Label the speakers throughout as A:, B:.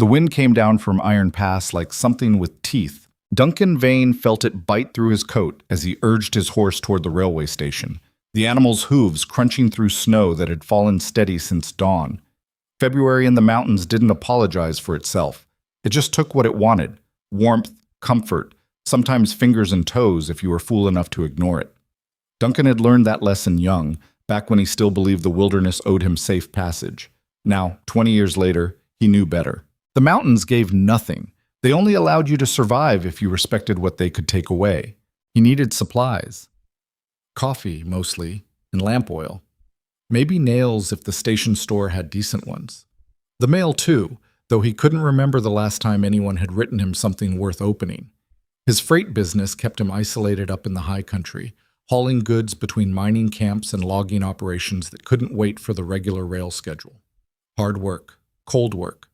A: The wind came down from Iron Pass like something with teeth. Duncan Vane felt it bite through his coat as he urged his horse toward the railway station, the animal's hooves crunching through snow that had fallen steady since dawn. February in the mountains didn't apologize for itself. It just took what it wanted: warmth, comfort, sometimes fingers and toes if you were fool enough to ignore it. Duncan had learned that lesson young, back when he still believed the wilderness owed him safe passage. Now, 20 years later, he knew better. The mountains gave nothing. They only allowed you to survive if you respected what they could take away. He needed supplies. Coffee, mostly, and lamp oil. Maybe nails if the station store had decent ones. The mail, too, though he couldn't remember the last time anyone had written him something worth opening. His freight business kept him isolated up in the high country, hauling goods between mining camps and logging operations that couldn't wait for the regular rail schedule. Hard work, cold work,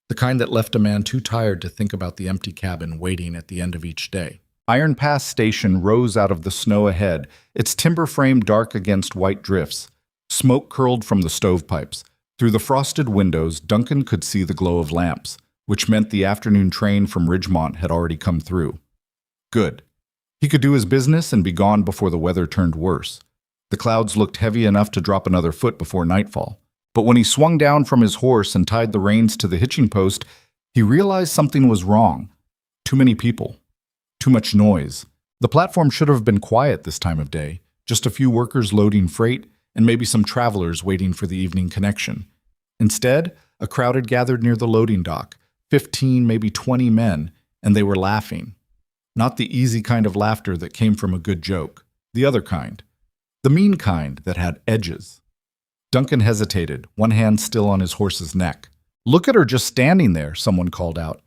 A: the kind that left a man too tired to think about the empty cabin waiting at the end of each day. Iron Pass Station rose out of the snow ahead, its timber frame dark against white drifts. Smoke curled from the stovepipes. Through the frosted windows, Duncan could see the glow of lamps, which meant the afternoon train from Ridgemont had already come through. Good. He could do his business and be gone before the weather turned worse. The clouds looked heavy enough to drop another foot before nightfall. But when he swung down from his horse and tied the reins to the hitching post, he realized something was wrong. Too many people. Too much noise. The platform should have been quiet this time of day. Just a few workers loading freight, and maybe some travelers waiting for the evening connection. Instead, a crowd had gathered near the loading dock, 15, maybe 20 men, and they were laughing. Not the easy kind of laughter that came from a good joke. The other kind. The mean kind that had edges. Duncan hesitated, one hand still on his horse's neck. "Look at her just standing there," someone called out.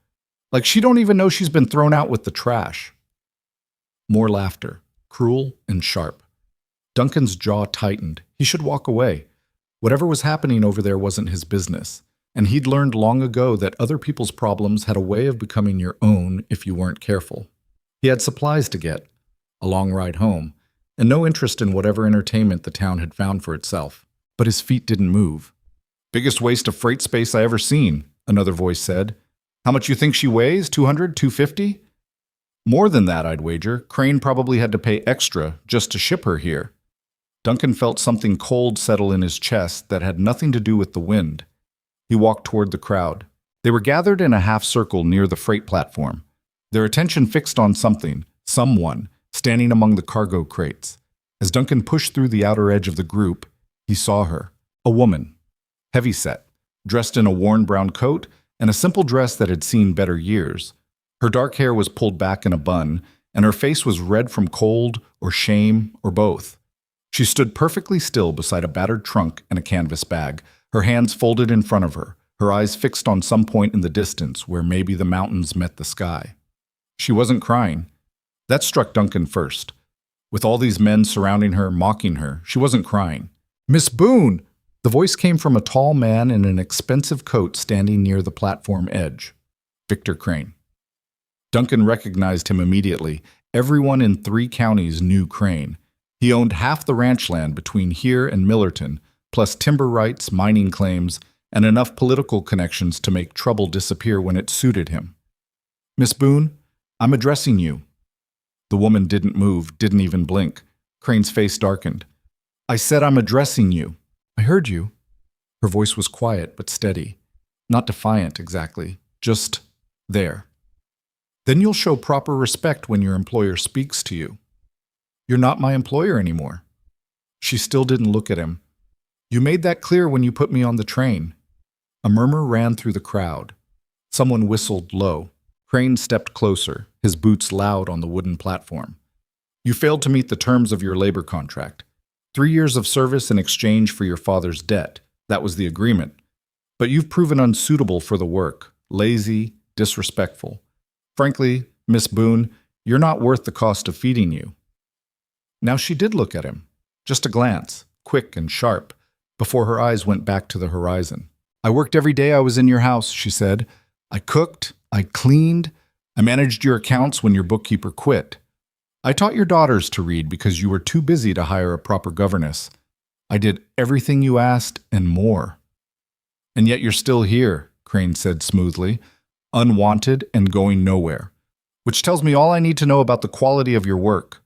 A: "Like she don't even know she's been thrown out with the trash." More laughter, cruel and sharp. Duncan's jaw tightened. He should walk away. Whatever was happening over there wasn't his business, and he'd learned long ago that other people's problems had a way of becoming your own if you weren't careful. He had supplies to get, a long ride home, and no interest in whatever entertainment the town had found for itself. But his feet didn't move. "Biggest waste of freight space I ever seen," another voice said. "How much you think she weighs? 200, 250? More than that, I'd wager. Crane probably had to pay extra just to ship her here." Duncan felt something cold settle in his chest that had nothing to do with the wind. He walked toward the crowd. They were gathered in a half-circle near the freight platform, their attention fixed on something, someone, standing among the cargo crates. As Duncan pushed through the outer edge of the group, he saw her, a woman, heavyset, dressed in a worn brown coat and a simple dress that had seen better years. Her dark hair was pulled back in a bun, and her face was red from cold or shame or both. She stood perfectly still beside a battered trunk and a canvas bag, her hands folded in front of her, her eyes fixed on some point in the distance where maybe the mountains met the sky. She wasn't crying. That struck Duncan first. With all these men surrounding her, mocking her, she wasn't crying. "Miss Boone!" The voice came from a tall man in an expensive coat standing near the platform edge. Victor Crane. Duncan recognized him immediately. Everyone in 3 counties knew Crane. He owned half the ranch land between here and Millerton, plus timber rights, mining claims, and enough political connections to make trouble disappear when it suited him. "Miss Boone, I'm addressing you." The woman didn't move, didn't even blink. Crane's face darkened. "I said I'm addressing you." "I heard you." Her voice was quiet but steady. Not defiant, exactly. Just there. "Then you'll show proper respect when your employer speaks to you." "You're not my employer anymore." She still didn't look at him. "You made that clear when you put me on the train." A murmur ran through the crowd. Someone whistled low. Crane stepped closer, his boots loud on the wooden platform. "You failed to meet the terms of your labor contract. 3 years of service in exchange for your father's debt. That was the agreement. But you've proven unsuitable for the work, lazy, disrespectful. Frankly, Miss Boone, you're not worth the cost of feeding you." Now she did look at him. Just a glance, quick and sharp, before her eyes went back to the horizon. "I worked every day I was in your house," she said. "I cooked, I cleaned, I managed your accounts when your bookkeeper quit. I taught your daughters to read because you were too busy to hire a proper governess. I did everything you asked and more." "And yet you're still here," Crane said smoothly. Unwanted and going nowhere. Which tells me all I need to know about the quality of your work.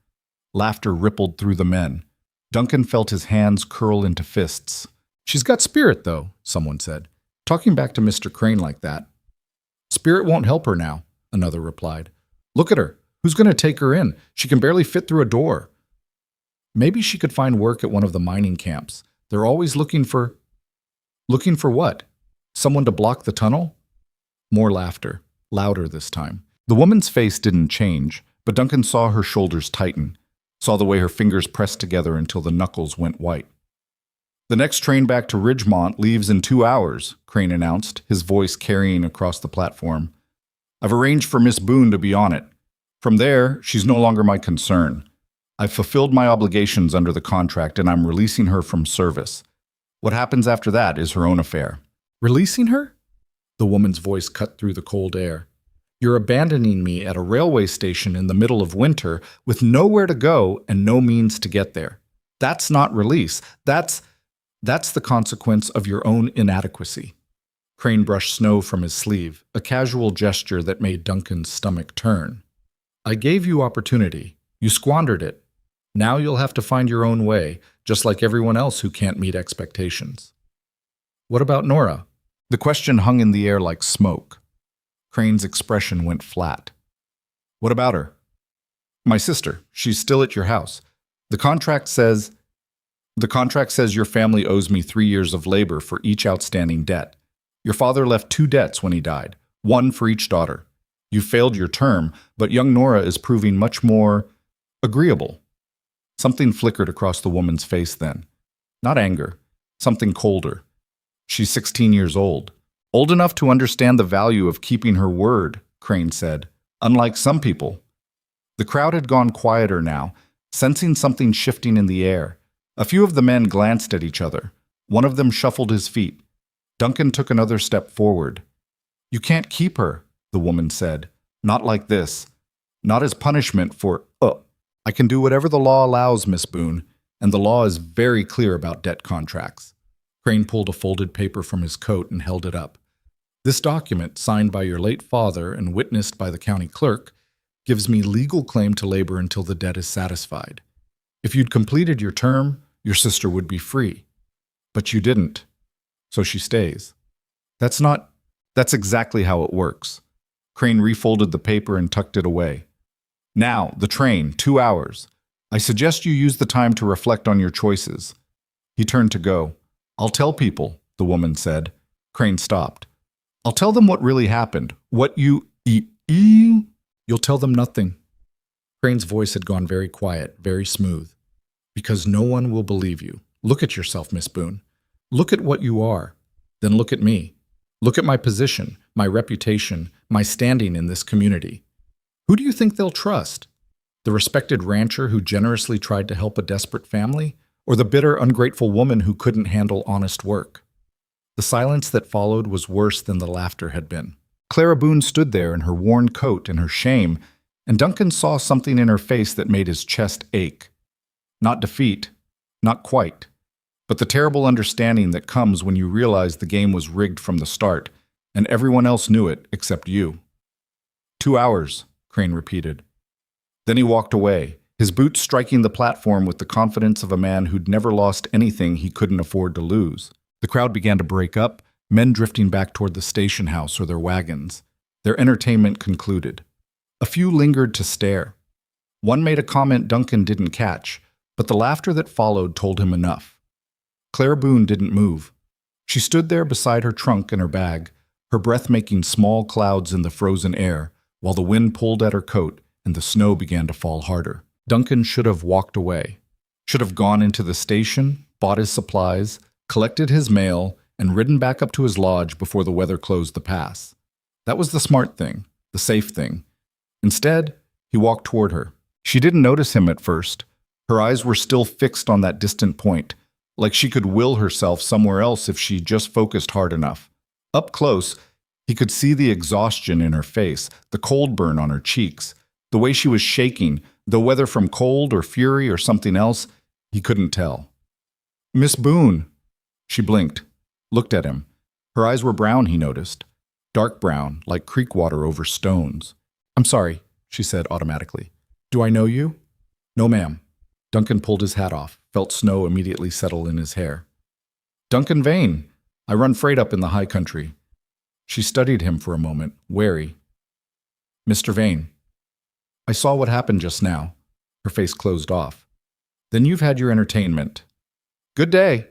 A: Laughter rippled through the men. Duncan felt his hands curl into fists. She's got spirit, though, someone said. Talking back to Mr. Crane like that. Spirit won't help her now, another replied. Look at her. Who's going to take her in? She can barely fit through a door. Maybe she could find work at one of the mining camps. They're always looking for... Looking for what? Someone to block the tunnel? More laughter, louder this time. The woman's face didn't change, but Duncan saw her shoulders tighten, saw the way her fingers pressed together until the knuckles went white. The next train back to Ridgemont leaves in 2 hours, Crane announced, his voice carrying across the platform. I've arranged for Miss Boone to be on it. From there, she's no longer my concern. I've fulfilled my obligations under the contract and I'm releasing her from service. What happens after that is her own affair. Releasing her? The woman's voice cut through the cold air. You're abandoning me at a railway station in the middle of winter with nowhere to go and no means to get there. That's not release. That's the consequence of your own inadequacy. Crane brushed snow from his sleeve, a casual gesture that made Duncan's stomach turn. I gave you opportunity. You squandered it. Now you'll have to find your own way, just like everyone else who can't meet expectations. What about Nora? The question hung in the air like smoke. Crane's expression went flat. What about her? My sister. She's still at your house. The contract says your family owes me 3 years of labor for each outstanding debt. Your father left 2 debts when he died, 1 for each daughter. You failed your term, but young Nora is proving much more agreeable. Something flickered across the woman's face then. Not anger, something colder. She's 16 years old. Old enough to understand the value of keeping her word, Crane said, unlike some people. The crowd had gone quieter now, sensing something shifting in the air. A few of the men glanced at each other. One of them shuffled his feet. Duncan took another step forward. You can't keep her, the woman said. Not like this. Not as punishment for, I can do whatever the law allows, Miss Boone, and the law is very clear about debt contracts. Crane pulled a folded paper from his coat and held it up. This document, signed by your late father and witnessed by the county clerk, gives me legal claim to labor until the debt is satisfied. If you'd completed your term, your sister would be free. But you didn't. So she stays. That's exactly how it works. Crane refolded the paper and tucked it away. Now, the train, 2 hours. I suggest you use the time to reflect on your choices. He turned to go. I'll tell people, the woman said. Crane stopped. I'll tell them what really happened. What you... You'll tell them nothing. Crane's voice had gone very quiet, very smooth. Because no one will believe you. Look at yourself, Miss Boone. Look at what you are. Then look at me. Look at my position, my reputation, my standing in this community. Who do you think they'll trust? The respected rancher who generously tried to help a desperate family? Or the bitter, ungrateful woman who couldn't handle honest work? The silence that followed was worse than the laughter had been. Clara Boone stood there in her worn coat and her shame, and Duncan saw something in her face that made his chest ache. Not defeat, not quite, but the terrible understanding that comes when you realize the game was rigged from the start, and everyone else knew it except you. 2 hours, Crane repeated. Then he walked away, his boots striking the platform with the confidence of a man who'd never lost anything he couldn't afford to lose. The crowd began to break up, men drifting back toward the station house or their wagons. Their entertainment concluded. A few lingered to stare. One made a comment Duncan didn't catch, but the laughter that followed told him enough. Clara Boone didn't move. She stood there beside her trunk and her bag, her breath making small clouds in the frozen air, while the wind pulled at her coat and the snow began to fall harder. Duncan should have walked away, should have gone into the station, bought his supplies, collected his mail, and ridden back up to his lodge before the weather closed the pass. That was the smart thing, the safe thing. Instead, he walked toward her. She didn't notice him at first. Her eyes were still fixed on that distant point, like she could will herself somewhere else if she just focused hard enough. Up close, he could see the exhaustion in her face, the cold burn on her cheeks, the way she was shaking, though whether from cold or fury or something else, he couldn't tell. Miss Boone. She blinked, looked at him. Her eyes were brown, he noticed. dark brown, like creek water over stones. "I'm sorry," she said automatically. "Do I know you?" "No, ma'am." Duncan pulled his hat off, felt snow immediately settle in his hair. "Duncan Vane. I run freight up in the high country." She studied him for a moment, wary. "Mr. Vane." "I saw what happened just now." Her face closed off. "Then you've had your entertainment. Good day."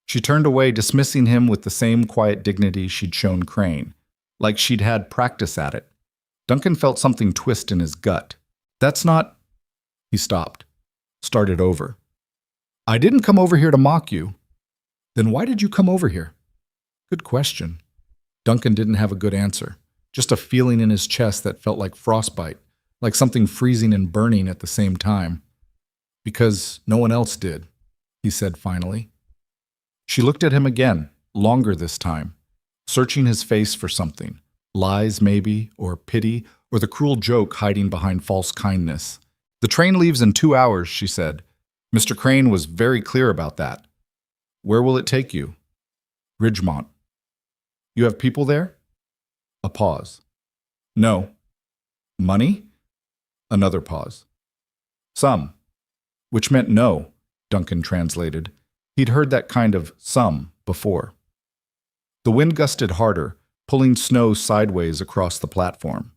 A: She turned away, dismissing him with the same quiet dignity she'd shown Crane, like she'd had practice at it. Duncan felt something twist in his gut. "That's not—" He stopped, started over. "I didn't come over here to mock you." "Then why did you come over here?" Good question. Duncan didn't have a good answer, just a feeling in his chest that felt like frostbite, like something freezing and burning at the same time. "Because no one else did," he said finally. She looked at him again, longer this time, searching his face for something. Lies, maybe, or pity, or the cruel joke hiding behind false kindness. "The train leaves in 2 hours," she said. "Mr. Crane was very clear about that." "Where will it take you?" "Ridgemont." "You have people there?" A pause. "No." "Money?" Another pause. "Some." Which meant no, Duncan translated. He'd heard that kind of "some" before. The wind gusted harder, pulling snow sideways across the platform.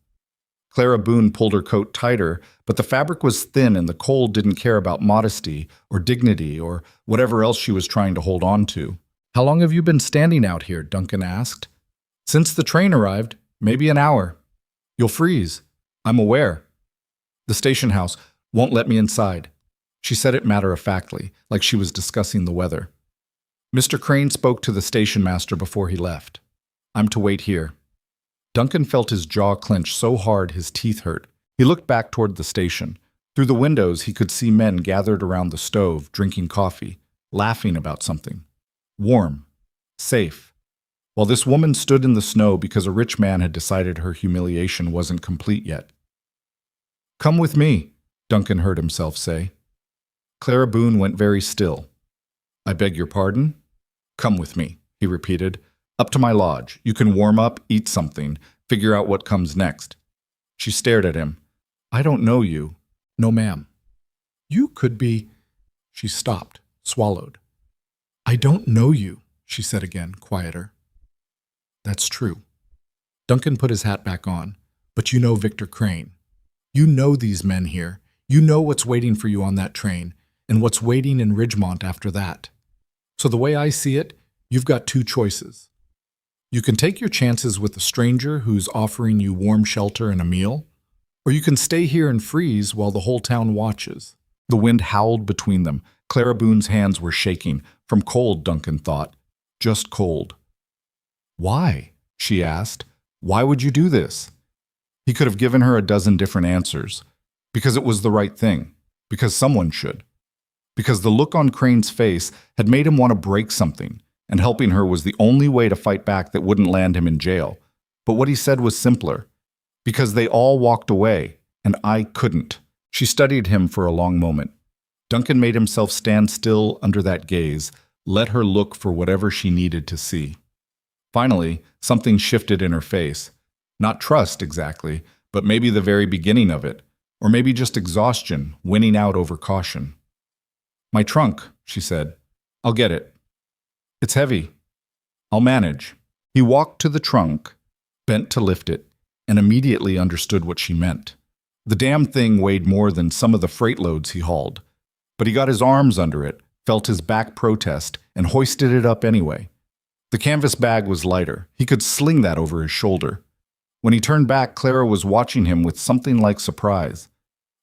A: Clara Boone pulled her coat tighter, but the fabric was thin and the cold didn't care about modesty or dignity or whatever else she was trying to hold on to. "How long have you been standing out here?" Duncan asked. "Since the train arrived, maybe an hour." "You'll freeze." "I'm aware." "The station house won't let me inside." She said it matter-of-factly, like she was discussing the weather. Mr. Crane spoke to the station master before he left. "I'm to wait here." Duncan felt his jaw clench so hard his teeth hurt. He looked back toward the station. Through the windows, he could see men gathered around the stove, drinking coffee, laughing about something. Warm. Safe. While this woman stood in the snow because a rich man had decided her humiliation wasn't complete yet. "Come with me," Duncan heard himself say. Clara Boone went very still. "I beg your pardon?" "Come with me," he repeated. "Up to my lodge. You can warm up, eat something, figure out what comes next." She stared at him. "I don't know you." "No, ma'am." "You could be—" She stopped, swallowed. "I don't know you," she said again, quieter. "That's true." Duncan put his hat back on. "But you know Victor Crane. You know these men here. You know what's waiting for you on that train, and what's waiting in Ridgemont after that. So the way I see it, you've got two choices. You can take your chances with a stranger who's offering you warm shelter and a meal, or you can stay here and freeze while the whole town watches." The wind howled between them. Clara Boone's hands were shaking. From cold, Duncan thought. Just cold. "Why?" she asked. "Why would you do this?" He could have given her a dozen different answers. Because it was the right thing. Because someone should. Because the look on Crane's face had made him want to break something, and helping her was the only way to fight back that wouldn't land him in jail. But what he said was simpler. Because they all walked away, and I couldn't. She studied him for a long moment. Duncan made himself stand still under that gaze, let her look for whatever she needed to see. Finally, something shifted in her face. Not trust, exactly, but maybe the very beginning of it. Or maybe just exhaustion, winning out over caution. "My trunk," she said. "I'll get it." "It's heavy." "I'll manage." He walked to the trunk, bent to lift it, and immediately understood what she meant. The damn thing weighed more than some of the freight loads he hauled. But he got his arms under it, felt his back protest, and hoisted it up anyway. The canvas bag was lighter. He could sling that over his shoulder. When he turned back, Clara was watching him with something like surprise.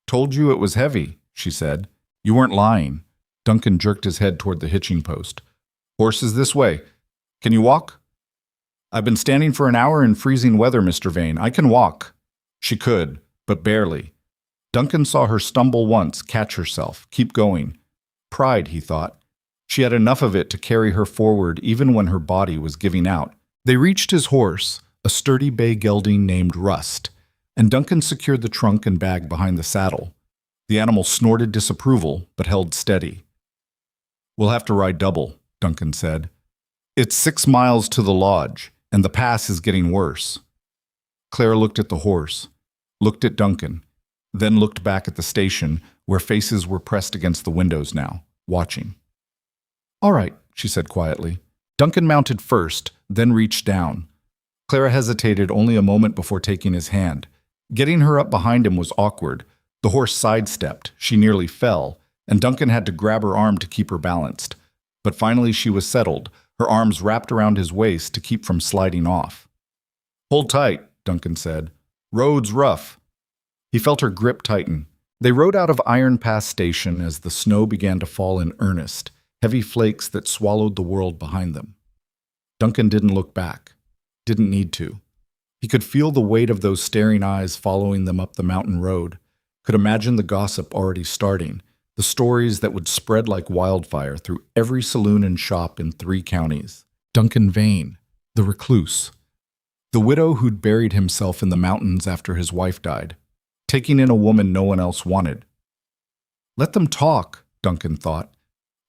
A: "Told you it was heavy," she said. "You weren't lying." Duncan jerked his head toward the hitching post. "Horses this way. Can you walk?" "I've been standing for an hour in freezing weather, Mr. Vane. I can walk." She could, but barely. Duncan saw her stumble once, catch herself, keep going. Pride, he thought. She had enough of it to carry her forward even when her body was giving out. They reached his horse, a sturdy bay gelding named Rust, and Duncan secured the trunk and bag behind the saddle. The animal snorted disapproval, but held steady. "We'll have to ride double," Duncan said. "It's 6 miles to the lodge, And the pass is getting worse. Clara looked at the horse, looked at Duncan, then looked back at the station where faces were pressed against the windows now, watching. "All right," she said quietly. Duncan mounted first, then reached down. Clara hesitated only a moment before taking his hand. Getting her up behind him was awkward. The horse sidestepped, she nearly fell, and Duncan had to grab her arm to keep her balanced. But finally she was settled, her arms wrapped around his waist to keep from sliding off. "Hold tight," Duncan said. "Road's rough." He felt her grip tighten. They rode out of Iron Pass Station as the snow began to fall in earnest, heavy flakes that swallowed the world behind them. Duncan didn't look back. Didn't need to. He could feel the weight of those staring eyes following them up the mountain road, could imagine the gossip already starting, the stories that would spread like wildfire through every saloon and shop in 3 counties. Duncan Vane, the recluse, the widow who'd buried himself in the mountains after his wife died, taking in a woman no one else wanted. Let them talk, Duncan thought.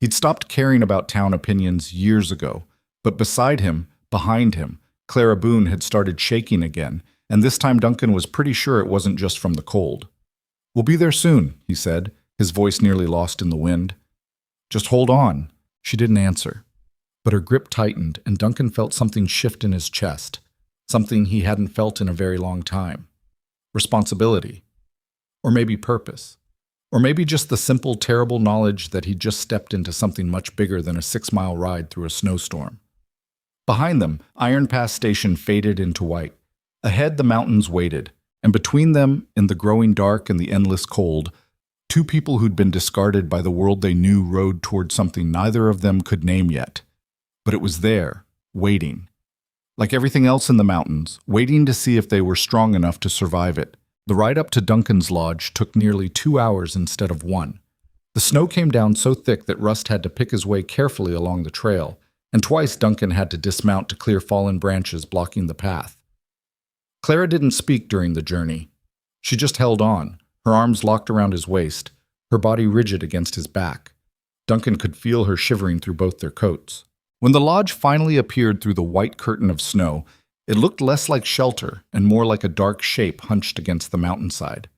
A: He'd stopped caring about town opinions years ago, but beside him, behind him, Clara Boone had started shaking again, and this time Duncan was pretty sure it wasn't just from the cold. "We'll be there soon," he said, his voice nearly lost in the wind. "Just hold on." She didn't answer, but her grip tightened and Duncan felt something shift in his chest, something he hadn't felt in a very long time. Responsibility. Or maybe purpose. Or maybe just the simple, terrible knowledge that he'd just stepped into something much bigger than a 6-mile ride through a snowstorm. Behind them, Iron Pass Station faded into white. Ahead, the mountains waited, and between them, in the growing dark and the endless cold, 2 people who'd been discarded by the world they knew rode toward something neither of them could name yet. But it was there, waiting. Like everything else in the mountains, waiting to see if they were strong enough to survive it. The ride up to Duncan's lodge took nearly 2 hours instead of 1. The snow came down so thick that Rust had to pick his way carefully along the trail, and twice Duncan had to dismount to clear fallen branches blocking the path. Clara didn't speak during the journey. She just held on, her arms locked around his waist, her body rigid against his back. Duncan could feel her shivering through both their coats. When the lodge finally appeared through the white curtain of snow, it looked less like shelter and more like a dark shape hunched against the mountainside.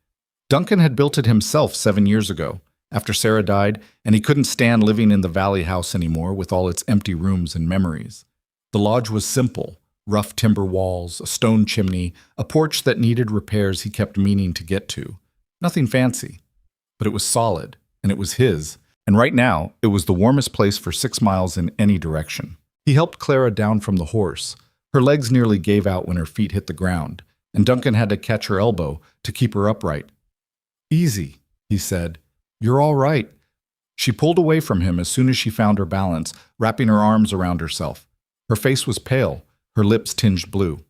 A: Duncan had built it himself 7 years ago, after Sarah died, and he couldn't stand living in the valley house anymore with all its empty rooms and memories. The lodge was simple, rough timber walls, a stone chimney, a porch that needed repairs he kept meaning to get to. Nothing fancy, but it was solid, and it was his, and right now it was the warmest place for 6 miles in any direction. He helped Clara down from the horse. Her legs nearly gave out when her feet hit the ground, and Duncan had to catch her elbow to keep her upright. "Easy," he said. "You're all right." She pulled away from him as soon as she found her balance, wrapping her arms around herself. Her face was pale, her lips tinged blue.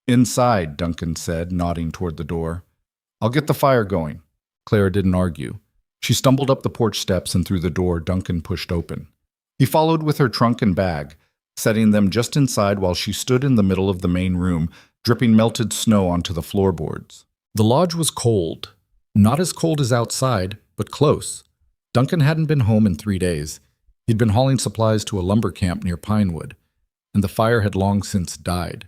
A: "Inside," Duncan said, nodding toward the door. "I'll get the fire going." Clara didn't argue. She stumbled up the porch steps and through the door Duncan pushed open. He followed with her trunk and bag, setting them just inside while she stood in the middle of the main room, dripping melted snow onto the floorboards. The lodge was cold. Not as cold as outside, but close. Duncan hadn't been home in 3 days. He'd been hauling supplies to a lumber camp near Pinewood, and the fire had long since died.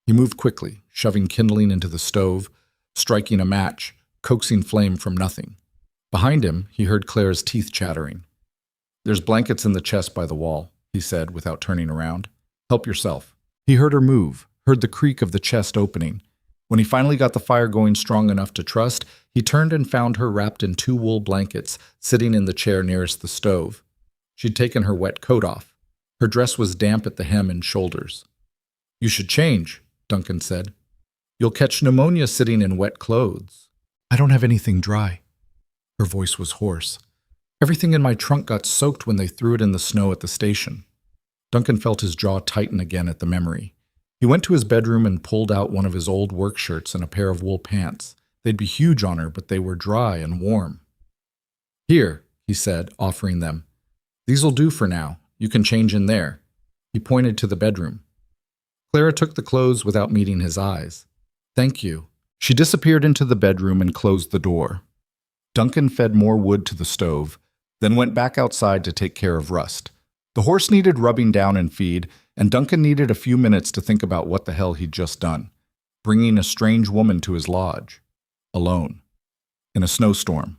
A: He moved quickly, shoving kindling into the stove, striking a match, coaxing flame from nothing. Behind him, he heard Clara's teeth chattering. "There's blankets in the chest by the wall," he said without turning around. "Help yourself." He heard her move, heard the creak of the chest opening. When he finally got the fire going strong enough to trust, he turned and found her wrapped in 2 wool blankets, sitting in the chair nearest the stove. She'd taken her wet coat off. Her dress was damp at the hem and shoulders. "You should change," Duncan said. "You'll catch pneumonia sitting in wet clothes." "I don't have anything dry." Her voice was hoarse. "Everything in my trunk got soaked when they threw it in the snow at the station." Duncan felt his jaw tighten again at the memory. He went to his bedroom and pulled out one of his old work shirts and a pair of wool pants. They'd be huge on her, but they were dry and warm. "Here," he said, offering them. "These'll do for now. You can change in there." He pointed to the bedroom. Clara took the clothes without meeting his eyes. "Thank you." She disappeared into the bedroom and closed the door. Duncan fed more wood to the stove, then went back outside to take care of Rust. The horse needed rubbing down and feed, and Duncan needed a few minutes to think about what the hell he'd just done. Bringing a strange woman to his lodge. Alone. In a snowstorm.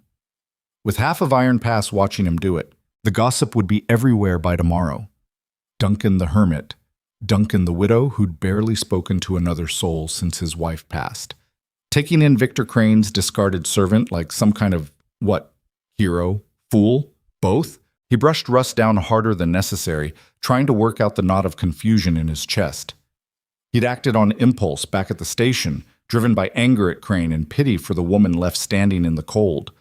A: With half of Iron Pass watching him do it, the gossip would be everywhere by tomorrow. Duncan the hermit. Duncan the widow who'd barely spoken to another soul since his wife passed. Taking in Victor Crane's discarded servant like some kind of, hero? Fool? Both? He brushed Russ down harder than necessary, trying to work out the knot of confusion in his chest. He'd acted on impulse back at the station, driven by anger at Crane and pity for the woman left standing in the cold.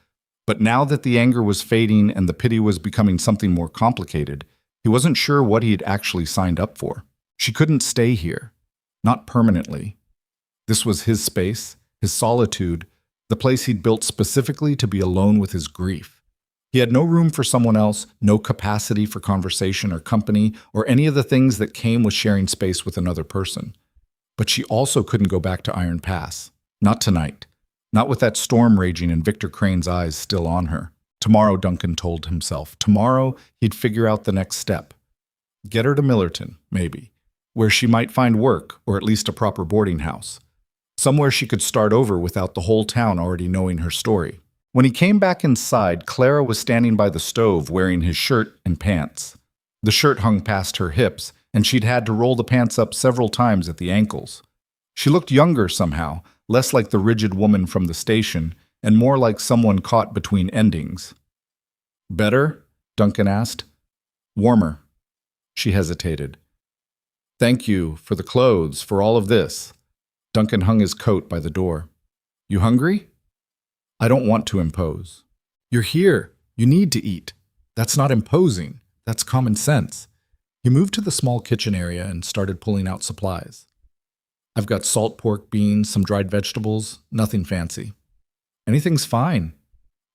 A: But now that the anger was fading and the pity was becoming something more complicated, he wasn't sure what he'd actually signed up for. She couldn't stay here. Not permanently. This was his space, his solitude, the place he'd built specifically to be alone with his grief. He had no room for someone else, no capacity for conversation or company, or any of the things that came with sharing space with another person. But she also couldn't go back to Iron Pass. Not tonight. Not with that storm raging and Victor Crane's eyes still on her. Tomorrow, Duncan told himself. Tomorrow, he'd figure out the next step. Get her to Millerton, maybe, where she might find work, or at least a proper boarding house. Somewhere she could start over without the whole town already knowing her story. When he came back inside, Clara was standing by the stove wearing his shirt and pants. The shirt hung past her hips, and she'd had to roll the pants up several times at the ankles. She looked younger somehow, less like the rigid woman from the station, and more like someone caught between endings. Better? Duncan asked. Warmer. She hesitated. Thank you for the clothes, for all of this. Duncan hung his coat by the door. You hungry? I don't want to impose. You're here. You need to eat. That's not imposing. That's common sense. He moved to the small kitchen area and started pulling out supplies. I've got salt pork, beans, some dried vegetables, nothing fancy. Anything's fine.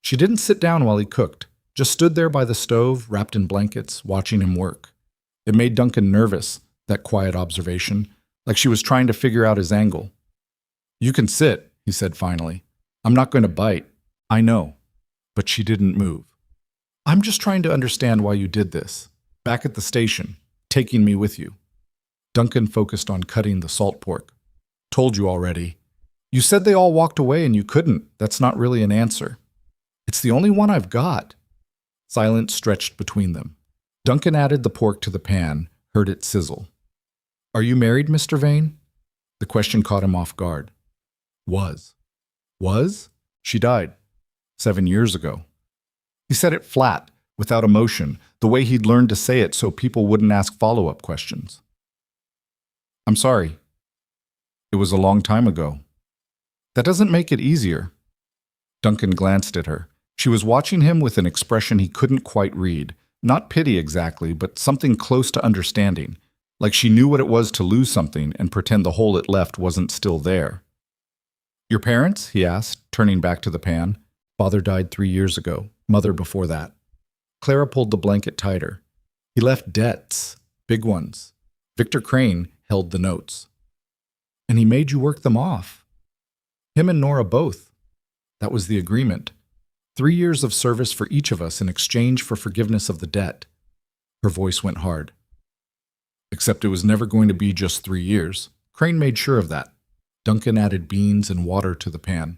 A: She didn't sit down while he cooked, just stood there by the stove, wrapped in blankets, watching him work. It made Duncan nervous, that quiet observation, like she was trying to figure out his angle. You can sit, he said finally. I'm not going to bite. I know. But she didn't move. I'm just trying to understand why you did this. Back at the station, taking me with you. Duncan focused on cutting the salt pork. Told you already. You said they all walked away and you couldn't. That's not really an answer. It's the only one I've got. Silence stretched between them. Duncan added the pork to the pan, heard it sizzle. Are you married, Mr. Vane? The question caught him off guard. Was. Was? She died. 7 years ago. He said it flat, without emotion, the way he'd learned to say it so people wouldn't ask follow-up questions. I'm sorry. It was a long time ago. That doesn't make it easier. Duncan glanced at her. She was watching him with an expression he couldn't quite read. Not pity exactly, but something close to understanding. Like she knew what it was to lose something and pretend the hole it left wasn't still there. Your parents? He asked, turning back to the pan. Father died 3 years ago. Mother before that. Clara pulled the blanket tighter. He left debts. Big ones. Victor Crane held the notes. And he made you work them off. Him and Nora both. That was the agreement. 3 years of service for each of us in exchange for forgiveness of the debt. Her voice went hard. Except it was never going to be just 3 years. Crane made sure of that. Duncan added beans and water to the pan.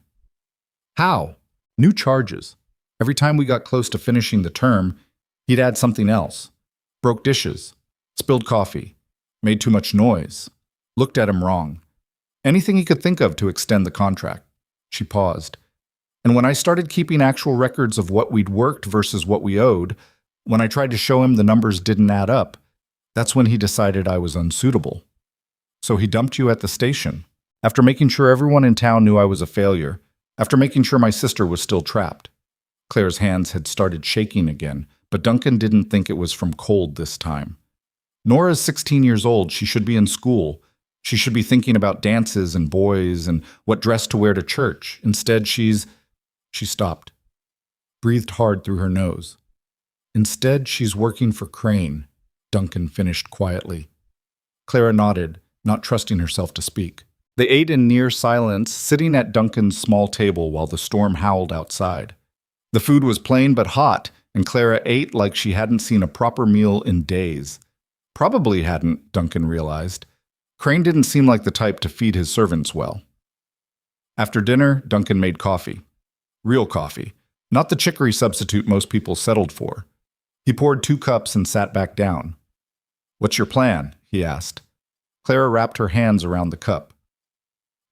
A: How? New charges. Every time we got close to finishing the term, he'd add something else. Broke dishes. Spilled coffee. Made too much noise. Looked at him wrong. Anything he could think of to extend the contract. She paused. And when I started keeping actual records of what we'd worked versus what we owed, when I tried to show him the numbers didn't add up, that's when he decided I was unsuitable. So he dumped you at the station. After making sure everyone in town knew I was a failure, after making sure my sister was still trapped. Claire's hands had started shaking again, but Duncan didn't think it was from cold this time. Nora's 16 years old. She should be in school. She should be thinking about dances and boys and what dress to wear to church. Instead, She stopped, breathed hard through her nose. Instead, she's working for Crane, Duncan finished quietly. Clara nodded, not trusting herself to speak. They ate in near silence, sitting at Duncan's small table while the storm howled outside. The food was plain but hot, and Clara ate like she hadn't seen a proper meal in days. Probably hadn't, Duncan realized. Crane didn't seem like the type to feed his servants well. After dinner, Duncan made coffee. Real coffee, not the chicory substitute most people settled for. He poured 2 cups and sat back down. "What's your plan?" he asked. Clara wrapped her hands around the cup.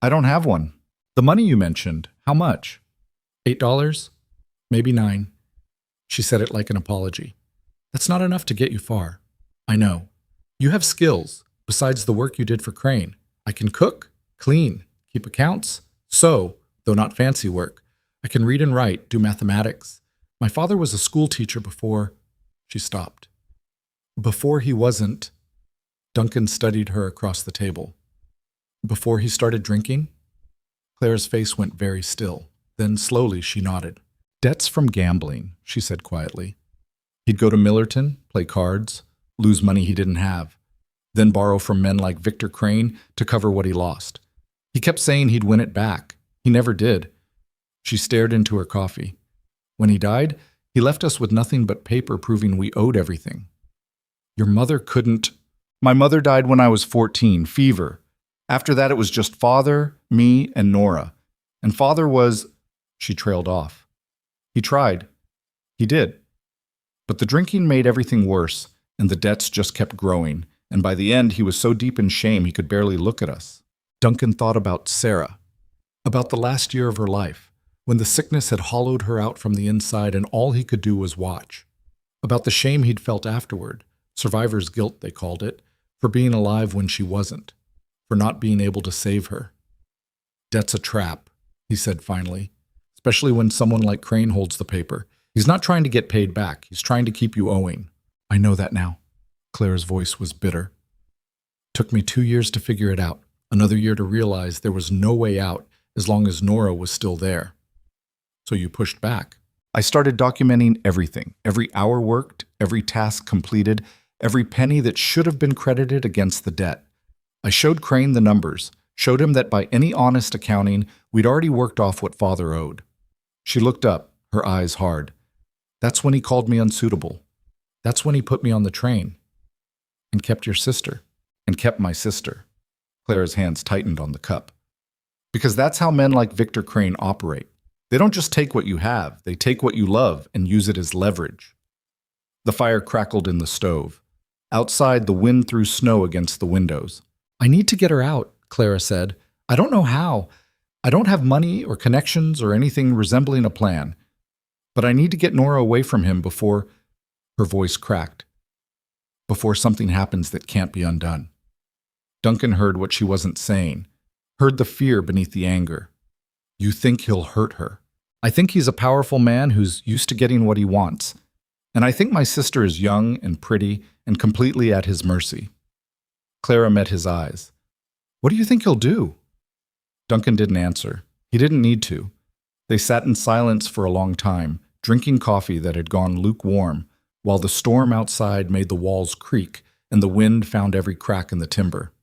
A: "I don't have one." "The money you mentioned, how much?" $8? Maybe 9. She said it like an apology. "That's not enough to get you far." "I know. You have skills, besides the work you did for Crane. I can cook, clean, keep accounts, sew, though not fancy work. I can read and write, do mathematics. My father was a school teacher before—" She stopped. "Before he wasn't—" Duncan studied her across the table. "Before he started drinking?" Claire's face went very still. Then slowly she nodded. "Debts from gambling," she said quietly. He'd go to Millerton, play cards, lose money he didn't have, then borrow from men like Victor Crane to cover what he lost. He kept saying he'd win it back. He never did. She stared into her coffee. "When he died, he left us with nothing but paper proving we owed everything." "Your mother couldn't—" "My mother died when I was 14, fever. After that it was just Father, me, and Nora. And Father was—" She trailed off. "He tried. He did. But the drinking made everything worse, and the debts just kept growing, and by the end he was so deep in shame he could barely look at us." Duncan thought about Sarah, about the last year of her life, when the sickness had hollowed her out from the inside and all he could do was watch. About the shame he'd felt afterward, survivor's guilt they called it, for being alive when she wasn't, for not being able to save her. "Debt's a trap," he said finally, "especially when someone like Crane holds the paper. He's not trying to get paid back. He's trying to keep you owing." "I know that now." Claire's voice was bitter. "Took me 2 years to figure it out, another year to realize there was no way out as long as Nora was still there." "So you pushed back." "I started documenting everything, every hour worked, every task completed, every penny that should have been credited against the debt. I showed Crane the numbers, showed him that by any honest accounting, we'd already worked off what Father owed." She looked up, her eyes hard. "That's when he called me unsuitable. That's when he put me on the train. And kept your sister. And kept my sister." Clara's hands tightened on the cup. "Because that's how men like Victor Crane operate. They don't just take what you have, they take what you love and use it as leverage." The fire crackled in the stove. Outside, the wind threw snow against the windows. "I need to get her out," Clara said. "I don't know how. I don't have money or connections or anything resembling a plan. But I need to get Nora away from him before—" Her voice cracked. "Before something happens that can't be undone." Duncan heard what she wasn't saying, heard the fear beneath the anger. "You think he'll hurt her. I think he's a powerful man who's used to getting what he wants. And I think my sister is young and pretty and completely at his mercy." Clara met his eyes. "What do you think he'll do?" Duncan didn't answer. He didn't need to. They sat in silence for a long time, drinking coffee that had gone lukewarm, while the storm outside made the walls creak and the wind found every crack in the timber.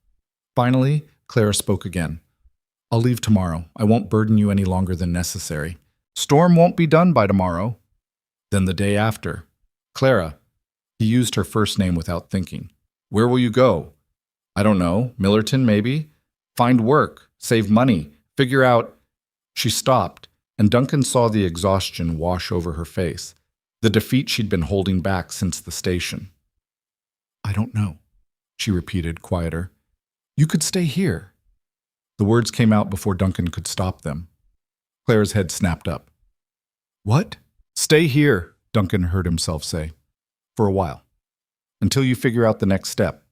A: Finally, Clara spoke again. "I'll leave tomorrow. I won't burden you any longer than necessary." "Storm won't be done by tomorrow." "Then the day after." "Clara." He used her first name without thinking. "Where will you go?" "I don't know. Millerton, maybe. Find work, save money, figure out—" She stopped, and Duncan saw the exhaustion wash over her face, the defeat she'd been holding back since the station. "I don't know," she repeated, quieter. "You could stay here." The words came out before Duncan could stop them. Claire's head snapped up. "What?" "Stay here," Duncan heard himself say. "For a while. Until you figure out the next step.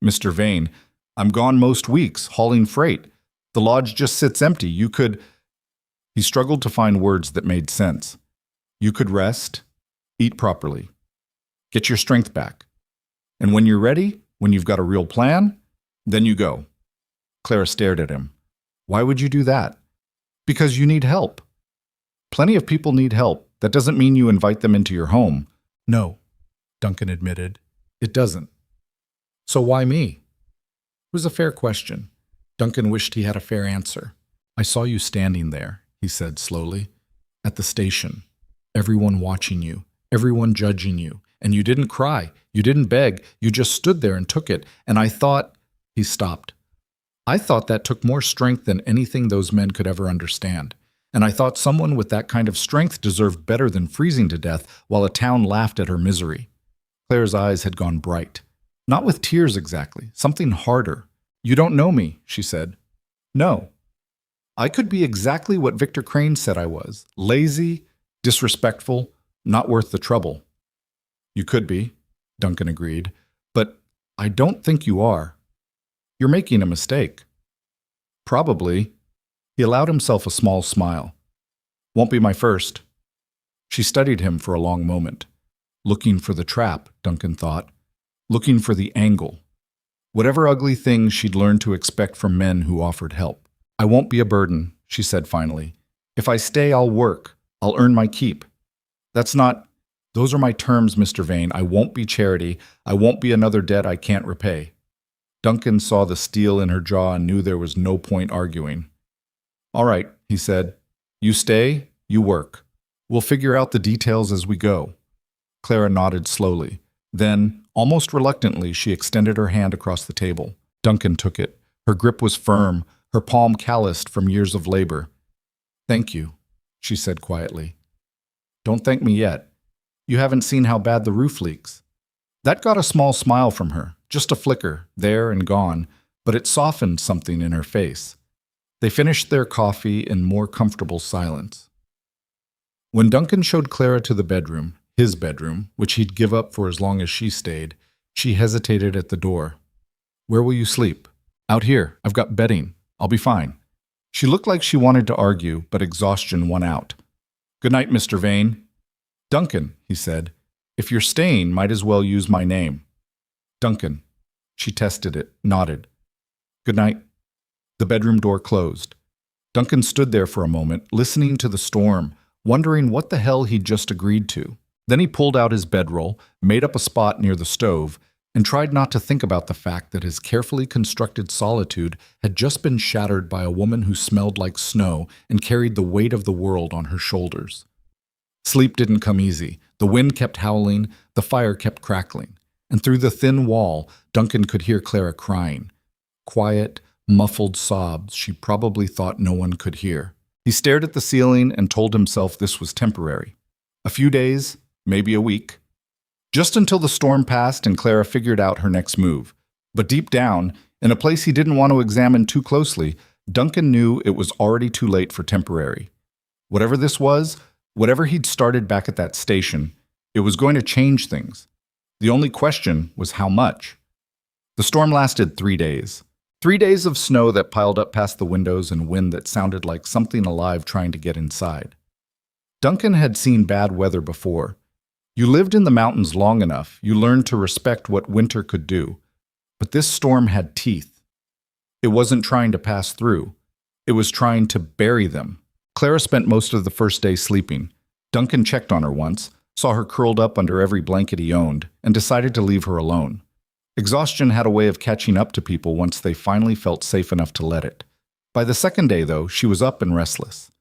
A: Mr. Vane, I'm gone most weeks, hauling freight. The lodge just sits empty. You could—" He struggled to find words that made sense. "You could rest, eat properly, get your strength back. And when you're ready, when you've got a real plan, then you go." Clara stared at him. "Why would you do that?" "Because you need help." "Plenty of people need help. That doesn't mean you invite them into your home." "No," Duncan admitted. "It doesn't." "So why me?" It was a fair question. Duncan wished he had a fair answer. "I saw you standing there," he said slowly, "at the station. Everyone watching you, everyone judging you, And you didn't cry. You didn't beg. You just stood there and took it. And I thought—" He stopped. "I thought that took more strength than anything those men could ever understand. And I thought someone with that kind of strength deserved better than freezing to death while a town laughed at her misery." Claire's eyes had gone bright. Not with tears exactly, something harder. "You don't know me," she said. "No. I could be exactly what Victor Crane said I was. Lazy, disrespectful, not worth the trouble." "You could be," Duncan agreed. "But I don't think you are. You're making a mistake." "Probably." He allowed himself a small smile. "Won't be my first." She studied him for a long moment. Looking for the trap, Duncan thought. Looking for the angle. Whatever ugly things she'd learned to expect from men who offered help. "I won't be a burden," she said finally. "If I stay, I'll work. I'll earn my keep." "That's not—" "Those are my terms, Mr. Vane. I won't be charity. I won't be another debt I can't repay." Duncan saw the steel in her jaw and knew there was no point arguing. "All right," he said. "You stay, you work. We'll figure out the details as we go." Clara nodded slowly. Then, almost reluctantly, she extended her hand across the table. Duncan took it. Her grip was firm, her palm calloused from years of labor. "Thank you," she said quietly. "Don't thank me yet. You haven't seen how bad the roof leaks." That got a small smile from her, just a flicker, there and gone, but it softened something in her face. They finished their coffee in more comfortable silence. When Duncan showed Clara to the bedroom, his bedroom, which he'd give up for as long as she stayed, she hesitated at the door. "Where will you sleep?" "Out here. I've got bedding. I'll be fine." She looked like she wanted to argue, but exhaustion won out. "Good night, Mr. Vane." "Duncan," he said. "If you're staying, might as well use my name." "Duncan." She tested it, nodded. "Good night." The bedroom door closed. Duncan stood there for a moment, listening to the storm, wondering what the hell he'd just agreed to. Then he pulled out his bedroll, made up a spot near the stove, and tried not to think about the fact that his carefully constructed solitude had just been shattered by a woman who smelled like snow and carried the weight of the world on her shoulders. Sleep didn't come easy. The wind kept howling, the fire kept crackling, and through the thin wall, Duncan could hear Clara crying. Quiet, muffled sobs she probably thought no one could hear. He stared at the ceiling and told himself this was temporary. A few days, maybe a week. Just until the storm passed and Clara figured out her next move. But deep down, in a place he didn't want to examine too closely, Duncan knew it was already too late for temporary. Whatever this was, whatever he'd started back at that station, it was going to change things. The only question was how much. The storm lasted 3 days. 3 days of snow that piled up past the windows and wind that sounded like something alive trying to get inside. Duncan had seen bad weather before. You lived in the mountains long enough, you learned to respect what winter could do. But this storm had teeth. It wasn't trying to pass through. It was trying to bury them. Clara spent most of the first day sleeping. Duncan checked on her once, saw her curled up under every blanket he owned, and decided to leave her alone. Exhaustion had a way of catching up to people once they finally felt safe enough to let it. By the second day, though, she was up and restless.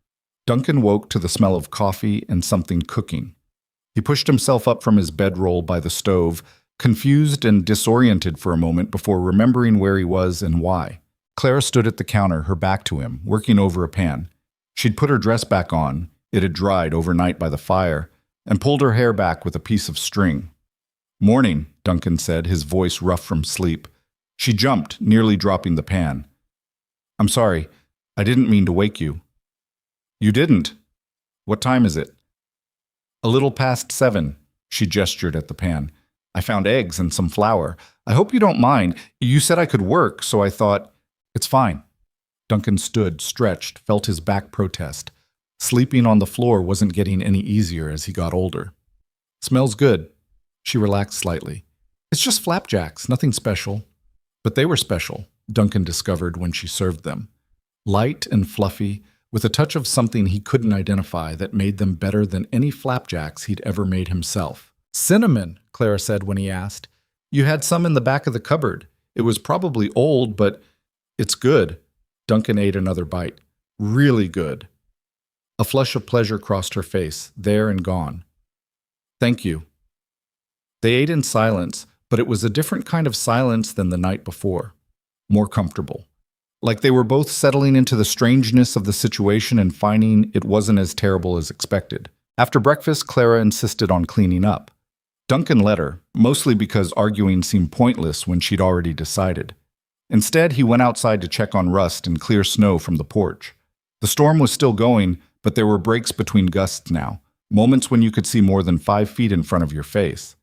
A: Duncan woke to the smell of coffee and something cooking. He pushed himself up from his bedroll by the stove, confused and disoriented for a moment before remembering where he was and why. Clara stood at the counter, her back to him, working over a pan. She'd put her dress back on, it had dried overnight by the fire, and pulled her hair back with a piece of string. "Morning," Duncan said, his voice rough from sleep. She jumped, nearly dropping the pan. "I'm sorry, I didn't mean to wake you." "You didn't? What time is it?" "A little past 7, she gestured at the pan. "I found eggs and some flour. I hope you don't mind. You said I could work, so I thought—" "It's fine." Duncan stood, stretched, felt his back protest. Sleeping on the floor wasn't getting any easier as he got older. "Smells good." She relaxed slightly. "It's just flapjacks, nothing special." But they were special, Duncan discovered when she served them. Light and fluffy, with a touch of something he couldn't identify that made them better than any flapjacks he'd ever made himself. "Cinnamon," Clara said when he asked. "You had some in the back of the cupboard. It was probably old, but it's good." Duncan ate another bite. "Really good." A flush of pleasure crossed her face, there and gone. "Thank you." They ate in silence, but it was a different kind of silence than the night before. More comfortable. Like they were both settling into the strangeness of the situation and finding it wasn't as terrible as expected. After breakfast, Clara insisted on cleaning up. Duncan let her, mostly because arguing seemed pointless when she'd already decided. Instead, he went outside to check on rust and clear snow from the porch. The storm was still going, but there were breaks between gusts now, moments when you could see more than 5 feet in front of your face.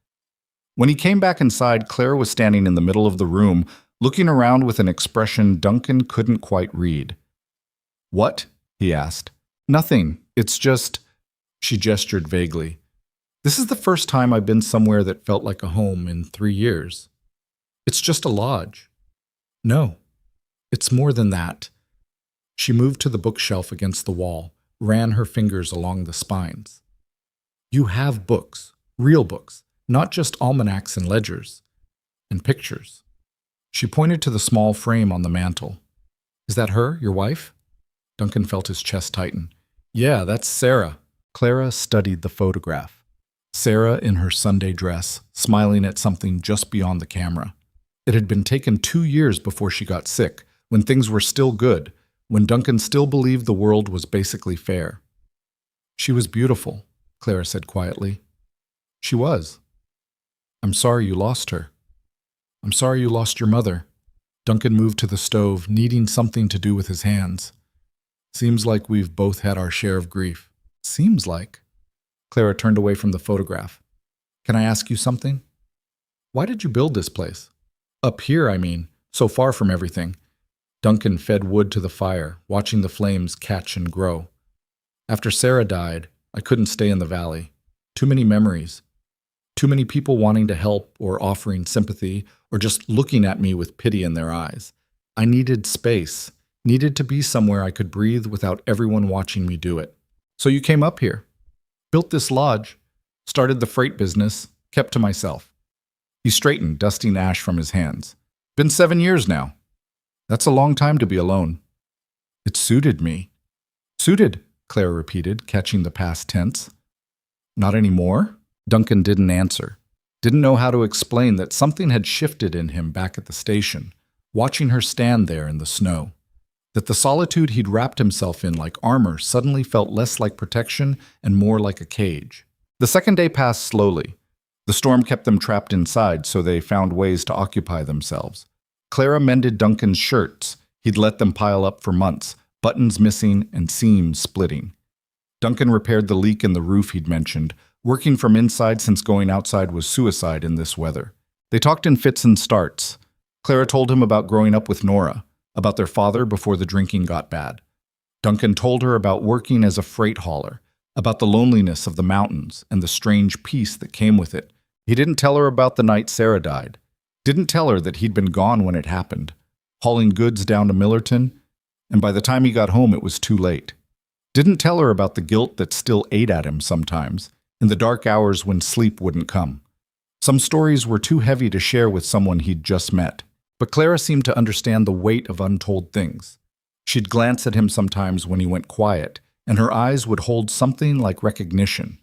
A: When he came back inside, Clara was standing in the middle of the room, looking around with an expression Duncan couldn't quite read. "What?" he asked. "Nothing. It's just—" She gestured vaguely. "This is the first time I've been somewhere that felt like a home in 3 years. It's just a lodge." "No, it's more than that." She moved to the bookshelf against the wall, ran her fingers along the spines. "You have books, real books, not just almanacs and ledgers, and pictures." She pointed to the small frame on the mantel. "Is that her, your wife?" Duncan felt his chest tighten. "Yeah, that's Sarah." Clara studied the photograph. Sarah in her Sunday dress, smiling at something just beyond the camera. It had been taken 2 years before she got sick, when things were still good, when Duncan still believed the world was basically fair. "She was beautiful," Clara said quietly. "She was. I'm sorry you lost her." "I'm sorry you lost your mother." Duncan moved to the stove, needing something to do with his hands. "Seems like we've both had our share of grief." "Seems like?" Clara turned away from the photograph. "Can I ask you something? Why did you build this place? Up here, I mean, so far from everything." Duncan fed wood to the fire, watching the flames catch and grow. "After Sarah died, I couldn't stay in the valley. Too many memories. Too many people wanting to help or offering sympathy or just looking at me with pity in their eyes. I needed space, needed to be somewhere I could breathe without everyone watching me do it. So you came up here, built this lodge, started the freight business, kept to myself." He straightened, dusting ash from his hands. "Been 7 years now. That's a long time to be alone." "It suited me." "Suited," Clara repeated, catching the past tense. "Not anymore?" Duncan didn't answer. Didn't know how to explain that something had shifted in him back at the station, watching her stand there in the snow. That the solitude he'd wrapped himself in like armor suddenly felt less like protection and more like a cage. The second day passed slowly. The storm kept them trapped inside, so they found ways to occupy themselves. Clara mended Duncan's shirts. He'd let them pile up for months, buttons missing and seams splitting. Duncan repaired the leak in the roof he'd mentioned, working from inside since going outside was suicide in this weather. They talked in fits and starts. Clara told him about growing up with Nora, about their father before the drinking got bad. Duncan told her about working as a freight hauler, about the loneliness of the mountains and the strange peace that came with it. He didn't tell her about the night Sarah died. Didn't tell her that he'd been gone when it happened, hauling goods down to Millerton, and by the time he got home it was too late. Didn't tell her about the guilt that still ate at him sometimes, in the dark hours when sleep wouldn't come. Some stories were too heavy to share with someone he'd just met. But Clara seemed to understand the weight of untold things. She'd glance at him sometimes when he went quiet, and her eyes would hold something like recognition.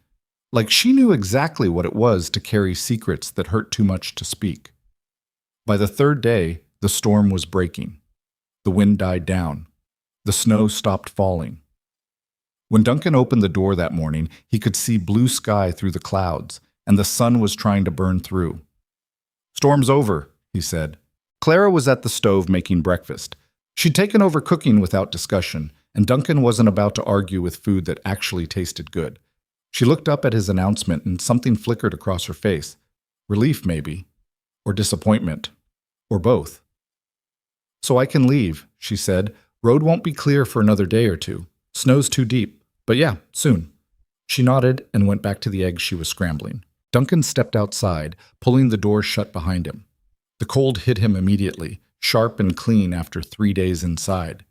A: Like she knew exactly what it was to carry secrets that hurt too much to speak. By the third day, the storm was breaking. The wind died down. The snow stopped falling. When Duncan opened the door that morning, he could see blue sky through the clouds, and the sun was trying to burn through. "Storm's over," he said. Clara was at the stove making breakfast. She'd taken over cooking without discussion, and Duncan wasn't about to argue with food that actually tasted good. She looked up at his announcement and something flickered across her face. Relief, maybe. Or disappointment. Or both. "So I can leave," she said. "Road won't be clear for another day or two. Snow's too deep. But yeah, soon." She nodded and went back to the eggs she was scrambling. Duncan stepped outside, pulling the door shut behind him. The cold hit him immediately, sharp and clean after 3 days inside.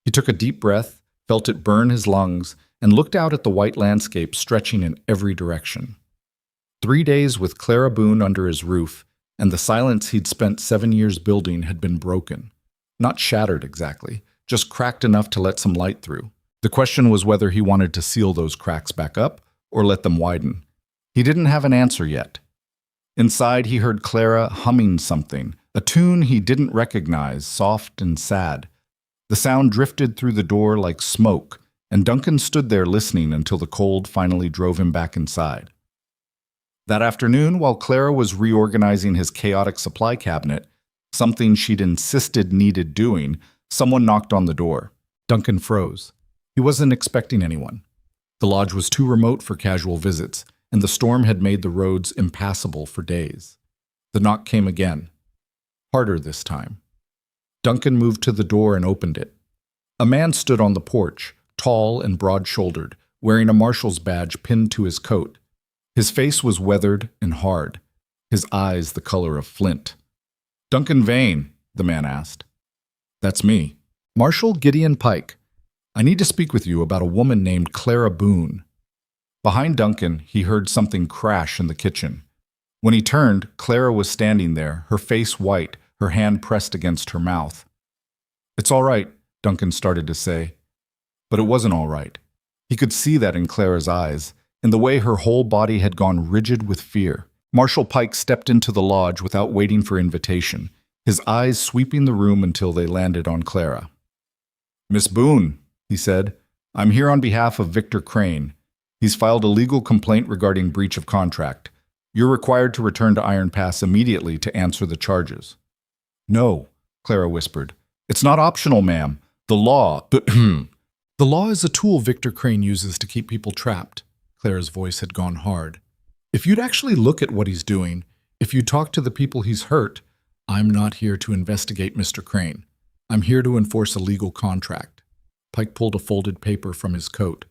A: He took a deep breath, felt it burn his lungs, and looked out at the white landscape stretching in every direction. 3 days with Clara Boone under his roof, and the silence he'd spent 7 years building had been broken. Not shattered exactly, just cracked enough to let some light through. The question was whether he wanted to seal those cracks back up or let them widen. He didn't have an answer yet. Inside, he heard Clara humming something, a tune he didn't recognize, soft and sad. The sound drifted through the door like smoke, and Duncan stood there listening until the cold finally drove him back inside. That afternoon, while Clara was reorganizing his chaotic supply cabinet, something she'd insisted needed doing, someone knocked on the door. Duncan froze. He wasn't expecting anyone. The lodge was too remote for casual visits, and the storm had made the roads impassable for days. The knock came again, harder this time. Duncan moved to the door and opened it. A man stood on the porch, tall and broad-shouldered, wearing a marshal's badge pinned to his coat. His face was weathered and hard, his eyes the color of flint. "Duncan Vane," the man asked. "That's me. Marshal Gideon Pike. I need to speak with you about a woman named Clara Boone." Behind Duncan, he heard something crash in the kitchen. When he turned, Clara was standing there, her face white, her hand pressed against her mouth. "It's all right," Duncan started to say. But it wasn't all right. He could see that in Clara's eyes, in the way her whole body had gone rigid with fear. Marshal Pike stepped into the lodge without waiting for invitation, his eyes sweeping the room until they landed on Clara. "Miss Boone," he said, "I'm here on behalf of Victor Crane. He's filed a legal complaint regarding breach of contract. You're required to return to Iron Pass immediately to answer the charges." "No," Clara whispered. "It's not optional, ma'am. The law..." "The law is a tool Victor Crane uses to keep people trapped." Clara's voice had gone hard. "If you'd actually look at what he's doing, if you talk to the people he's hurt, I'm not here to investigate Mr. Crane. I'm here to enforce a legal contract." Pike pulled a folded paper from his coat.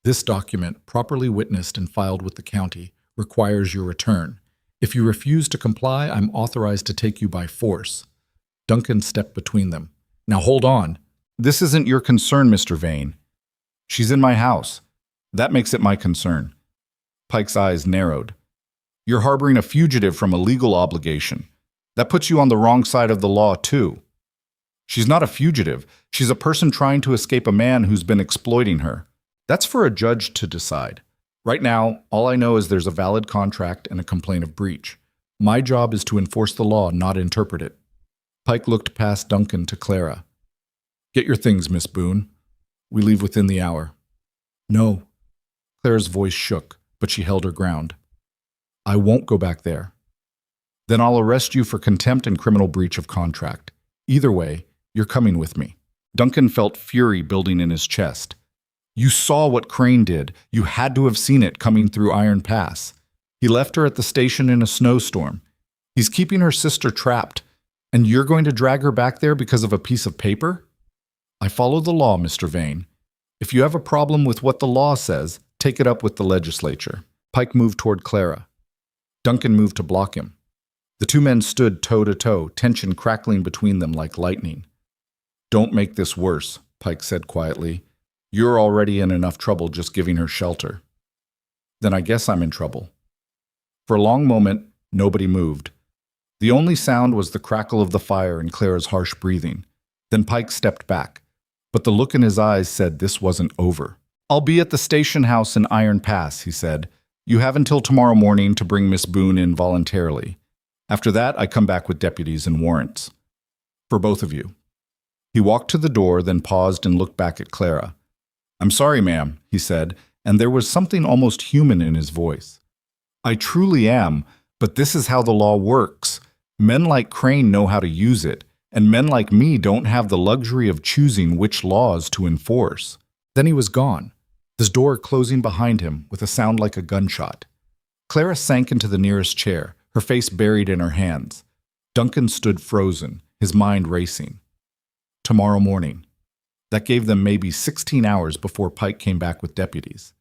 A: "This document, properly witnessed and filed with the county, requires your return. If you refuse to comply, I'm authorized to take you by force." Duncan stepped between them. "Now hold on. This isn't your concern, Mr. Vane. She's in my house. That makes it my concern." Pike's eyes narrowed. "You're harboring a fugitive from a legal obligation. That puts you on the wrong side of the law, too. She's not a fugitive. She's a person trying to escape a man who's been exploiting her. That's for a judge to decide. Right now, all I know is there's a valid contract and a complaint of breach. My job is to enforce the law, not interpret it." Pike looked past Duncan to Clara. "Get your things, Miss Boone. We leave within the hour." "No." Clara's voice shook, but she held her ground. "I won't go back there." "Then I'll arrest you for contempt and criminal breach of contract. Either way, you're coming with me." Duncan felt fury building in his chest. "You saw what Crane did. You had to have seen it coming through Iron Pass. He left her at the station in a snowstorm. He's keeping her sister trapped, and you're going to drag her back there because of a piece of paper? I follow the law, Mr. Vane. If you have a problem with what the law says, take it up with the legislature." Pike moved toward Clara. Duncan moved to block him. The two men stood toe to toe, tension crackling between them like lightning. "Don't make this worse," Pike said quietly. "You're already in enough trouble just giving her shelter." "Then I guess I'm in trouble." For a long moment, nobody moved. The only sound was the crackle of the fire and Clara's harsh breathing. Then Pike stepped back, but the look in his eyes said this wasn't over. "I'll be at the station house in Iron Pass," he said. "You have until tomorrow morning to bring Miss Boone in voluntarily. After that, I come back with deputies and warrants. For both of you." He walked to the door, then paused and looked back at Clara. "I'm sorry, ma'am," he said, and there was something almost human in his voice. "I truly am, but this is how the law works. Men like Crane know how to use it, and men like me don't have the luxury of choosing which laws to enforce." Then he was gone, his door closing behind him with a sound like a gunshot. Clara sank into the nearest chair, her face buried in her hands. Duncan stood frozen, his mind racing. Tomorrow morning. That gave them maybe 16 hours before Pike came back with deputies.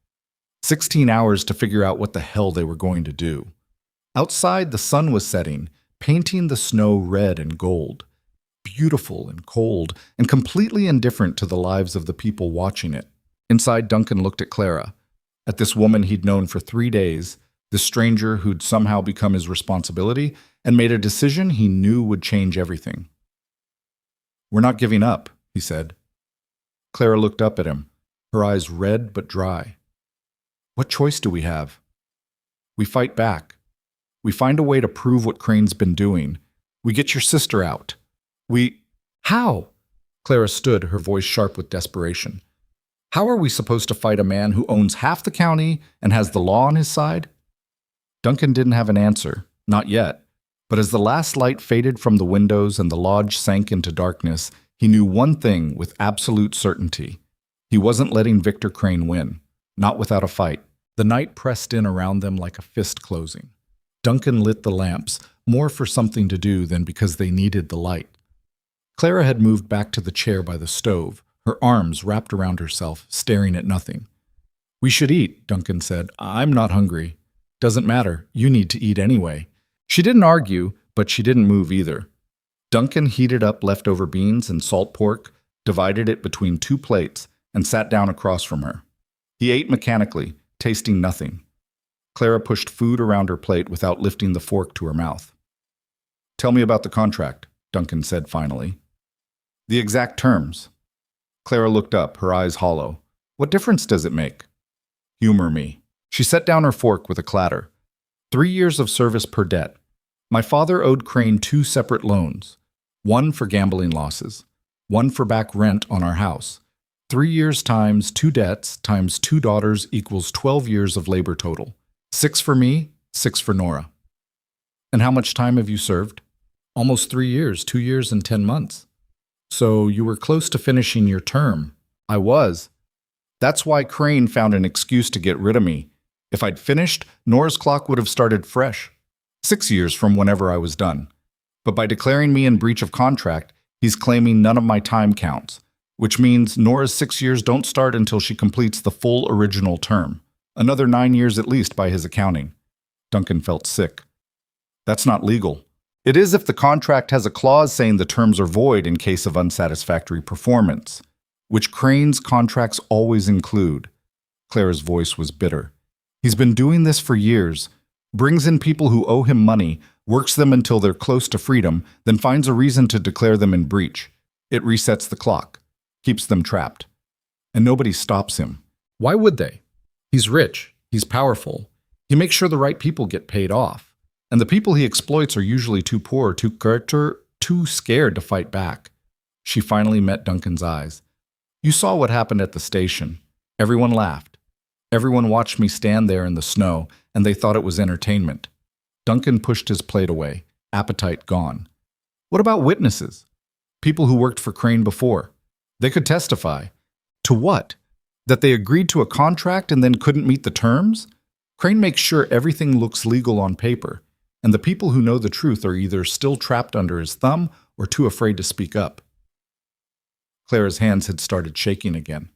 A: 16 hours to figure out what the hell they were going to do. Outside, the sun was setting, painting the snow red and gold. Beautiful and cold, and completely indifferent to the lives of the people watching it. Inside, Duncan looked at Clara, at this woman he'd known for 3 days, this stranger who'd somehow become his responsibility, and made a decision he knew would change everything. "We're not giving up," he said. Clara looked up at him, her eyes red but dry. "What choice do we have?" "We fight back." We find a way to prove what Crane's been doing. We get your sister out. We... How? Clara stood, her voice sharp with desperation. How are we supposed to fight a man who owns half the county and has the law on his side? Duncan didn't have an answer, not yet. But as the last light faded from the windows and the lodge sank into darkness, he knew one thing with absolute certainty. He wasn't letting Victor Crane win, not without a fight. The night pressed in around them like a fist closing. Duncan lit the lamps, more for something to do than because they needed the light. Clara had moved back to the chair by the stove, her arms wrapped around herself, staring at nothing. We should eat, Duncan said. I'm not hungry. Doesn't matter, you need to eat anyway. She didn't argue, but she didn't move either. Duncan heated up leftover beans and salt pork, divided it between 2 plates, and sat down across from her. He ate mechanically, tasting nothing. Clara pushed food around her plate without lifting the fork to her mouth. Tell me about the contract, Duncan said finally. The exact terms. Clara looked up, her eyes hollow. What difference does it make? Humor me. She set down her fork with a clatter. 3 years of service per debt. My father owed Crane 2 separate loans. One for gambling losses. One for back rent on our house. 3 years times 2 debts times 2 daughters equals 12 years of labor total. 6 for me, 6 for Nora. And how much time have you served? Almost 3 years, 2 years and 10 months. So you were close to finishing your term. I was. That's why Crane found an excuse to get rid of me. If I'd finished, Nora's clock would have started fresh. 6 years from whenever I was done. But by declaring me in breach of contract, he's claiming none of my time counts, which means Nora's 6 years don't start until she completes the full original term. Another 9 years at least by his accounting. Duncan felt sick. That's not legal. It is if the contract has a clause saying the terms are void in case of unsatisfactory performance, which Crane's contracts always include. Clara's voice was bitter. He's been doing this for years, brings in people who owe him money, works them until they're close to freedom, then finds a reason to declare them in breach. It resets the clock, keeps them trapped. And nobody stops him. Why would they? He's rich, he's powerful. He makes sure the right people get paid off. And the people he exploits are usually too poor, too scared to fight back. She finally met Duncan's eyes. You saw what happened at the station. Everyone laughed. Everyone watched me stand there in the snow, and they thought it was entertainment. Duncan pushed his plate away, appetite gone. What about witnesses? People who worked for Crane before. They could testify. To what? That they agreed to a contract and then couldn't meet the terms? Crane makes sure everything looks legal on paper, and the people who know the truth are either still trapped under his thumb or too afraid to speak up. Clara's hands had started shaking again.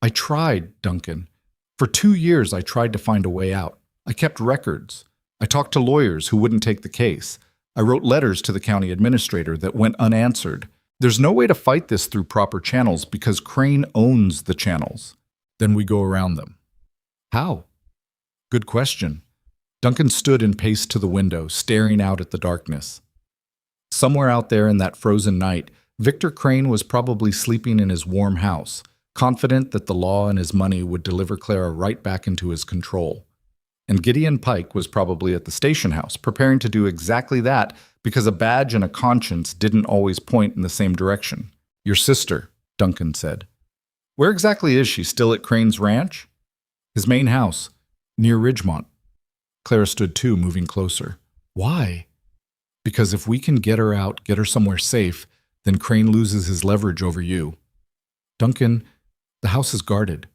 A: I tried, Duncan. For 2 years, I tried to find a way out. I kept records. I talked to lawyers who wouldn't take the case. I wrote letters to the county administrator that went unanswered. There's no way to fight this through proper channels because Crane owns the channels. Then we go around them. How? Good question. Duncan stood and paced to the window, staring out at the darkness. Somewhere out there in that frozen night, Victor Crane was probably sleeping in his warm house, confident that the law and his money would deliver Clara right back into his control. And Gideon Pike was probably at the station house, preparing to do exactly that because a badge and a conscience didn't always point in the same direction. Your sister, Duncan said. Where exactly is she? Still at Crane's ranch? His main house, near Ridgemont. Clara stood too, moving closer. Why? Because if we can get her out, get her somewhere safe, then Crane loses his leverage over you. Duncan, the house is guarded.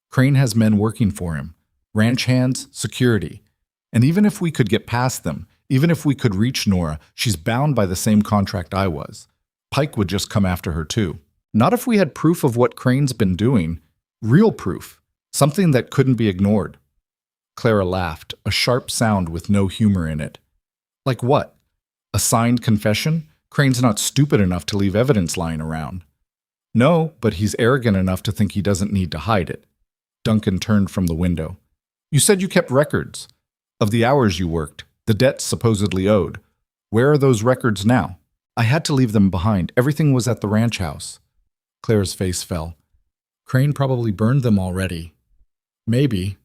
A: Crane has men working for him. Ranch hands, security. And even if we could get past them, even if we could reach Nora, she's bound by the same contract I was. Pike would just come after her too. Not if we had proof of what Crane's been doing. Real proof. Something that couldn't be ignored. Clara laughed, a sharp sound with no humor in it. Like what? A signed confession? Crane's not stupid enough to leave evidence lying around. No, but he's arrogant enough to think he doesn't need to hide it. Duncan turned from the window. You said you kept records of the hours you worked, the debts supposedly owed. Where are those records now? I had to leave them behind. Everything was at the ranch house. Clara's face fell. Crane probably burned them already. Maybe.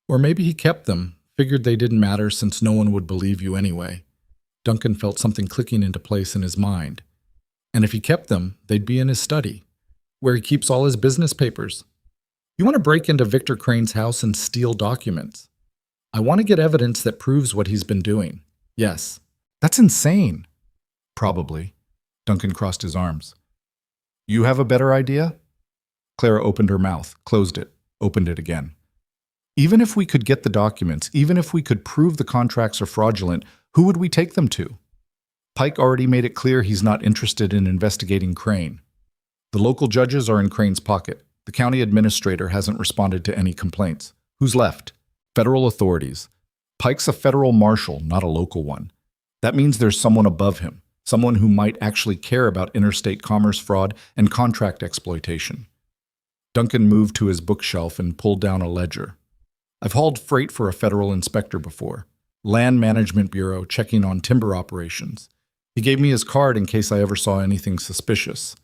A: Or maybe he kept them,
B: Figured they didn't matter since no one would believe you anyway. Duncan felt something clicking into place in his mind. And if he kept them, they'd be in his study, where he keeps all his business papers. You want to break into Victor Crane's house and steal documents. I want to get evidence that proves what he's been doing. Yes.
A: That's insane. Probably. Duncan crossed his arms. You have a better idea? Clara opened her mouth, closed it, opened it again. Even if we could get the documents, even if we could prove the contracts are fraudulent, who would we take them to? Pike already made it clear he's not interested in investigating Crane. The local judges are in Crane's pocket. The county administrator hasn't responded to any complaints. Who's left? Federal authorities. Pike's a federal marshal, not a local one. That means there's someone above him, someone who might actually care about interstate commerce fraud and contract exploitation. Duncan moved to his bookshelf and pulled down a ledger. I've hauled freight for a federal inspector before. Land Management Bureau checking on timber operations. He gave me his card in case I ever saw anything suspicious.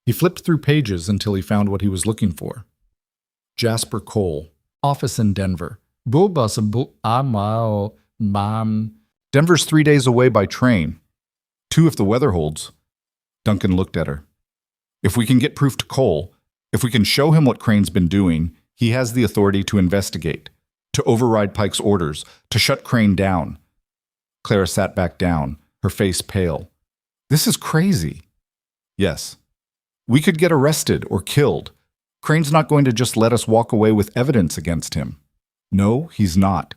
A: He flipped through pages until he found what he was looking for. Jasper Cole, office in Denver. Denver's 3 days away by train. 2 if the weather holds. Duncan looked at her. If we can get proof to Cole, if we can show him what Crane's been doing, he has the authority to investigate, to override Pike's orders, to shut Crane down. Clara sat back down, her face pale. This is crazy. Yes. We could get arrested or killed. Crane's not going to just let us walk away with evidence against him. No, he's not.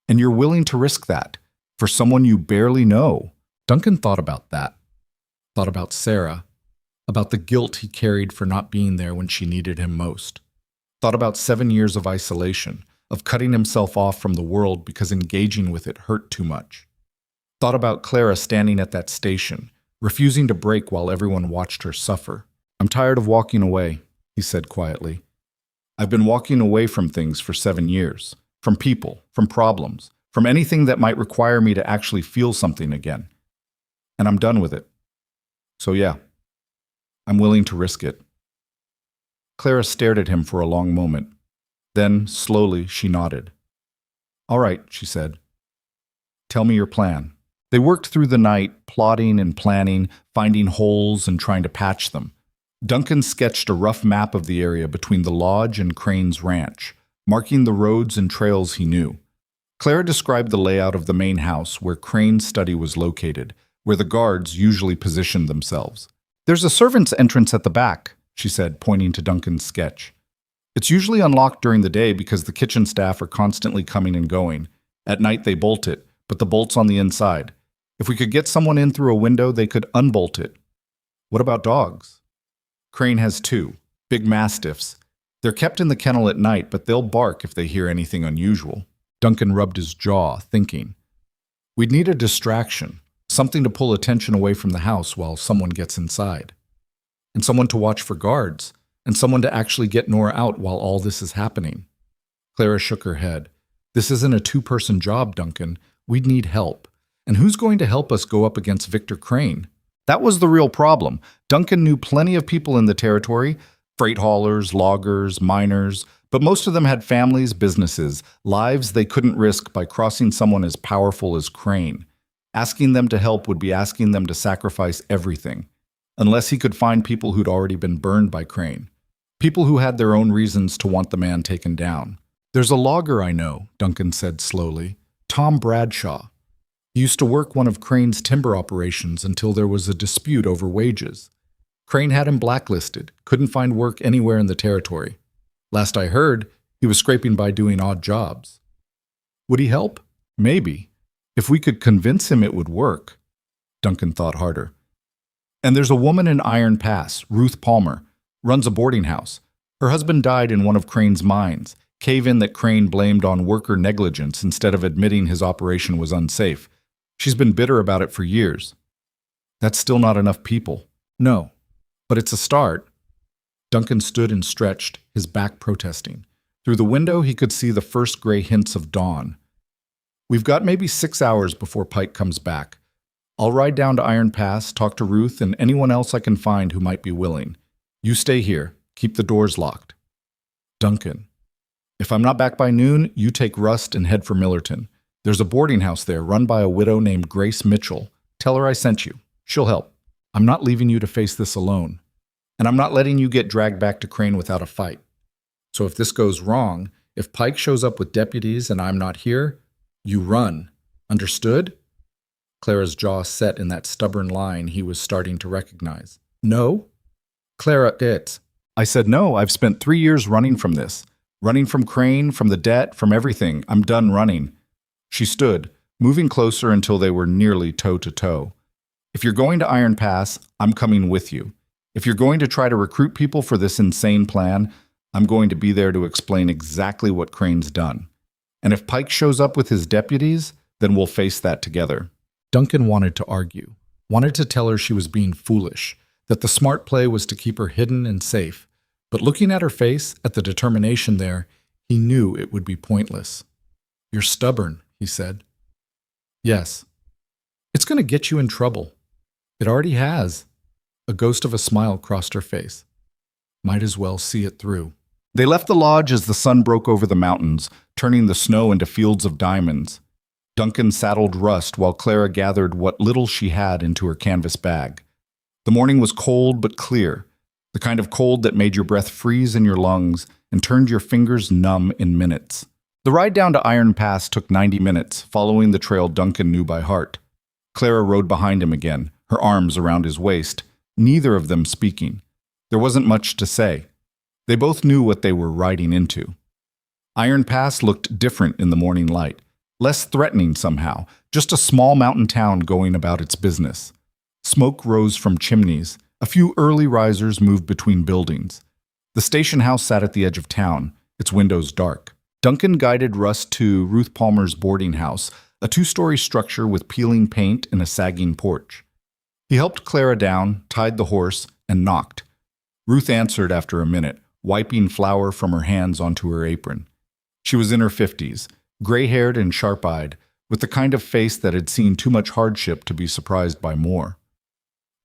A: And you're willing to risk that for someone you barely know. Duncan thought about that. Thought about Sarah. About the guilt he carried for not being there when she needed him most. Thought about 7 years of isolation, of cutting himself off from the world because engaging with it hurt too much. Thought about Clara standing at that station, refusing to break while everyone watched her suffer. I'm tired of walking away, he said quietly. I've been walking away from things for 7 years. From people, from problems, from anything that might require me to actually feel something again. And I'm done with it. So yeah, I'm willing to risk it. Clara stared at him for a long moment. Then, slowly, she nodded. All right, she said. Tell me your plan. They worked through the night, plotting and planning, finding holes and trying to patch them. Duncan sketched a rough map of the area between the lodge and Crane's ranch, marking the roads and trails he knew. Clara described the layout of the main house where Crane's study was located, where the guards usually positioned themselves. There's a servant's entrance at the back, she said, pointing to Duncan's sketch. It's usually unlocked during the day because the kitchen staff are constantly coming and going. At night they bolt it, but the bolt's on the inside. If we could get someone in through a window, they could unbolt it. What about dogs? Crane has 2, big mastiffs. They're kept in the kennel at night, but they'll bark if they hear anything unusual. Duncan rubbed his jaw, thinking. We'd need a distraction, something to pull attention away from the house while someone gets inside. And someone to watch for guards, and someone to actually get Nora out while all this is happening. Clara shook her head. This isn't a 2-person job, Duncan. We'd need help. And who's going to help us go up against Victor Crane? That was the real problem. Duncan knew plenty of people in the territory, freight haulers, loggers, miners, but most of them had families, businesses, lives they couldn't risk by crossing someone as powerful as Crane. Asking them to help would be asking them to sacrifice everything, unless he could find people who'd already been burned by Crane, people who had their own reasons to want the man taken down. There's a logger I know, Duncan said slowly, Tom Bradshaw. He used to work one of Crane's timber operations until there was a dispute over wages. Crane had him blacklisted, couldn't find work anywhere in the territory. Last I heard, he was scraping by doing odd jobs. Would he help? Maybe. If we could convince him it would work. Duncan thought harder. And there's a woman in Iron Pass, Ruth Palmer, runs a boarding house. Her husband died in one of Crane's mines, cave-in that Crane blamed on worker negligence instead of admitting his operation was unsafe. She's been bitter about it for years. That's still not enough people. No, but it's a start. Duncan stood and stretched, his back protesting. Through the window, he could see the first gray hints of dawn. We've got maybe 6 hours before Pike comes back. I'll ride down to Iron Pass, talk to Ruth and anyone else I can find who might be willing. You stay here. Keep the doors locked. Duncan. If I'm not back by noon, you take Rust and head for Millerton. There's a boarding house there run by a widow named Grace Mitchell. Tell her I sent you. She'll help. I'm not leaving you to face this alone. And I'm not letting you get dragged back to Crane without a fight. So if this goes wrong, if Pike shows up with deputies and I'm not here, you run. Understood? Clara's jaw set in that stubborn line he was starting to recognize. No? Clara, it's. I said no. I've spent 3 years running from this. Running from Crane, from the debt, from everything. I'm done running. She stood, moving closer until they were nearly toe to toe. If you're going to Iron Pass, I'm coming with you. If you're going to try to recruit people for this insane plan, I'm going to be there to explain exactly what Crane's done. And if Pike shows up with his deputies, then we'll face that together. Duncan wanted to argue, wanted to tell her she was being foolish, that the smart play was to keep her hidden and safe. But looking at her face, at the determination there, he knew it would be pointless. You're stubborn, he said. Yes. It's going to get you in trouble. It already has. A ghost of a smile crossed her face. Might as well see it through. They left the lodge as the sun broke over the mountains, turning the snow into fields of diamonds. Duncan saddled Rust while Clara gathered what little she had into her canvas bag. The morning was cold but clear, the kind of cold that made your breath freeze in your lungs and turned your fingers numb in minutes. The ride down to Iron Pass took 90 minutes, following the trail Duncan knew by heart. Clara rode behind him again, her arms around his waist, neither of them speaking. There wasn't much to say. They both knew what they were riding into. Iron Pass looked different in the morning light, less threatening somehow, just a small mountain town going about its business. Smoke rose from chimneys. A few early risers moved between buildings. The station house sat at the edge of town, its windows dark. Duncan guided Rust to Ruth Palmer's boarding house, a 2-story structure with peeling paint and a sagging porch. He helped Clara down, tied the horse, and knocked. Ruth answered after a minute, wiping flour from her hands onto her apron. She was in her 50s, gray-haired and sharp-eyed, with the kind of face that had seen too much hardship to be surprised by more.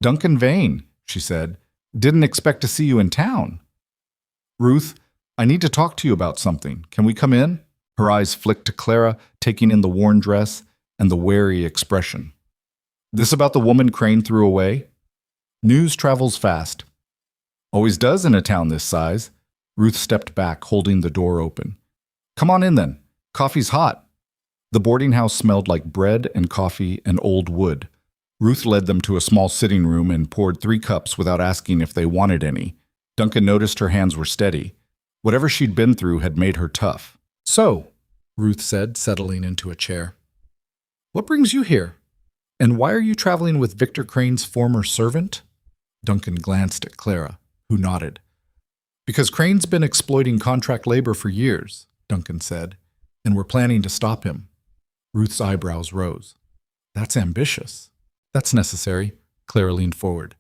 A: Duncan Vane, she said, didn't expect to see you in town. Ruth, I need to talk to you about something. Can we come in? Her eyes flicked to Clara, taking in the worn dress and the wary expression. This about the woman Crane threw away? News travels fast. Always does in a town this size. Ruth stepped back, holding the door open. Come on in then. Coffee's hot. The boarding house smelled like bread and coffee and old wood. Ruth led them to a small sitting room and poured 3 cups without asking if they wanted any. Duncan noticed her hands were steady. Whatever she'd been through had made her tough. So, Ruth said, settling into a chair. What brings you here? And why are you traveling with Victor Crane's former servant? Duncan glanced at Clara, who nodded. Because Crane's been exploiting contract labor for years, Duncan said, and we're planning to stop him. Ruth's eyebrows rose. That's ambitious. That's necessary. Clara leaned forward.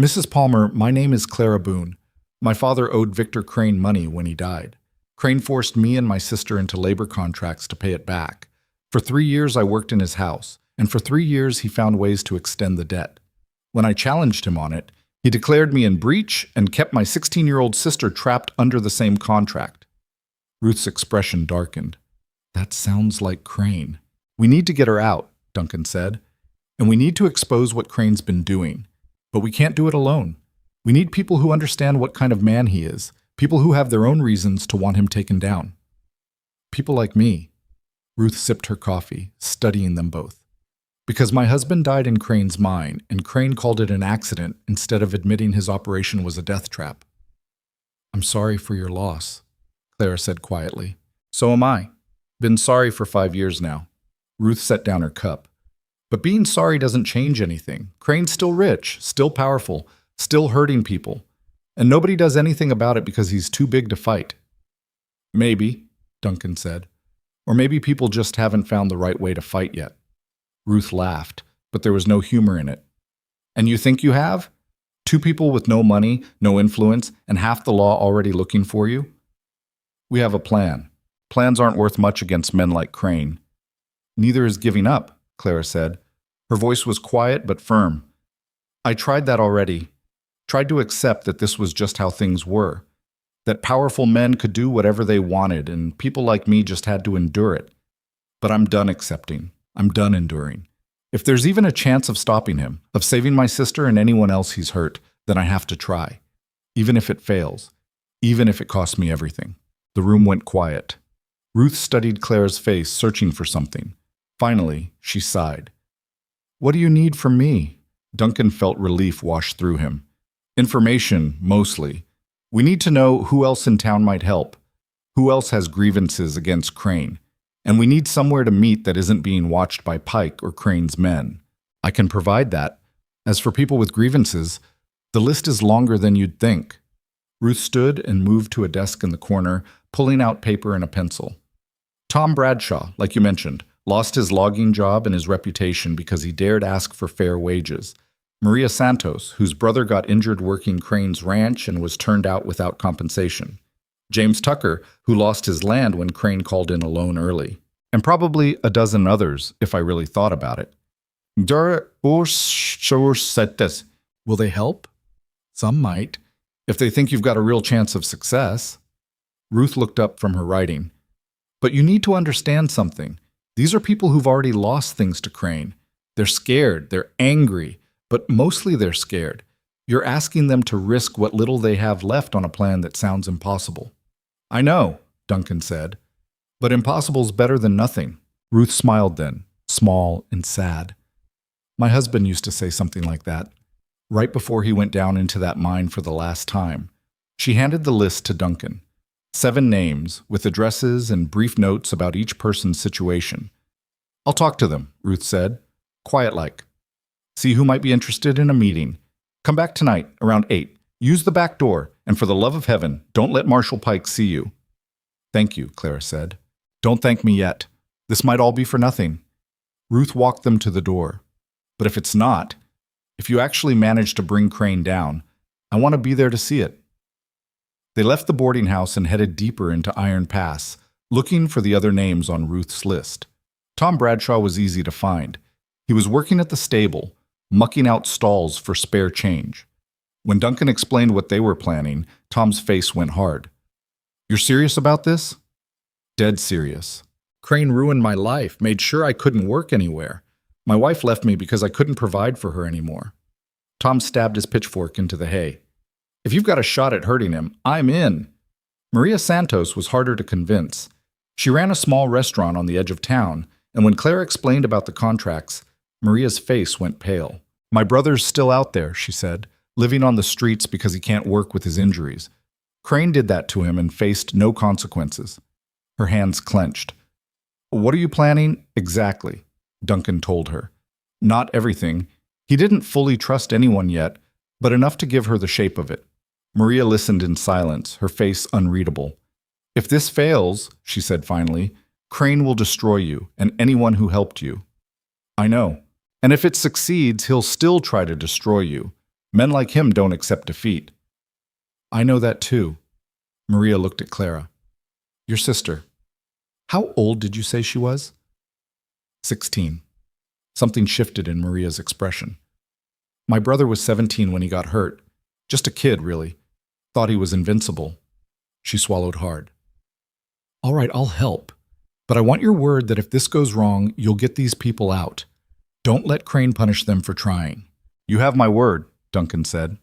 A: Mrs. Palmer, my name is Clara Boone. My father owed Victor Crane money when he died. Crane forced me and my sister into labor contracts to pay it back. For 3 years I worked in his house, and for 3 years he found ways to extend the debt. When I challenged him on it, he declared me in breach and kept my 16-year-old sister trapped under the same contract. Ruth's expression darkened. That sounds like Crane. We need to get her out, Duncan said. And we need to expose what Crane's been doing. But we can't do it alone. We need people who understand what kind of man he is, people who have their own reasons to want him taken down. People like me. Ruth sipped her coffee, studying them both. Because my husband died in Crane's mine, and Crane called it an accident instead of admitting his operation was a death trap. I'm sorry for your loss, Clara said quietly. So am I. Been sorry for 5 years now. Ruth set down her cup. But being sorry doesn't change anything. Crane's still rich, still powerful, still hurting people. And nobody does anything about it because he's too big to fight. Maybe, Duncan said. Or maybe people just haven't found the right way to fight yet. Ruth laughed, but there was no humor in it. And you think you have? 2 people with no money, no influence, and half the law already looking for you? We have a plan. Plans aren't worth much against men like Crane. Neither is giving up, Clara said. Her voice was quiet but firm. I tried that already. Tried to accept that this was just how things were. that powerful men could do whatever they wanted and people like me just had to endure it. But I'm done accepting. I'm done enduring. If there's even a chance of stopping him, of saving my sister and anyone else he's hurt, then I have to try. Even if it fails. Even if it costs me everything. The room went quiet. Ruth studied Clara's face, searching for something. Finally, she sighed. What do you need from me? Duncan felt relief wash through him. Information, mostly. We need to know who else in town might help. Who else has grievances against Crane. And we need somewhere to meet that isn't being watched by Pike or Crane's men. I can provide that. As for people with grievances, the list is longer than you'd think. Ruth stood and moved to a desk in the corner, pulling out paper and a pencil. Tom Bradshaw, like you mentioned, lost his logging job and his reputation because he dared ask for fair wages. Maria Santos, whose brother got injured working Crane's ranch and was turned out without compensation. James Tucker, who lost his land when Crane called in a loan early. And probably a dozen others, if I really thought about it. Will they help? Some might, if they think you've got a real chance of success. Ruth looked up from her writing. But you need to understand something. These are people who've already lost things to Crane. They're scared, they're angry, but mostly they're scared. You're asking them to risk what little they have left on a plan that sounds impossible. I know, Duncan said. But impossible's better than nothing. Ruth smiled then, small and sad. My husband used to say something like that, right before he went down into that mine for the last time. She handed the list to Duncan. 7 names, with addresses and brief notes about each person's situation. I'll talk to them, Ruth said, quiet-like. See who might be interested in a meeting. Come back tonight, around 8. Use the back door, and for the love of heaven, don't let Marshal Pike see you. Thank you, Clara said. Don't thank me yet. This might all be for nothing. Ruth walked them to the door. But if it's not, if you actually manage to bring Crane down, I want to be there to see it. They left the boarding house and headed deeper into Iron Pass, looking for the other names on Ruth's list. Tom Bradshaw was easy to find. He was working at the stable, mucking out stalls for spare change. When Duncan explained what they were planning, Tom's face went hard. You're serious about this? Dead serious. Crane ruined my life, made sure I couldn't work anywhere. My wife left me because I couldn't provide for her anymore. Tom stabbed his pitchfork into the hay. If you've got a shot at hurting him, I'm in. Maria Santos was harder to convince. She ran a small restaurant on the edge of town, and when Claire explained about the contracts, Maria's face went pale. My brother's still out there, she said, living on the streets because he can't work with his injuries. Crane did that to him and faced no consequences. Her hands clenched. What are you planning? Exactly, Duncan told her. Not everything. He didn't fully trust anyone yet, but enough to give her the shape of it. Maria listened in silence, her face unreadable. If this fails, she said finally, Crane will destroy you and anyone who helped you. I know. And if it succeeds, he'll still try to destroy you. Men like him don't accept defeat. I know that too. Maria looked at Clara. Your sister. How old did you say she was? 16. Something shifted in Maria's expression. My brother was 17 when he got hurt. Just a kid, really. Thought he was invincible. She swallowed hard. All right, I'll help. But I want your word that if this goes wrong, you'll get these people out. Don't let Crane punish them for trying. You have my word, Duncan said.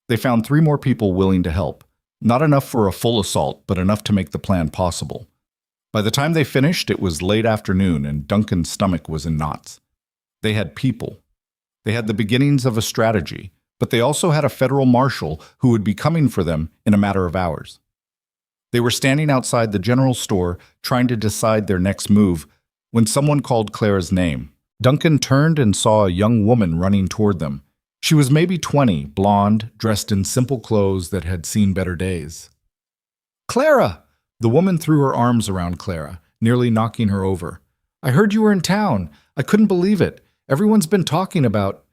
A: They found 3 more people willing to help. Not enough for a full assault, but enough to make the plan possible. By the time they finished, it was late afternoon, and Duncan's stomach was in knots. They had people. They had the beginnings of a strategy, but they also had a federal marshal who would be coming for them in a matter of hours. They were standing outside the general store, trying to decide their next move, when someone called Clara's name. Duncan turned and saw a young woman running toward them. She was maybe 20, blonde, dressed in simple clothes that had seen better days. Clara! The woman threw her arms around Clara, nearly knocking her over. I heard you were in town. I couldn't believe it. Everyone's been talking about...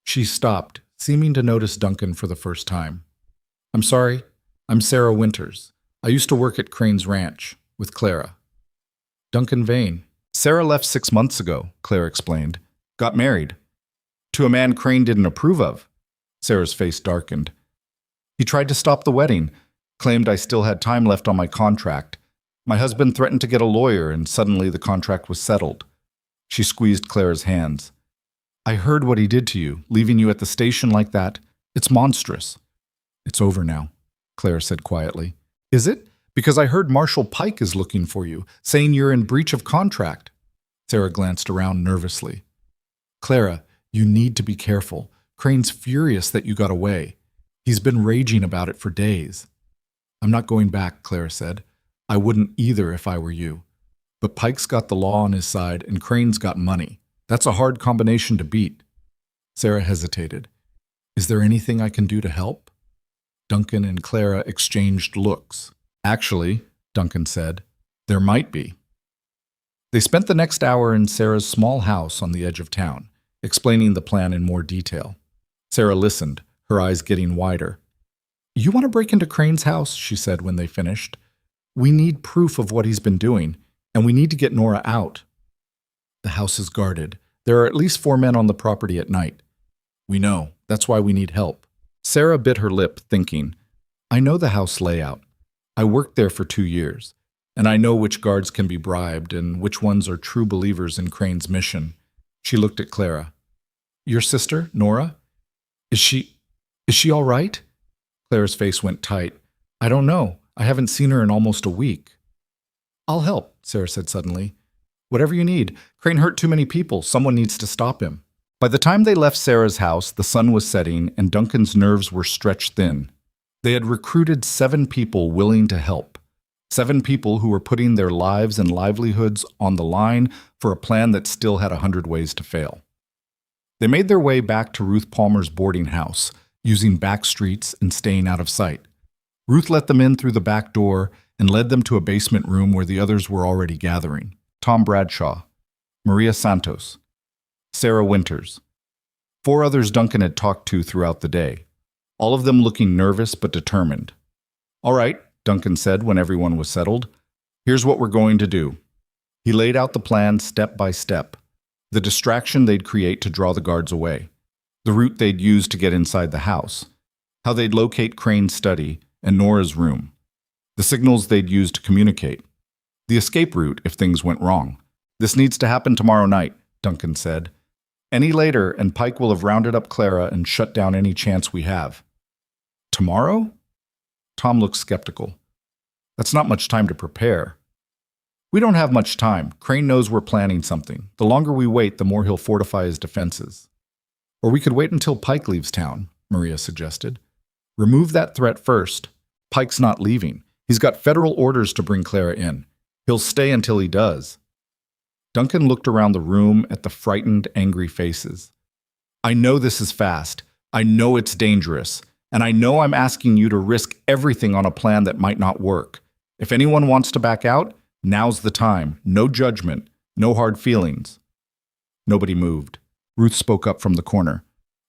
A: She stopped, seeming to notice Duncan for the first time. I'm sorry. I'm Sarah Winters. I used to work at Crane's ranch, with Clara. Duncan Vane. Sarah left 6 months ago, Clara explained. Got married. To a man Crane didn't approve of. Sarah's face darkened. He tried to stop the wedding. Claimed I still had time left on my contract. My husband threatened to get a lawyer, and suddenly the contract was settled. She squeezed Clara's hands. I heard what he did to you, leaving you at the station like that. It's monstrous. It's over now, Clara said quietly. Is it? Because I heard Marshal Pike is looking for you, saying you're in breach of contract. Sarah glanced around nervously. Clara, you need to be careful. Crane's furious that you got away. He's been raging about it for days. I'm not going back, Clara said. I wouldn't either if I were you. But Pike's got the law on his side and Crane's got money. That's a hard combination to beat. Sarah hesitated. Is there anything I can do to help? Duncan and Clara exchanged looks. Actually, Duncan said, there might be. They spent the next hour in Sarah's small house on the edge of town, explaining the plan in more detail. Sarah listened, her eyes getting wider. You want to break into Crane's house, she said when they finished. We need proof of what he's been doing, and we need to get Nora out. The house is guarded. There are at least 4 men on the property at night. We know. That's why we need help. Sarah bit her lip, thinking, I know the house layout. I worked there for 2 years, and I know which guards can be bribed and which ones are true believers in Crane's mission. She looked at Clara. Your sister, Nora? Is she all right? Clara's face went tight. I don't know. I haven't seen her in almost a week. I'll help, Sarah said suddenly. Whatever you need. Crane hurt too many people. Someone needs to stop him. By the time they left Sarah's house, the sun was setting and Duncan's nerves were stretched thin. They had recruited 7 people willing to help. 7 people who were putting their lives and livelihoods on the line for a plan that still had 100 ways to fail. They made their way back to Ruth Palmer's boarding house, using back streets and staying out of sight. Ruth let them in through the back door and led them to a basement room where the others were already gathering. Tom Bradshaw, Maria Santos, Sarah Winters. 4 others Duncan had talked to throughout the day, all of them looking nervous but determined. All right, Duncan said when everyone was settled. Here's what we're going to do. He laid out the plan step by step, the distraction they'd create to draw the guards away, the route they'd use to get inside the house, how they'd locate Crane's study and Nora's room, the signals they'd use to communicate, the escape route if things went wrong. This needs to happen tomorrow night, Duncan said. Any later, and Pike will have rounded up Clara and shut down any chance we have. Tomorrow? Tom looked skeptical. That's not much time to prepare. We don't have much time. Crane knows we're planning something. The longer we wait, the more he'll fortify his defenses. Or we could wait until Pike leaves town, Maria suggested. Remove that threat first. Pike's not leaving. He's got federal orders to bring Clara in. He'll stay until he does. Duncan looked around the room at the frightened, angry faces. I know this is fast. I know it's dangerous. And I know I'm asking you to risk everything on a plan that might not work. If anyone wants to back out, now's the time. No judgment. No hard feelings. Nobody moved. Ruth spoke up from the corner.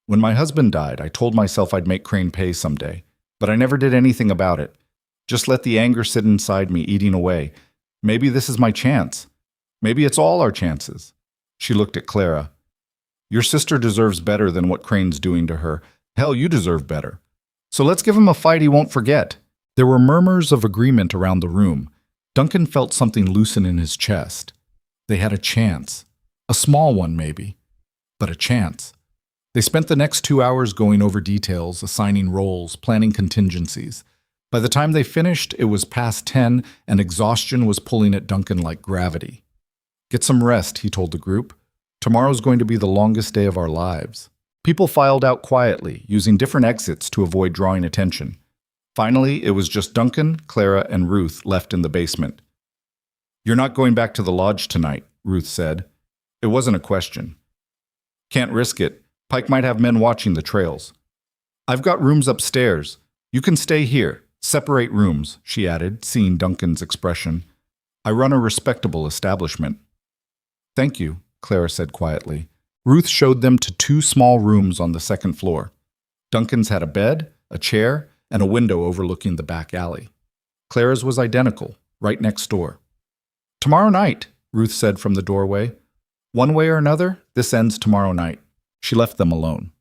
A: When my husband died, I told myself I'd make Crane pay someday. But I never did anything about it. Just let the anger sit inside me, eating away. Maybe this is my chance. Maybe it's all our chances. She looked at Clara. Your sister deserves better than what Crane's doing to her. Hell, you deserve better. So let's give him a fight he won't forget. There were murmurs of agreement around the room. Duncan felt something loosen in his chest. They had a chance. A small one, maybe. But a chance. They spent the next 2 hours going over details, assigning roles, planning contingencies. By the time they finished, it was past 10, and exhaustion was pulling at Duncan like gravity. Get some rest, he told the group. Tomorrow's going to be the longest day of our lives. People filed out quietly, using different exits to avoid drawing attention. Finally, it was just Duncan, Clara, and Ruth left in the basement. You're not going back to the lodge tonight, Ruth said. It wasn't a question. Can't risk it. Pike might have men watching the trails. I've got rooms upstairs. You can stay here. Separate rooms, she added, seeing Duncan's expression. I run a respectable establishment. Thank you, Clara said quietly. Ruth showed them to 2 small rooms on the 2nd floor. Duncan's had a bed, a chair, and a window overlooking the back alley. Clara's was identical, right next door. Tomorrow night, Ruth said from the doorway. One way or another, this ends tomorrow night. She left them alone.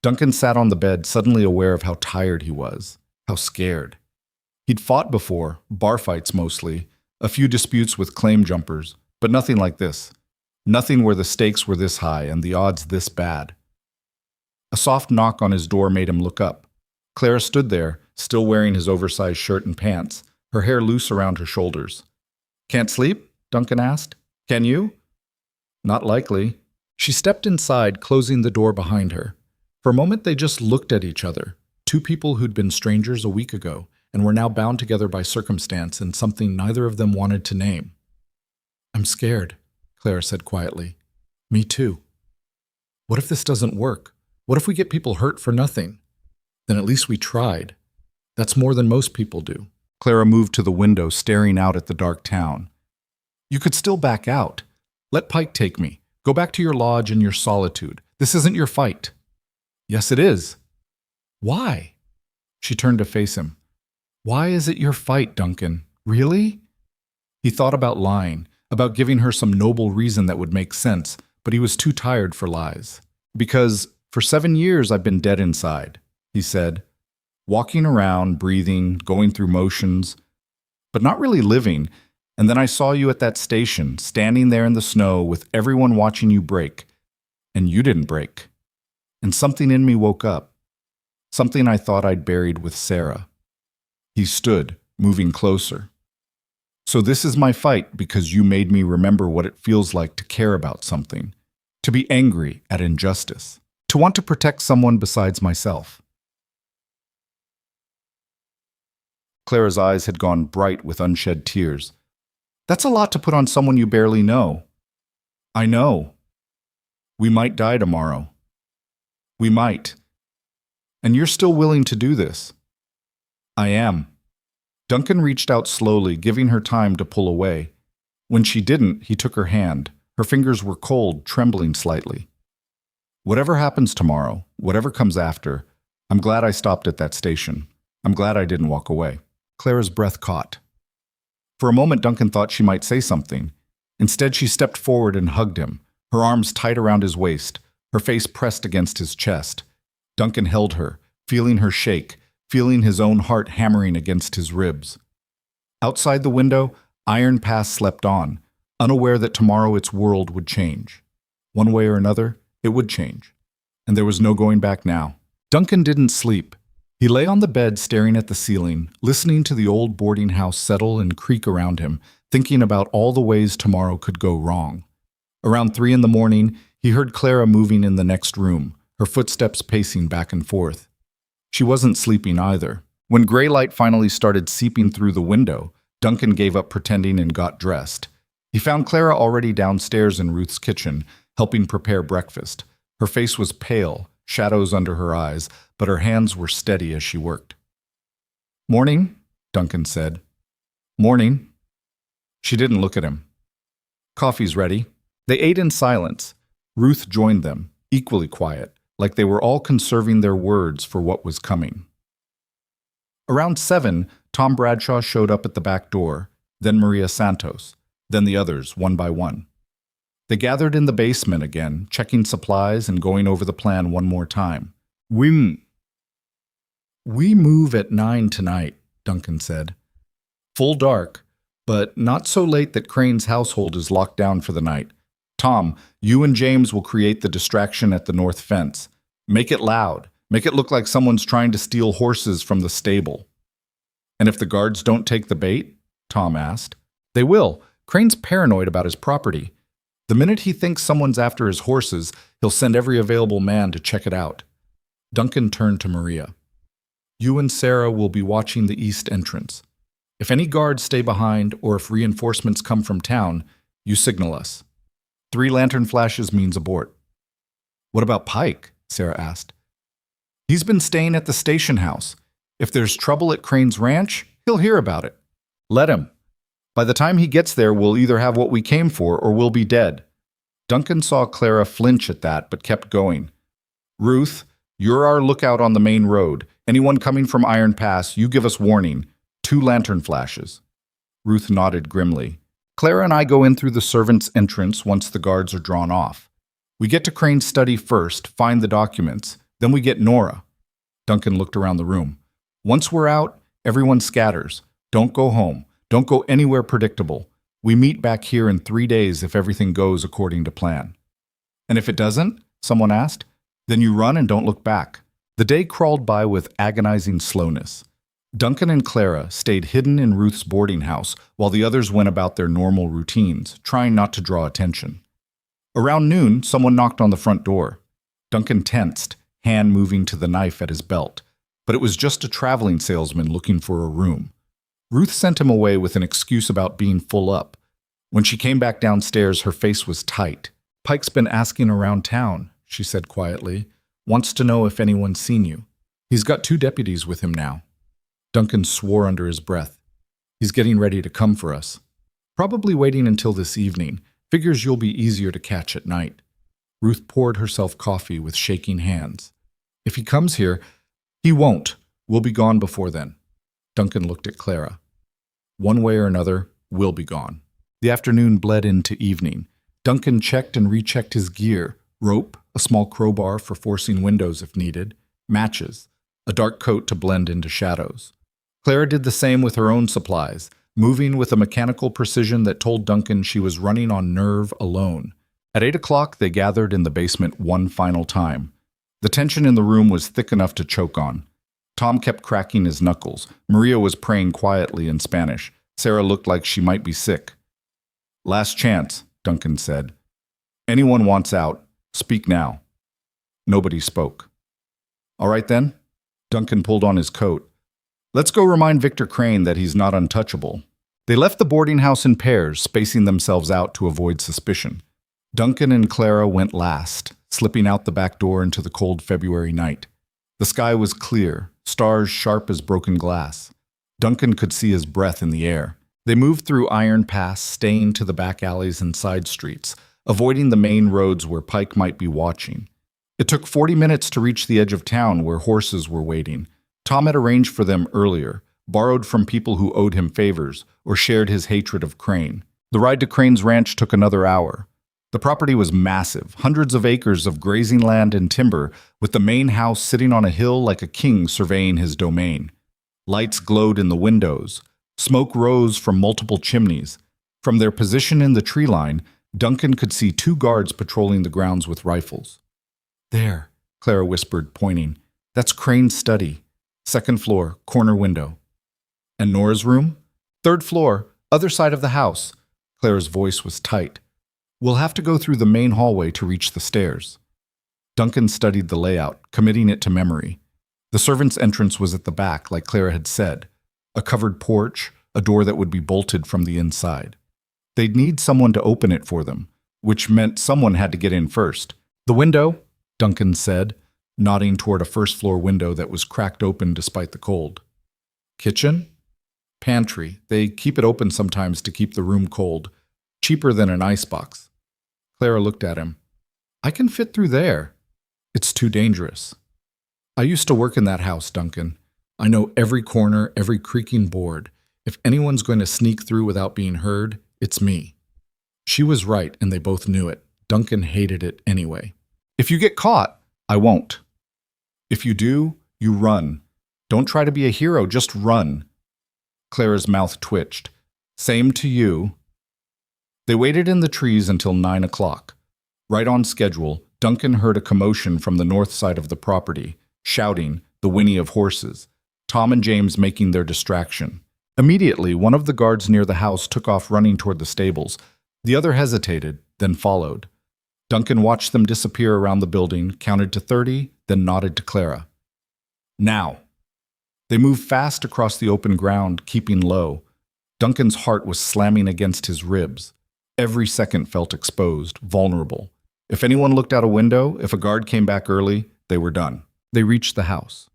A: Duncan sat on the bed, suddenly aware of how tired he was, how scared. He'd fought before, bar fights mostly, a few disputes with claim jumpers, but nothing like this. Nothing where the stakes were this high and the odds this bad. A soft knock on his door made him look up. Clara stood there, still wearing his oversized shirt and pants, her hair loose around her shoulders. "Can't sleep?" Duncan asked. "Can you?" "Not likely." She stepped inside, closing the door behind her. For a moment they just looked at each other, two people who'd been strangers a week ago and were now bound together by circumstance and something neither of them wanted to name. "I'm scared," Clara said quietly. "Me too." "What if this doesn't work? What if we get people hurt for nothing?" "Then at least we tried. That's more than most people do." Clara moved to the window, staring out at the dark town. "You could still back out. Let Pike take me. Go back to your lodge and your solitude. This isn't your fight." "Yes, it is." "Why?" She turned to face him. "Why is it your fight, Duncan? Really?" He thought about lying, about giving her some noble reason that would make sense, but he was too tired for lies. "Because for 7 years I've been dead inside," he said. "Walking around, breathing, going through motions, but not really living. And then I saw you at that station, standing there in the snow with everyone watching you break. And you didn't break. And something in me woke up. Something I thought I'd buried with Sarah." He stood, moving closer. "So this is my fight because you made me remember what it feels like to care about something, to be angry at injustice, to want to protect someone besides myself." Clara's eyes had gone bright with unshed tears. "That's a lot to put on someone you barely know." "I know. We might die tomorrow. We might. And you're still willing to do this." "I am." Duncan reached out slowly, giving her time to pull away. When she didn't, he took her hand. Her fingers were cold, trembling slightly. "Whatever happens tomorrow, whatever comes after, I'm glad I stopped at that station. I'm glad I didn't walk away." Clara's breath caught. For a moment, Duncan thought she might say something. Instead, she stepped forward and hugged him, her arms tight around his waist, her face pressed against his chest. Duncan held her, feeling her shake, feeling his own heart hammering against his ribs. Outside the window, Iron Pass slept on, unaware that tomorrow its world would change. One way or another, it would change. And there was no going back now. Duncan didn't sleep. He lay on the bed staring at the ceiling, listening to the old boarding house settle and creak around him, thinking about all the ways tomorrow could go wrong. Around 3 a.m, he heard Clara moving in the next room, her footsteps pacing back and forth. She wasn't sleeping either. When gray light finally started seeping through the window, Duncan gave up pretending and got dressed. He found Clara already downstairs in Ruth's kitchen, helping prepare breakfast. Her face was pale, shadows under her eyes, but her hands were steady as she worked. "Morning," Duncan said. "Morning." She didn't look at him. "Coffee's ready." They ate in silence. Ruth joined them, equally quiet, like they were all conserving their words for what was coming. Around 7, Tom Bradshaw showed up at the back door, then Maria Santos, then the others, one by one. They gathered in the basement again, checking supplies and going over the plan one more time. We move at 9 tonight, Duncan said. Full dark, but not so late that Crane's household is locked down for the night. Tom, you and James will create the distraction at the north fence. Make it loud. Make it look like someone's trying to steal horses from the stable. And if the guards don't take the bait? Tom asked. They will. Crane's paranoid about his property. The minute he thinks someone's after his horses, he'll send every available man to check it out. Duncan turned to Maria. You and Sarah will be watching the east entrance. If any guards stay behind or if reinforcements come from town, you signal us. 3 lantern flashes means abort. What about Pike? Sarah asked. He's been staying at the station house. If there's trouble at Crane's ranch, he'll hear about it. Let him. By the time he gets there, we'll either have what we came for or we'll be dead. Duncan saw Clara flinch at that, but kept going. Ruth, you're our lookout on the main road. Anyone coming from Iron Pass, you give us warning. 2 lantern flashes. Ruth nodded grimly. Clara and I go in through the servants' entrance once the guards are drawn off. We get to Crane's study first, find the documents, then we get Nora. Duncan looked around the room. Once we're out, Everyone scatters. Don't go home. Don't go anywhere predictable. We meet back here in 3 days if everything goes according to plan." "And if it doesn't?" someone asked. "Then you run and don't look back." The day crawled by with agonizing slowness. Duncan and Clara stayed hidden in Ruth's boarding house while the others went about their normal routines, trying not to draw attention. Around noon, someone knocked on the front door. Duncan tensed, hand moving to the knife at his belt. But it was just a traveling salesman looking for a room. Ruth sent him away with an excuse about being full up. When she came back downstairs, her face was tight. "Pike's been asking around town," she said quietly. "Wants to know if anyone's seen you. He's got 2 deputies with him now." Duncan swore under his breath. "He's getting ready to come for us. Probably waiting until this evening. Figures you'll be easier to catch at night." Ruth poured herself coffee with shaking hands. "If he comes here, he won't. We'll be gone before then." Duncan looked at Clara. "One way or another, we'll be gone." The afternoon bled into evening. Duncan checked and rechecked his gear: rope, a small crowbar for forcing windows if needed, matches, a dark coat to blend into shadows. Clara did the same with her own supplies, moving with a mechanical precision that told Duncan she was running on nerve alone. At 8 o'clock, they gathered in the basement one final time. The tension in the room was thick enough to choke on. Tom kept cracking his knuckles. Maria was praying quietly in Spanish. Sarah looked like she might be sick. "Last chance," Duncan said. "Anyone wants out, speak now." Nobody spoke. "All right then." Duncan pulled on his coat. "Let's go remind Victor Crane that he's not untouchable." They left the boarding house in pairs, spacing themselves out to avoid suspicion. Duncan and Clara went last, slipping out the back door into the cold February night. The sky was clear, stars sharp as broken glass. Duncan could see his breath in the air. They moved through Iron Pass, staying to the back alleys and side streets, avoiding the main roads where Pike might be watching. It took 40 minutes to reach the edge of town where horses were waiting. Tom had arranged for them earlier, borrowed from people who owed him favors or shared his hatred of Crane. The ride to Crane's ranch took another hour. The property was massive, hundreds of acres of grazing land and timber, with the main house sitting on a hill like a king surveying his domain. Lights glowed in the windows. Smoke rose from multiple chimneys. From their position in the tree line, Duncan could see 2 guards patrolling the grounds with rifles. "There," Clara whispered, pointing. "That's Crane's study. 2nd floor, corner window." "And Nora's room?" "3rd floor, other side of the house." Clara's voice was tight. "We'll have to go through the main hallway to reach the stairs." Duncan studied the layout, committing it to memory. The servants' entrance was at the back, like Clara had said. A covered porch, a door that would be bolted from the inside. They'd need someone to open it for them, which meant someone had to get in first. "The window," Duncan said, nodding toward a 1st-floor window that was cracked open despite the cold. "Kitchen?" "Pantry. They keep it open sometimes to keep the room cold. Cheaper than an icebox." Clara looked at him. "I can fit through there." "It's too dangerous." "I used to work in that house, Duncan. I know every corner, every creaking board. If anyone's going to sneak through without being heard, it's me." She was right, and they both knew it. Duncan hated it anyway. "If you get caught, I won't." "If you do, you run. Don't try to be a hero, just run." Clara's mouth twitched. "Same to you." They waited in the trees until 9 o'clock. Right on schedule, Duncan heard a commotion from the north side of the property, shouting, the whinny of horses, Tom and James making their distraction. Immediately, one of the guards near the house took off running toward the stables. The other hesitated, then followed. Duncan watched them disappear around the building, counted to 30, then nodded to Clara. "Now." They moved fast across the open ground, keeping low. Duncan's heart was slamming against his ribs. Every second felt exposed, vulnerable. If anyone looked out a window, if a guard came back early, they were done. They reached the house.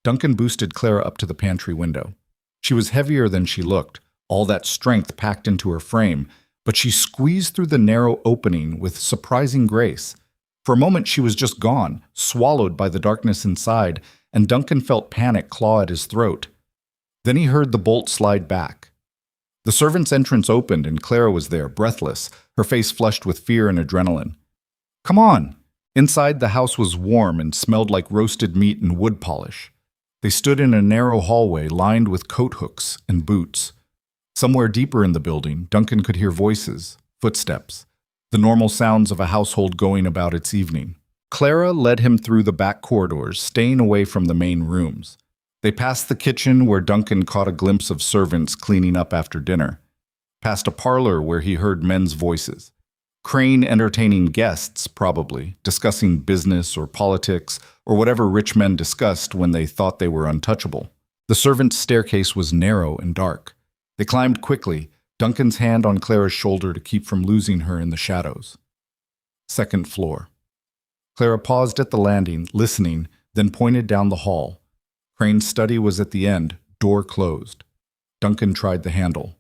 A: Duncan boosted Clara up to the pantry window. She was heavier than she looked, all that strength packed into her frame, but she squeezed through the narrow opening with surprising grace. For a moment she was just gone, swallowed by the darkness inside, and Duncan felt panic claw at his throat. Then he heard the bolt slide back. The servants' entrance opened and Clara was there, breathless, her face flushed with fear and adrenaline. "Come on!" Inside, the house was warm and smelled like roasted meat and wood polish. They stood in a narrow hallway lined with coat hooks and boots. Somewhere deeper in the building, Duncan could hear voices, footsteps, the normal sounds of a household going about its evening. Clara led him through the back corridors, staying away from the main rooms. They passed the kitchen where Duncan caught a glimpse of servants cleaning up after dinner, past a parlor where he heard men's voices. Crane entertaining guests, probably, discussing business or politics or whatever rich men discussed when they thought they were untouchable. The servants' staircase was narrow and dark. They climbed quickly, Duncan's hand on Clara's shoulder to keep from losing her in the shadows. Second floor. Clara paused at the landing, listening, then pointed down the hall. Crane's study was at the end, door closed. Duncan tried the handle.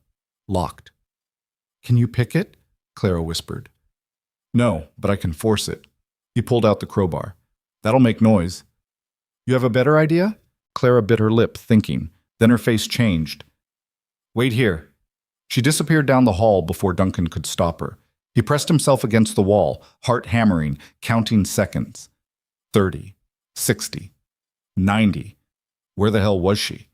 A: Locked. "Can you pick it?" Clara whispered. "No, but I can force it." He pulled out the crowbar. "That'll make noise." "You have a better idea?" Clara bit her lip, thinking. Then her face changed. "Wait here." She disappeared down the hall before Duncan could stop her. He pressed himself against the wall, heart hammering, counting seconds. 30, 60, 90. Where the hell was she?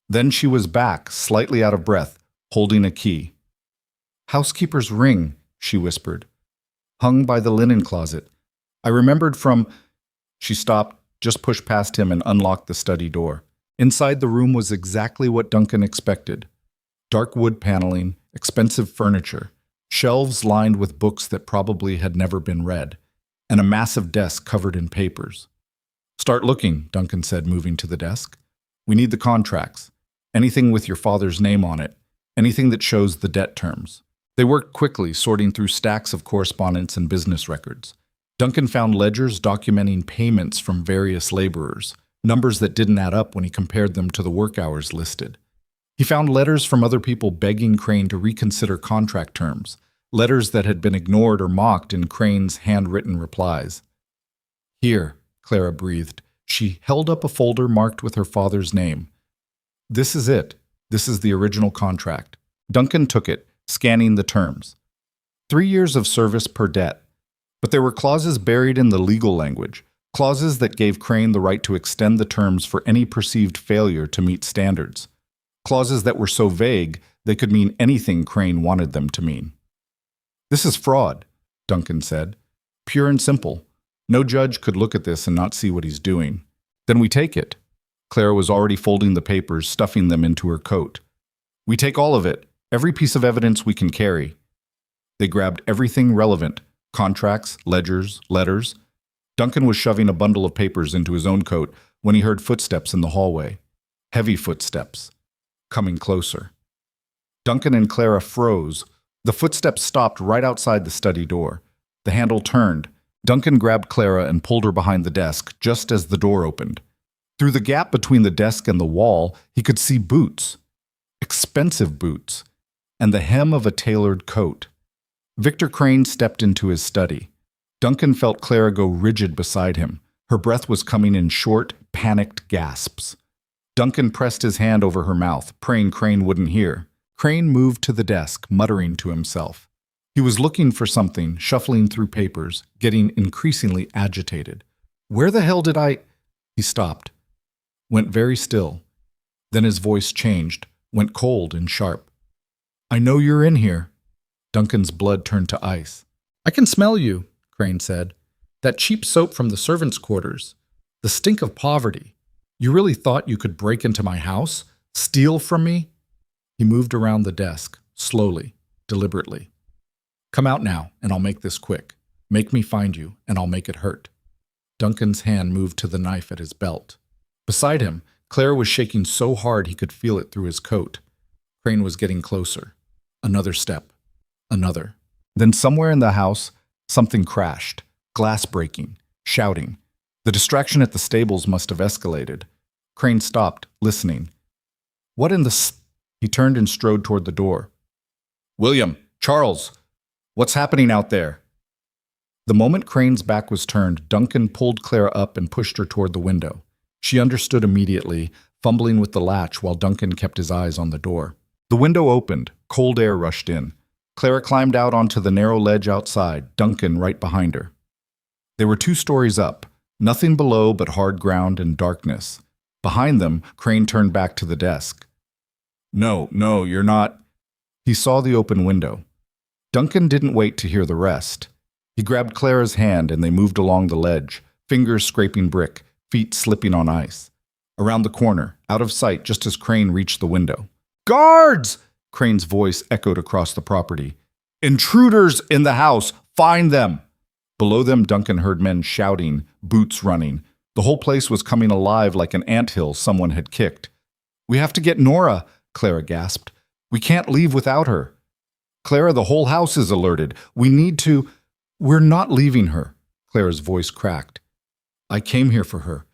A: Then she was back, slightly out of breath, holding a key. "Housekeeper's ring," she whispered. "Hung by the linen closet. I remembered from—" She stopped, just pushed past him and unlocked the study door. Inside the room was exactly what Duncan expected. Dark wood paneling, expensive furniture, shelves lined with books that probably had never been read, and a massive desk covered in papers. "Start looking," Duncan said, moving to the desk. "We need the contracts. Anything with your father's name on it. Anything that shows the debt terms." They worked quickly, sorting through stacks of correspondence and business records. Duncan found ledgers documenting payments from various laborers, numbers that didn't add up when he compared them to the work hours listed. He found letters from other people begging Crane to reconsider contract terms, letters that had been ignored or mocked in Crane's handwritten replies. "Here," Clara breathed. She held up a folder marked with her father's name. "This is it. This is the original contract." Duncan took it, scanning the terms. 3 years of service per debt. But there were clauses buried in the legal language, clauses that gave Crane the right to extend the terms for any perceived failure to meet standards. Clauses that were so vague they could mean anything Crane wanted them to mean. "This is fraud," Duncan said. "Pure and simple. No judge could look at this and not see what he's doing." "Then we take it." Clara was already folding the papers, stuffing them into her coat. "We take all of it. Every piece of evidence we can carry." They grabbed everything relevant, contracts, ledgers, letters. Duncan was shoving a bundle of papers into his own coat when he heard footsteps in the hallway. Heavy footsteps. Coming closer. Duncan and Clara froze. The footsteps stopped right outside the study door. The handle turned. Duncan grabbed Clara and pulled her behind the desk just as the door opened. Through the gap between the desk and the wall, he could see boots. Expensive boots. And the hem of a tailored coat. Victor Crane stepped into his study. Duncan felt Clara go rigid beside him. Her breath was coming in short, panicked gasps. Duncan pressed his hand over her mouth, praying Crane wouldn't hear. Crane moved to the desk, muttering to himself. He was looking for something, shuffling through papers, getting increasingly agitated. "Where the hell did I—" He stopped. Went very still. Then his voice changed, went cold and sharp. "I know you're in here." Duncan's blood turned to ice. "I can smell you," Crane said. "That cheap soap from the servants' quarters. The stink of poverty. You really thought you could break into my house? Steal from me?" He moved around the desk, slowly, deliberately. "Come out now, and I'll make this quick. Make me find you, and I'll make it hurt." Duncan's hand moved to the knife at his belt. Beside him, Clara was shaking so hard he could feel it through his coat. Crane was getting closer. Another step. Another. Then somewhere in the house, something crashed. Glass breaking. Shouting. The distraction at the stables must have escalated. Crane stopped, listening. "What in the—" He turned and strode toward the door. "William! Charles! What's happening out there?" The moment Crane's back was turned, Duncan pulled Clara up and pushed her toward the window. She understood immediately, fumbling with the latch while Duncan kept his eyes on the door. The window opened. Cold air rushed in. Clara climbed out onto the narrow ledge outside, Duncan right behind her. They were 2 stories up, nothing below but hard ground and darkness. Behind them, Crane turned back to the desk. No, you're not. He saw the open window. Duncan didn't wait to hear the rest. He grabbed Clara's hand and they moved along the ledge, fingers scraping brick, feet slipping on ice. Around the corner, out of sight just as Crane reached the window. Guards! Crane's voice echoed across the property. Intruders in the house! Find them! Below them, Duncan heard men shouting, boots running. The whole place was coming alive like an anthill someone had kicked. We have to get Nora, Clara gasped. We can't leave without her. Clara, the whole house is alerted. We need to... We're not leaving her, Clara's voice cracked. I came here for her.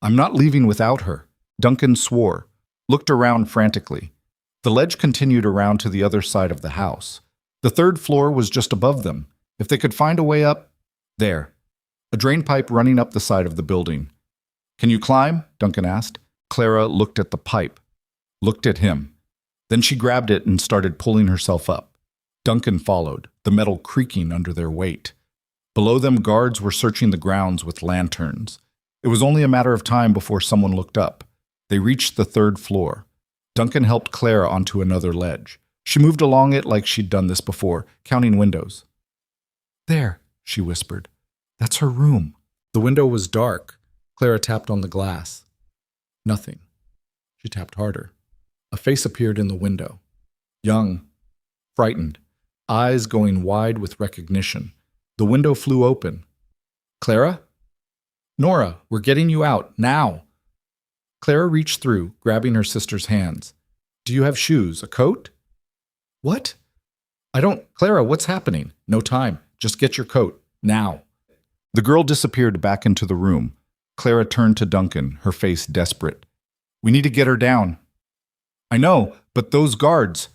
A: I'm not leaving without her. Duncan swore, looked around frantically. The ledge continued around to the other side of the house. The third floor was just above them. If they could find a way up... There. A drain pipe running up the side of the building. Can you climb? Duncan asked. Clara looked at the pipe, looked at him. Then she grabbed it and started pulling herself up. Duncan followed, the metal creaking under their weight. Below them, guards were searching the grounds with lanterns. It was only a matter of time before someone looked up. They reached the third floor. Duncan helped Clara onto another ledge. She moved along it like she'd done this before, counting windows. There, she whispered. That's her room. The window was dark. Clara tapped on the glass. Nothing. She tapped harder. A face appeared in the window. Young, frightened, eyes going wide with recognition. The window flew open. Clara? Nora, we're getting you out, now. Clara reached through, grabbing her sister's hands. Do you have shoes, a coat? What? Clara, what's happening? No time. Just get your coat, now. The girl disappeared back into the room. Clara turned to Duncan, her face desperate. We need to get her down. I know, but those guards...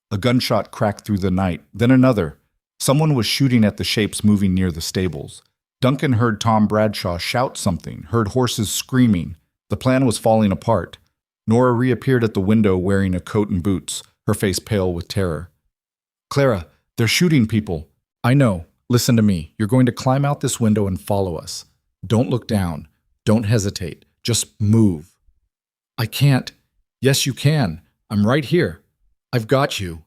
A: A gunshot cracked through the night, then another. Someone was shooting at the shapes moving near the stables. Duncan heard Tom Bradshaw shout something, heard horses screaming. The plan was falling apart. Nora reappeared at the window wearing a coat and boots, her face pale with terror. Clara, they're shooting people. I know. Listen to me. You're going to climb out this window and follow us. Don't look down. Don't hesitate. Just move. I can't. Yes, you can. I'm right here. I've got you.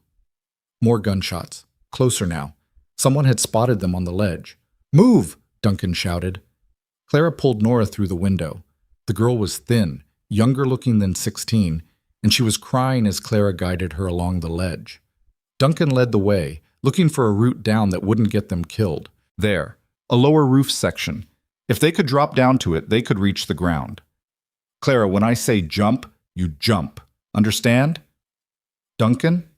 A: More gunshots. Closer now. Someone had spotted them on the ledge. Move! Duncan shouted. Clara pulled Nora through the window. The girl was thin, younger looking than 16, and she was crying as Clara guided her along the ledge. Duncan led the way, looking for a route down that wouldn't get them killed. There, a lower roof section. If they could drop down to it, they could reach the ground. Clara, when I say jump, you jump. Understand? Duncan?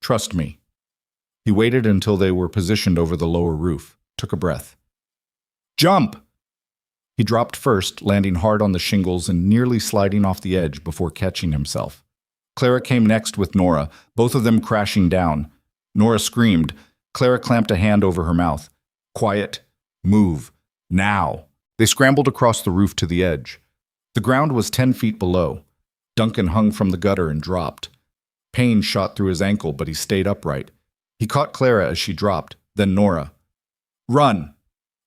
A: Trust me. He waited until they were positioned over the lower roof, took a breath. Jump! He dropped first, landing hard on the shingles and nearly sliding off the edge before catching himself. Clara came next with Nora, both of them crashing down. Nora screamed. Clara clamped a hand over her mouth. Quiet. Move. Now. They scrambled across the roof to the edge. The ground was 10 feet below. Duncan hung from the gutter and dropped. Pain shot through his ankle, but he stayed upright. He caught Clara as she dropped, then Nora. Run!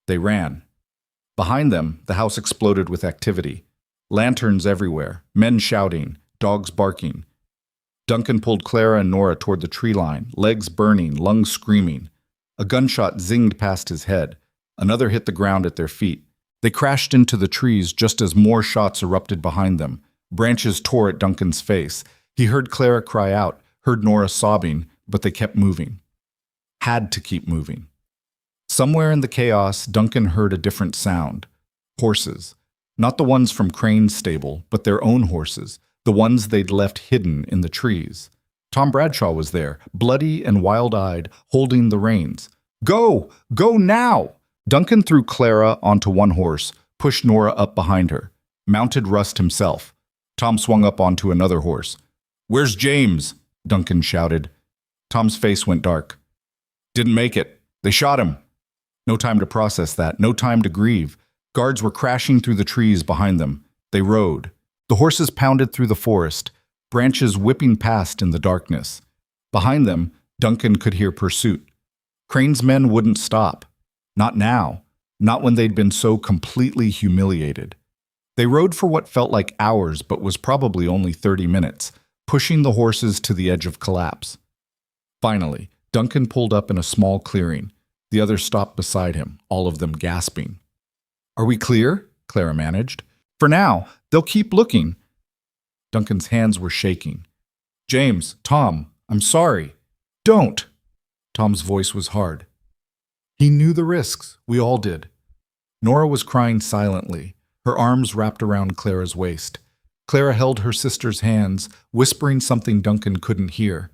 A: They ran. Behind them, the house exploded with activity. Lanterns everywhere, men shouting, dogs barking. Duncan pulled Clara and Nora toward the tree line, legs burning, lungs screaming. A gunshot zinged past his head. Another hit the ground at their feet. They crashed into the trees just as more shots erupted behind them. Branches tore at Duncan's face. He heard Clara cry out, heard Nora sobbing, but they kept moving. Had to keep moving. Somewhere in the chaos, Duncan heard a different sound. Horses. Not the ones from Crane's stable, but their own horses, the ones they'd left hidden in the trees. Tom Bradshaw was there, bloody and wild-eyed, holding the reins. Go! Go now! Duncan threw Clara onto one horse, pushed Nora up behind her. Mounted Rust himself. Tom swung up onto another horse. Where's James? Duncan shouted. Tom's face went dark. Didn't make it. They shot him. No time to process that, no time to grieve. Guards were crashing through the trees behind them. They rode. The horses pounded through the forest, branches whipping past in the darkness. Behind them, Duncan could hear pursuit. Crane's men wouldn't stop. Not now. Not when they'd been so completely humiliated. They rode for what felt like hours but was probably only 30 minutes, pushing the horses to the edge of collapse. Finally, Duncan pulled up in a small clearing. The others stopped beside him, all of them gasping. "Are we clear?" Clara managed. "For now. They'll keep looking." Duncan's hands were shaking. "James, Tom, I'm sorry." "Don't!" Tom's voice was hard. He knew the risks. We all did. Nora was crying silently, her arms wrapped around Clara's waist. Clara held her sister's hands, whispering something Duncan couldn't hear.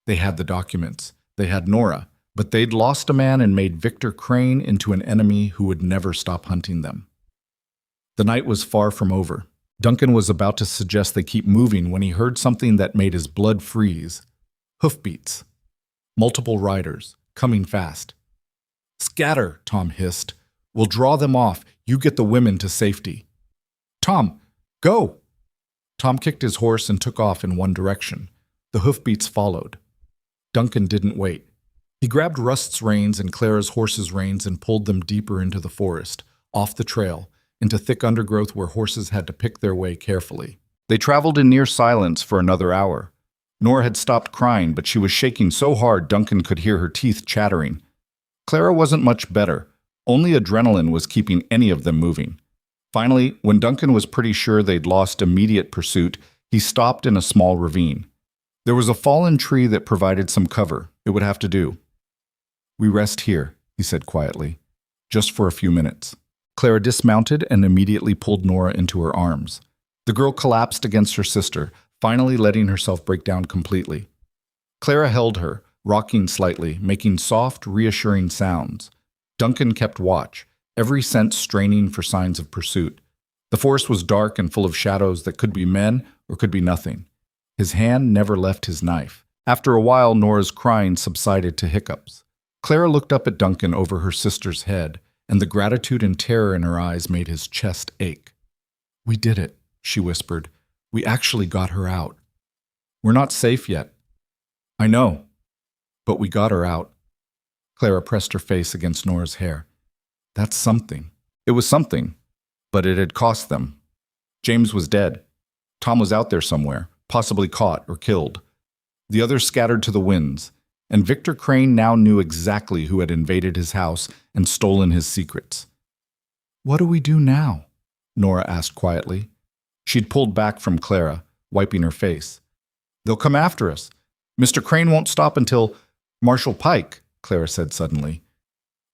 A: They had the documents. They had Nora, but they'd lost a man and made Victor Crane into an enemy who would never stop hunting them. The night was far from over. Duncan was about to suggest they keep moving when he heard something that made his blood freeze. Hoofbeats. Multiple riders, coming fast. "Scatter," Tom hissed. "We'll draw them off. You get the women to safety." "Tom, go!" Tom kicked his horse and took off in one direction. The hoofbeats followed. Duncan didn't wait. He grabbed Rust's reins and Clara's horse's reins and pulled them deeper into the forest, off the trail, into thick undergrowth where horses had to pick their way carefully. They traveled in near silence for another hour. Nora had stopped crying, but she was shaking so hard Duncan could hear her teeth chattering. Clara wasn't much better. Only adrenaline was keeping any of them moving. Finally, when Duncan was pretty sure they'd lost immediate pursuit, he stopped in a small ravine. There was a fallen tree that provided some cover. It would have to do. "We rest here," he said quietly, "just for a few minutes." Clara dismounted and immediately pulled Nora into her arms. The girl collapsed against her sister, finally letting herself break down completely. Clara held her, rocking slightly, making soft, reassuring sounds. Duncan kept watch, every sense straining for signs of pursuit. The forest was dark and full of shadows that could be men or could be nothing. His hand never left his knife. After a while, Nora's crying subsided to hiccups. Clara looked up at Duncan over her sister's head, and the gratitude and terror in her eyes made his chest ache. "We did it," she whispered. "We actually got her out. We're not safe yet." "I know, but we got her out." Clara pressed her face against Nora's hair. "That's something." It was something, but it had cost them. James was dead. Tom was out there somewhere, possibly caught or killed. The others scattered to the winds, and Victor Crane now knew exactly who had invaded his house and stolen his secrets. "What do we do now?" Nora asked quietly. She'd pulled back from Clara, wiping her face. "They'll come after us. Mr. Crane won't stop until—" "Marshal Pike," Clara said suddenly.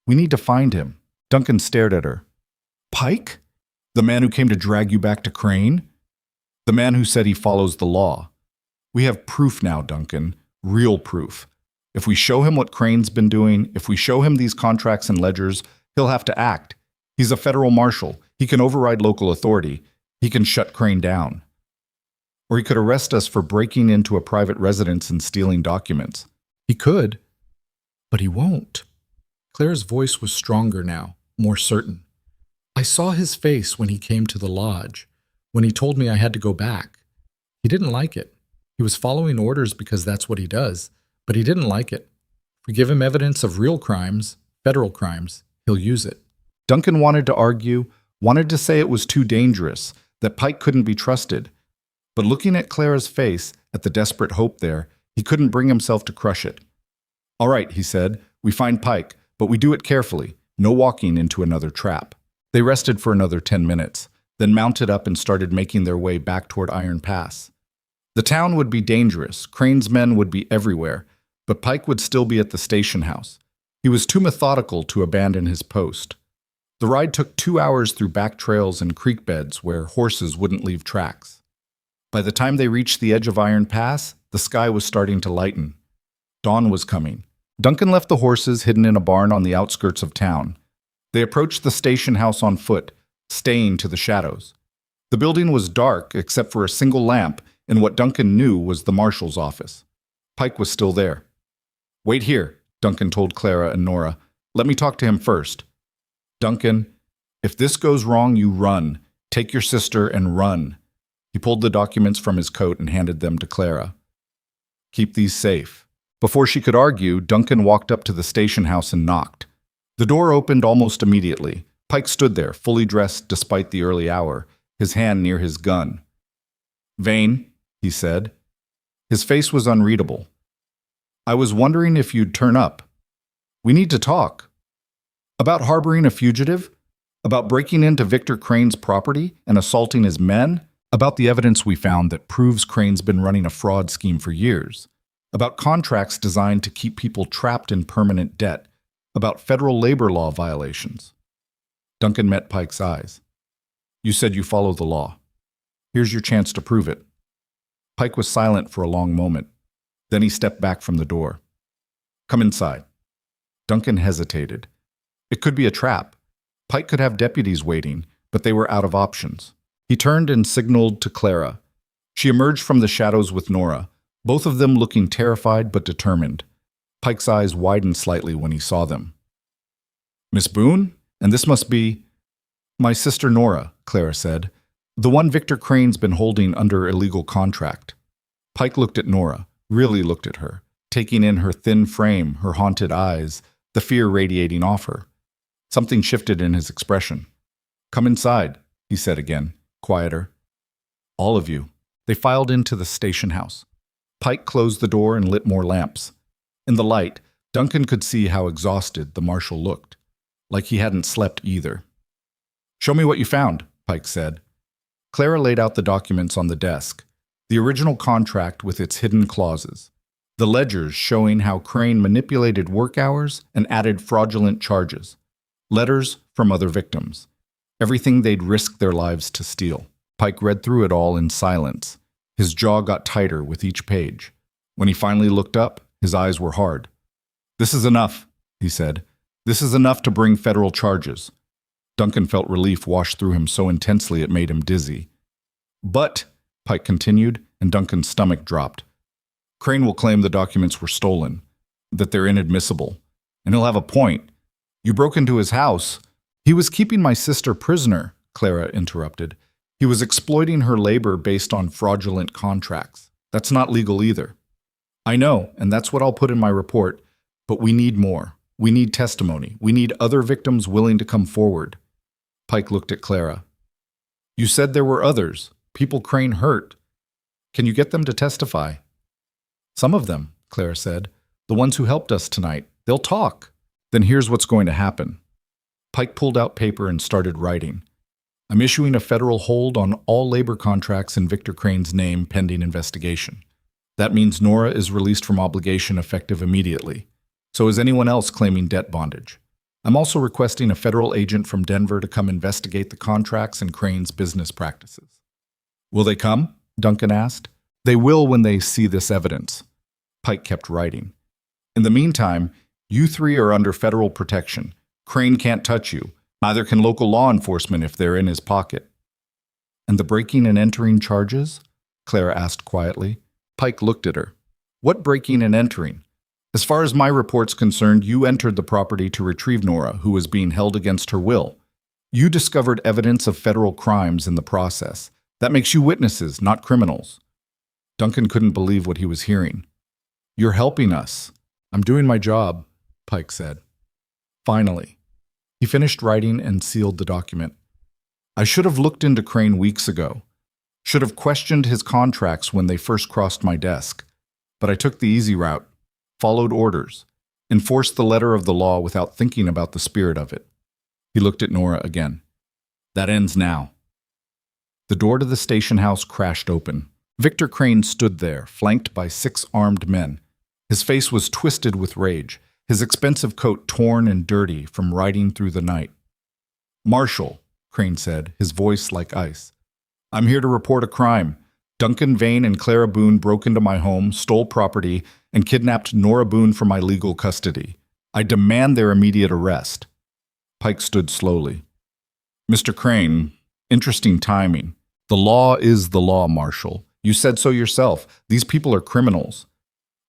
A: "We need to find him." Duncan stared at her. "Pike? The man who came to drag you back to Crane? The man who said he follows the law. We have proof now, Duncan. Real proof. If we show him what Crane's been doing, if we show him these contracts and ledgers, he'll have to act. He's a federal marshal. He can override local authority. He can shut Crane down. Or he could arrest us for breaking into a private residence and stealing documents." "He could, but he won't." Claire's voice was stronger now, more certain. "I saw his face when he came to the lodge, when he told me I had to go back. He didn't like it. He was following orders because that's what he does, but he didn't like it. If we give him evidence of real crimes, federal crimes, he'll use it." Duncan wanted to argue, wanted to say it was too dangerous, that Pike couldn't be trusted. But looking at Clara's face, at the desperate hope there, he couldn't bring himself to crush it. "All right," he said, "we find Pike, but we do it carefully, no walking into another trap." They rested for another 10 minutes, then mounted up and started making their way back toward Iron Pass. The town would be dangerous, Crane's men would be everywhere, but Pike would still be at the station house. He was too methodical to abandon his post. The ride took 2 hours through back trails and creek beds where horses wouldn't leave tracks. By the time they reached the edge of Iron Pass, the sky was starting to lighten. Dawn was coming. Duncan left the horses hidden in a barn on the outskirts of town. They approached the station house on foot, staying to the shadows. The building was dark except for a single lamp in what Duncan knew was the marshal's office. Pike was still there. "Wait here," Duncan told Clara and Nora. "Let me talk to him first." "Duncan, if this goes wrong, you run. Take your sister and run." He pulled the documents from his coat and handed them to Clara. "Keep these safe." Before she could argue, Duncan walked up to the station house and knocked. The door opened almost immediately. Pike stood there, fully dressed despite the early hour, his hand near his gun. "Vane," he said. His face was unreadable. "I was wondering if you'd turn up. We need to talk. About harboring a fugitive? About breaking into Victor Crane's property and assaulting his men? About the evidence we found that proves Crane's been running a fraud scheme for years? About contracts designed to keep people trapped in permanent debt? About federal labor law violations?" Duncan met Pike's eyes. "You said you follow the law. Here's your chance to prove it." Pike was silent for a long moment. Then he stepped back from the door. "Come inside." Duncan hesitated. It could be a trap. Pike could have deputies waiting, but they were out of options. He turned and signaled to Clara. She emerged from the shadows with Nora, both of them looking terrified but determined. Pike's eyes widened slightly when he saw them. "Miss Boone? And this must be—" "My sister Nora," Clara said. "The one Victor Crane's been holding under illegal contract." Pike looked at Nora, really looked at her, taking in her thin frame, her haunted eyes, the fear radiating off her. Something shifted in his expression. "Come inside," he said again, quieter. "All of you." They filed into the station house. Pike closed the door and lit more lamps. In the light, Duncan could see how exhausted the marshal looked, like he hadn't slept either. "Show me what you found," Pike said. Clara laid out the documents on the desk, the original contract with its hidden clauses, the ledgers showing how Crane manipulated work hours and added fraudulent charges, letters from other victims, everything they'd risked their lives to steal. Pike read through it all in silence. His jaw got tighter with each page. When he finally looked up, his eyes were hard. "This is enough," he said. "This is enough to bring federal charges." Duncan felt relief wash through him so intensely it made him dizzy. "But," Pike continued, and Duncan's stomach dropped, "Crane will claim the documents were stolen, that they're inadmissible, and he'll have a point. You broke into his house." "He was keeping my sister prisoner," Clara interrupted. "He was exploiting her labor based on fraudulent contracts. That's not legal either." "I know, and that's what I'll put in my report, but we need more. We need testimony. We need other victims willing to come forward." Pike looked at Clara. "You said there were others, people Crane hurt. Can you get them to testify?" "Some of them," Clara said. "The ones who helped us tonight. They'll talk." "Then here's what's going to happen." Pike pulled out paper and started writing. "I'm issuing a federal hold on all labor contracts in Victor Crane's name pending investigation. That means Nora is released from obligation effective immediately. So is anyone else claiming debt bondage. I'm also requesting a federal agent from Denver to come investigate the contracts and Crane's business practices." "Will they come?" Duncan asked. "They will when they see this evidence." Pike kept writing. "In the meantime, you three are under federal protection. Crane can't touch you. Neither can local law enforcement if they're in his pocket." "And the breaking and entering charges?" Clara asked quietly. Pike looked at her. "What breaking and entering? As far as my report's concerned, you entered the property to retrieve Nora, who was being held against her will. You discovered evidence of federal crimes in the process. That makes you witnesses, not criminals." Duncan couldn't believe what he was hearing. "You're helping us." "I'm doing my job," Pike said. Finally, he finished writing and sealed the document. "I should have looked into Crane weeks ago. Should have questioned his contracts when they first crossed my desk. But I took the easy route. Followed orders, enforced the letter of the law without thinking about the spirit of it." He looked at Nora again. "That ends now." The door to the station house crashed open. Victor Crane stood there, flanked by 6 armed men. His face was twisted with rage, his expensive coat torn and dirty from riding through the night. "Marshal," Crane said, his voice like ice. "I'm here to report a crime. Duncan Vane and Clara Boone broke into my home, stole property, and kidnapped Nora Boone from my legal custody. I demand their immediate arrest." Pike stood slowly. "Mr. Crane, interesting timing. The law is the law, Marshal. You said so yourself. These people are criminals.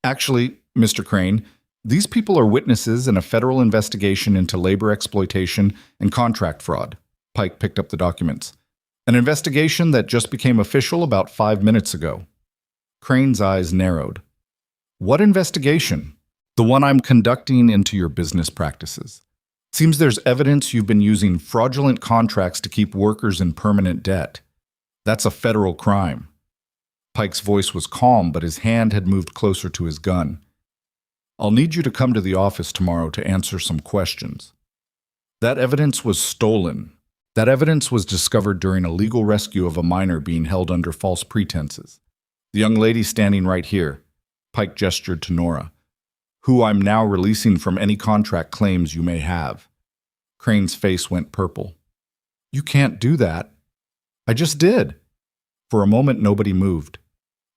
A: Actually, Mr. Crane, these people are witnesses in a federal investigation into labor exploitation and contract fraud." Pike picked up the documents. "An investigation that just became official about 5 minutes ago." Crane's eyes narrowed. "What investigation?" "The one I'm conducting into your business practices. Seems there's evidence you've been using fraudulent contracts to keep workers in permanent debt. That's a federal crime. Pike's voice was calm, but his hand had moved closer to his gun. I'll need you to come to the office tomorrow to answer some questions. That evidence was stolen. That evidence was discovered during a legal rescue of a minor being held under false pretenses. The young lady standing right here, Pike gestured to Nora, who I'm now releasing from any contract claims you may have. Crane's face went purple. You can't do that. I just did. For a moment, nobody moved.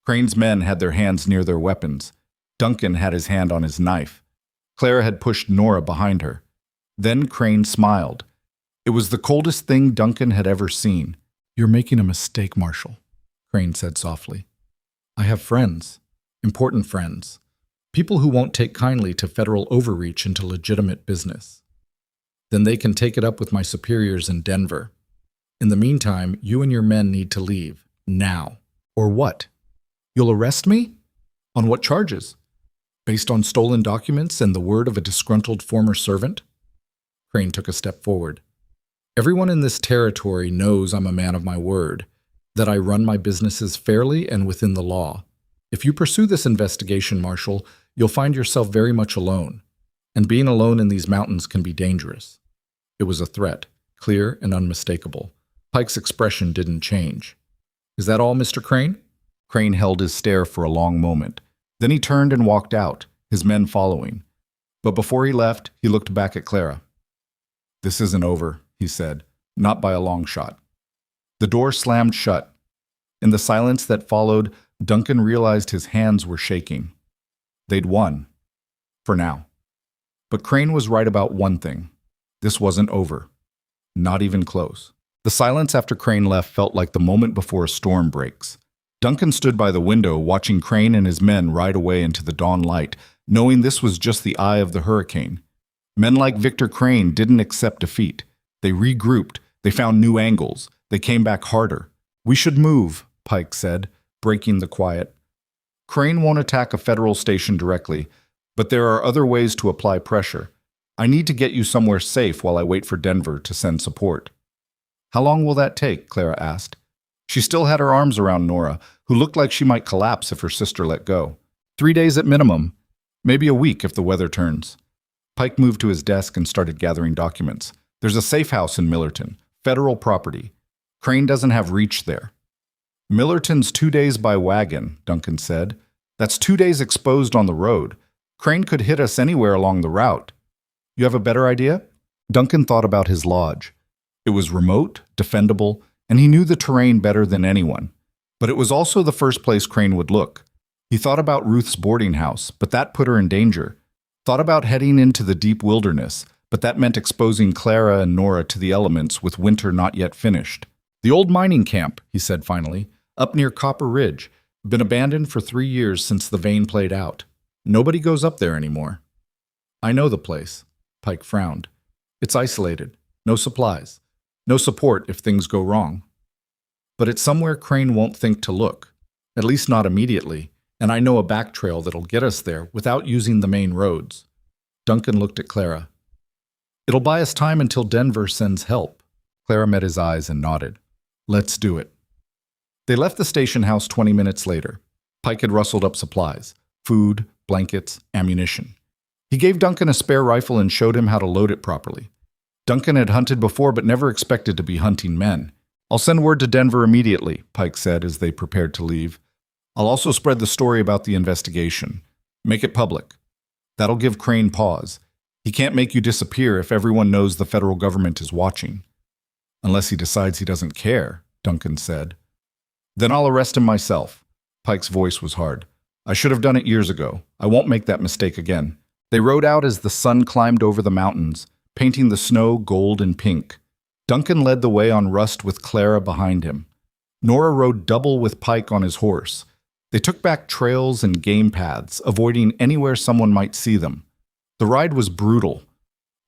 A: Crane's men had their hands near their weapons. Duncan had his hand on his knife. Clara had pushed Nora behind her. Then Crane smiled. It was the coldest thing Duncan had ever seen. You're making a mistake, Marshal, Crane said softly. I have friends, important friends, people who won't take kindly to federal overreach into legitimate business. Then they can take it up with my superiors in Denver. In the meantime, you and your men need to leave, now. Or what? You'll arrest me? On what charges? Based on stolen documents and the word of a disgruntled former servant? Crane took a step forward. Everyone in this territory knows I'm a man of my word, that I run my businesses fairly and within the law. If you pursue this investigation, Marshal, you'll find yourself very much alone. And being alone in these mountains can be dangerous. It was a threat, clear and unmistakable. Pike's expression didn't change. Is that all, Mr. Crane? Crane held his stare for a long moment. Then he turned and walked out, his men following. But before he left, he looked back at Clara. This isn't over, he said, not by a long shot. The door slammed shut. In the silence that followed, Duncan realized his hands were shaking. They'd won. For now. But Crane was right about one thing. This wasn't over. Not even close. The silence after Crane left felt like the moment before a storm breaks. Duncan stood by the window, watching Crane and his men ride away into the dawn light, knowing this was just the eye of the hurricane. Men like Victor Crane didn't accept defeat. They regrouped. They found new angles. They came back harder. We should move, Pike said, breaking the quiet. Crane won't attack a federal station directly, but there are other ways to apply pressure. I need to get you somewhere safe while I wait for Denver to send support. How long will that take? Clara asked. She still had her arms around Nora, who looked like she might collapse if her sister let go. 3 days at minimum, maybe a week if the weather turns. Pike moved to his desk and started gathering documents. There's a safe house in Millerton, federal property. Crane doesn't have reach there. Millerton's 2 days by wagon, Duncan said. That's 2 days exposed on the road. Crane could hit us anywhere along the route. You have a better idea? Duncan thought about his lodge. It was remote, defendable, and he knew the terrain better than anyone. But it was also the first place Crane would look. He thought about Ruth's boarding house, but that put her in danger. Thought about heading into the deep wilderness, but that meant exposing Clara and Nora to the elements with winter not yet finished. The old mining camp, he said finally, up near Copper Ridge, been abandoned for 3 years since the vein played out. Nobody goes up there anymore. I know the place. Pike frowned. It's isolated. No supplies. No support if things go wrong. But it's somewhere Crane won't think to look. At least not immediately. And I know a back trail that'll get us there without using the main roads. Duncan looked at Clara. It'll buy us time until Denver sends help. Clara met his eyes and nodded. Let's do it. They left the station house 20 minutes later. Pike had rustled up supplies. Food, blankets, ammunition. He gave Duncan a spare rifle and showed him how to load it properly. Duncan had hunted before but never expected to be hunting men. I'll send word to Denver immediately, Pike said as they prepared to leave. I'll also spread the story about the investigation. Make it public. That'll give Crane pause. He can't make you disappear if everyone knows the federal government is watching. Unless he decides he doesn't care, Duncan said. Then I'll arrest him myself. Pike's voice was hard. I should have done it years ago. I won't make that mistake again. They rode out as the sun climbed over the mountains, painting the snow gold and pink. Duncan led the way on Rust with Clara behind him. Nora rode double with Pike on his horse. They took back trails and game paths, avoiding anywhere someone might see them. The ride was brutal.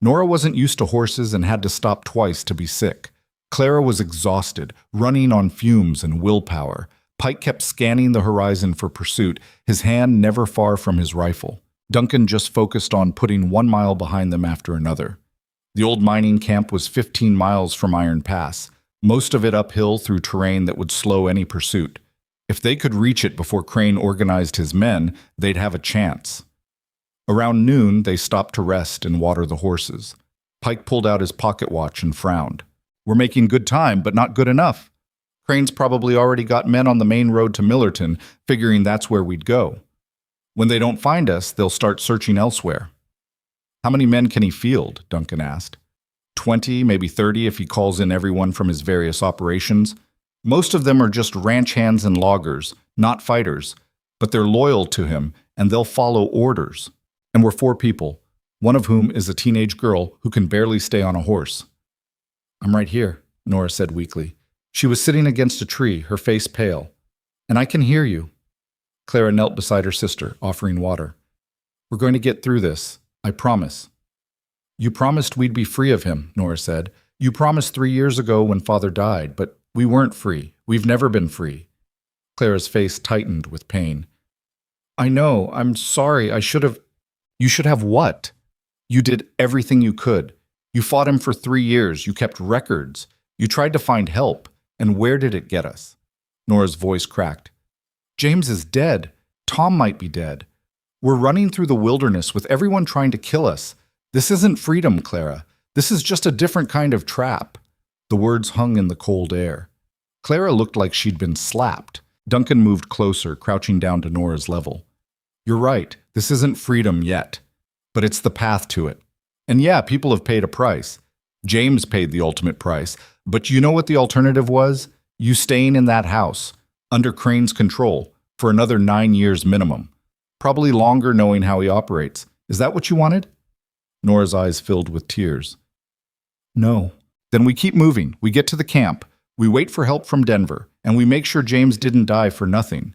A: Nora wasn't used to horses and had to stop twice to be sick. Clara was exhausted, running on fumes and willpower. Pike kept scanning the horizon for pursuit, his hand never far from his rifle. Duncan just focused on putting 1 mile behind them after another. The old mining camp was 15 miles from Iron Pass. most of it uphill through terrain that would slow any pursuit. If they could reach it before Crane organized his men, they'd have a chance. Around noon, they stopped to rest and water the horses. Pike pulled out his pocket watch and frowned. "We're making good time, but not good enough. Crane's probably already got men on the main road to Millerton, figuring that's where we'd go. When they don't find us, they'll start searching elsewhere." "How many men can he field?" Duncan asked. 20, maybe 30 if he calls in everyone from his various operations. Most of them are just ranch hands and loggers, not fighters, but they're loyal to him and they'll follow orders. And we're 4 people, one of whom is a teenage girl who can barely stay on a horse. "I'm right here," Nora said weakly. She was sitting against a tree, her face pale. "And I can hear you." Clara knelt beside her sister, offering water. "We're going to get through this, I promise." "You promised we'd be free of him," Nora said. "You promised 3 years ago when Father died, but we weren't free. We've never been free." Clara's face tightened with pain. "I know. I'm sorry. I should have—" "You should have what? You did everything you could. You fought him for 3 years. You kept records. You tried to find help. And where did it get us?" Nora's voice cracked. "James is dead. Tom might be dead. We're running through the wilderness with everyone trying to kill us. This isn't freedom, Clara. This is just a different kind of trap." The words hung in the cold air. Clara looked like she'd been slapped. Duncan moved closer, crouching down to Nora's level. "You're right. This isn't freedom yet. But it's the path to it. And yeah, people have paid a price. James paid the ultimate price. But you know what the alternative was? You staying in that house, under Crane's control, for another 9 years minimum. Probably longer knowing how he operates. Is that what you wanted?" Nora's eyes filled with tears. "No." "Then we keep moving. We get to the camp. We wait for help from Denver. And we make sure James didn't die for nothing."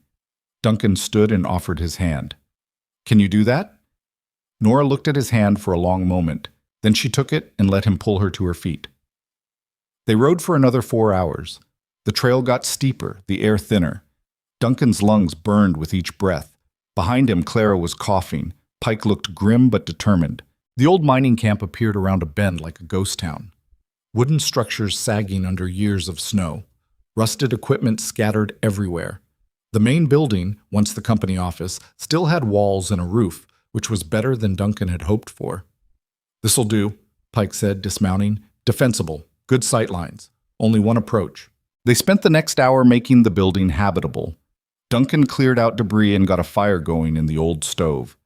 A: Duncan stood and offered his hand. "Can you do that?" Nora looked at his hand for a long moment. Then she took it and let him pull her to her feet. They rode for another 4 hours. The trail got steeper, the air thinner. Duncan's lungs burned with each breath. Behind him, Clara was coughing. Pike looked grim but determined. The old mining camp appeared around a bend like a ghost town. Wooden structures sagging under years of snow. Rusted equipment scattered everywhere. The main building, once the company office, still had walls and a roof, which was better than Duncan had hoped for. "This'll do," Pike said, dismounting. "Defensible. Good sight lines. Only one approach." They spent the next hour making the building habitable. Duncan cleared out debris and got a fire going in the old stove.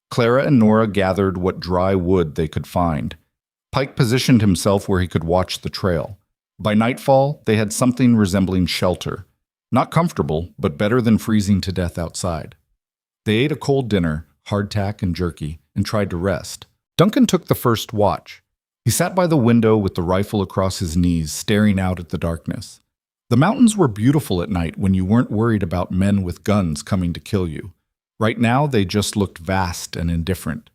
A: Clara and Nora gathered what dry wood they could find. Pike positioned himself where he could watch the trail. By nightfall, they had something resembling shelter. Not comfortable, but better than freezing to death outside. They ate a cold dinner, hardtack and jerky, and tried to rest. Duncan took the first watch. He sat by the window with the rifle across his knees, staring out at the darkness. The mountains were beautiful at night when you weren't worried about men with guns coming to kill you. Right now, they just looked vast and indifferent.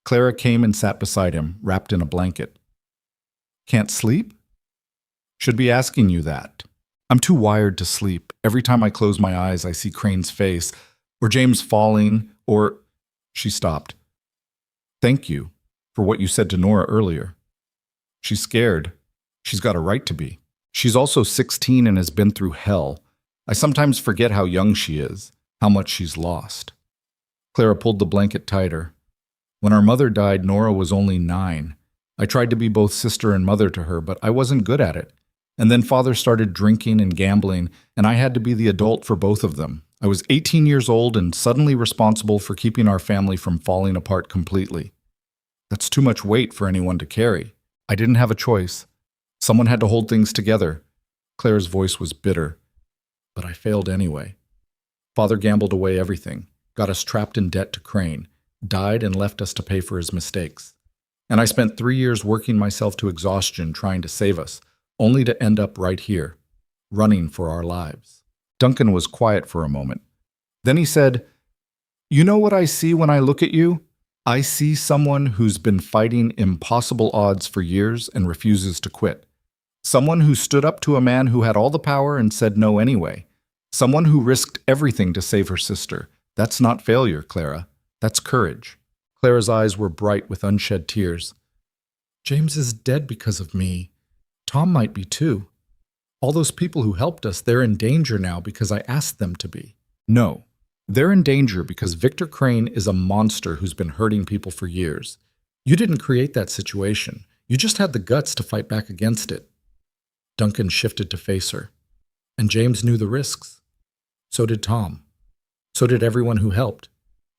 A: Clara came and sat beside him, wrapped in a blanket. "Can't sleep?" "Should be asking you that. I'm too wired to sleep. Every time I close my eyes, I see Crane's face, or James falling, or—" She stopped. "Thank you for what you said to Nora earlier. She's scared. She's got a right to be. She's also 16 and has been through hell. I sometimes forget how young she is, how much she's lost." Clara pulled the blanket tighter. "When our mother died, Nora was only 9. I tried to be both sister and mother to her, but I wasn't good at it. And then Father started drinking and gambling, and I had to be the adult for both of them. I was 18 years old and suddenly responsible for keeping our family from falling apart completely. That's too much weight for anyone to carry. I didn't have a choice. Someone had to hold things together." Claire's voice was bitter. "But I failed anyway. Father gambled away everything, got us trapped in debt to Crane, died and left us to pay for his mistakes. And I spent 3 years working myself to exhaustion trying to save us, only to end up right here, running for our lives." Duncan was quiet for a moment. Then he said, "You know what I see when I look at you? I see someone who's been fighting impossible odds for years and refuses to quit. Someone who stood up to a man who had all the power and said no anyway. Someone who risked everything to save her sister. That's not failure, Clara. That's courage." Clara's eyes were bright with unshed tears. "James is dead because of me. Tom might be too."
B: All those people who helped us, they're in danger now because I asked them to be.
A: No, they're in danger because Victor Crane is a monster who's been hurting people for years.
B: You didn't create that situation. You just had the guts to fight back against it. Duncan shifted to face her. And James knew the risks. So did Tom. So did everyone who helped.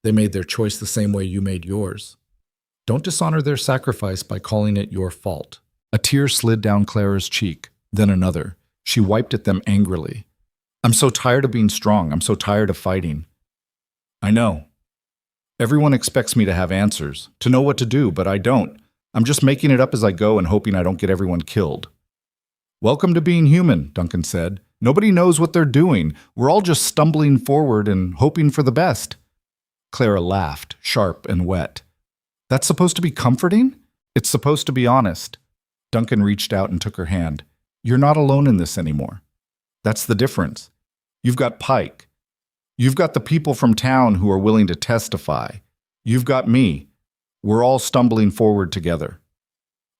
B: They made their choice the same way you made yours. Don't dishonor their sacrifice by calling it your fault.
A: A tear slid down Clara's cheek, then another. She wiped at them angrily. I'm so tired of being strong. I'm so tired of fighting. I know. Everyone expects me to have answers, to know what to do, but I don't. I'm just making it up as I go and hoping I don't get everyone killed. Welcome to being human, Duncan said. Nobody knows what they're doing. We're all just stumbling forward and hoping for the best. Clara laughed, sharp and wet. That's supposed to be comforting? It's supposed to be honest. Duncan reached out and took her hand. You're not alone in this anymore. That's the difference. You've got Pike. You've got the people from town who are willing to testify. You've got me. We're all stumbling forward together.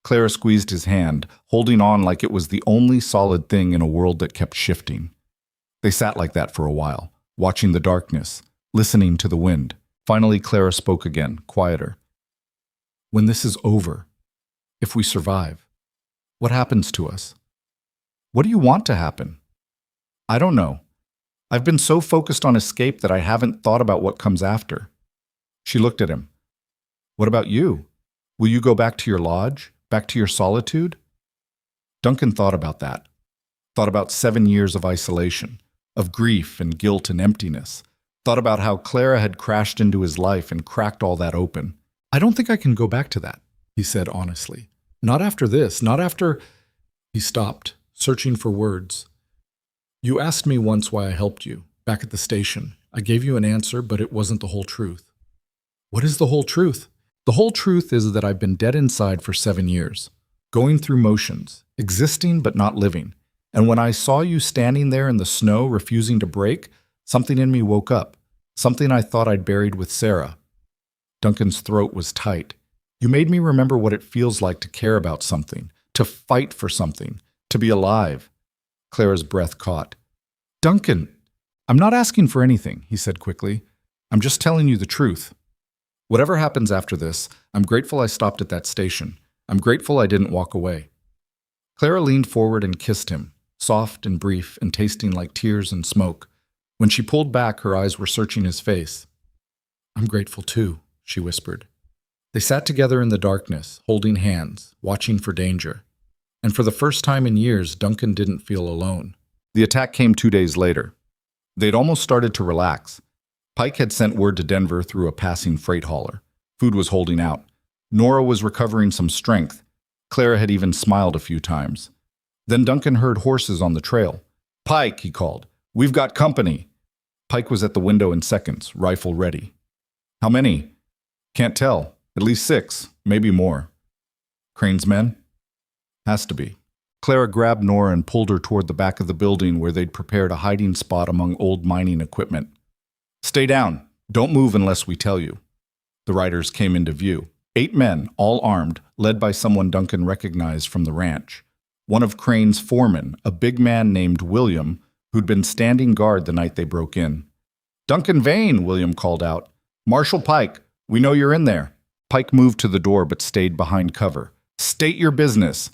A: Clara squeezed his hand, holding on like it was the only solid thing in a world that kept shifting. They sat like that for a while, watching the darkness, listening to the wind. Finally, Clara spoke again, quieter. When this is over, if we survive, what happens to us? What do you want to happen? I don't know. I've been so focused on escape that I haven't thought about what comes after. She looked at him. What about you? Will you go back to your lodge? Back to your solitude? Duncan thought about that. Thought about 7 years of isolation, of grief and guilt and emptiness. Thought about how Clara had crashed into his life and cracked all that open. I don't think I can go back to that, he said honestly. Not after this, not after... He stopped, searching for words. You asked me once why I helped you, back at the station. I gave you an answer, but it wasn't the whole truth. What is the whole truth? The whole truth is that I've been dead inside for 7 years, going through motions, existing but not living. And when I saw you standing there in the snow, refusing to break, something in me woke up, something I thought I'd buried with Sarah. Duncan's throat was tight. You made me remember what it feels like to care about something, to fight for something, to be alive. Clara's breath caught. Duncan, I'm not asking for anything, he said quickly. I'm just telling you the truth. Whatever happens after this, I'm grateful I stopped at that station. I'm grateful I didn't walk away. Clara leaned forward and kissed him, soft and brief and tasting like tears and smoke. When she pulled back, her eyes were searching his face. I'm grateful too, she whispered. They sat together in the darkness, holding hands, watching for danger. And for the first time in years, Duncan didn't feel alone. The attack came 2 days later. They'd almost started to relax. Pike had sent word to Denver through a passing freight hauler. Food was holding out. Nora was recovering some strength. Clara had even smiled a few times. Then Duncan heard horses on the trail. Pike, he called. We've got company. Pike was at the window in seconds, rifle ready. How many? Can't tell. At least 6, maybe more. Crane's men? Has to be. Clara grabbed Nora and pulled her toward the back of the building where they'd prepared a hiding spot among old mining equipment. Stay down. Don't move unless we tell you. The riders came into view. 8 men, all armed, led by someone Duncan recognized from the ranch. One of Crane's foremen, a big man named William, who'd been standing guard the night they broke in. Duncan Vane, William called out. Marshal Pike, we know you're in there. Pike moved to the door but stayed behind cover. State your business.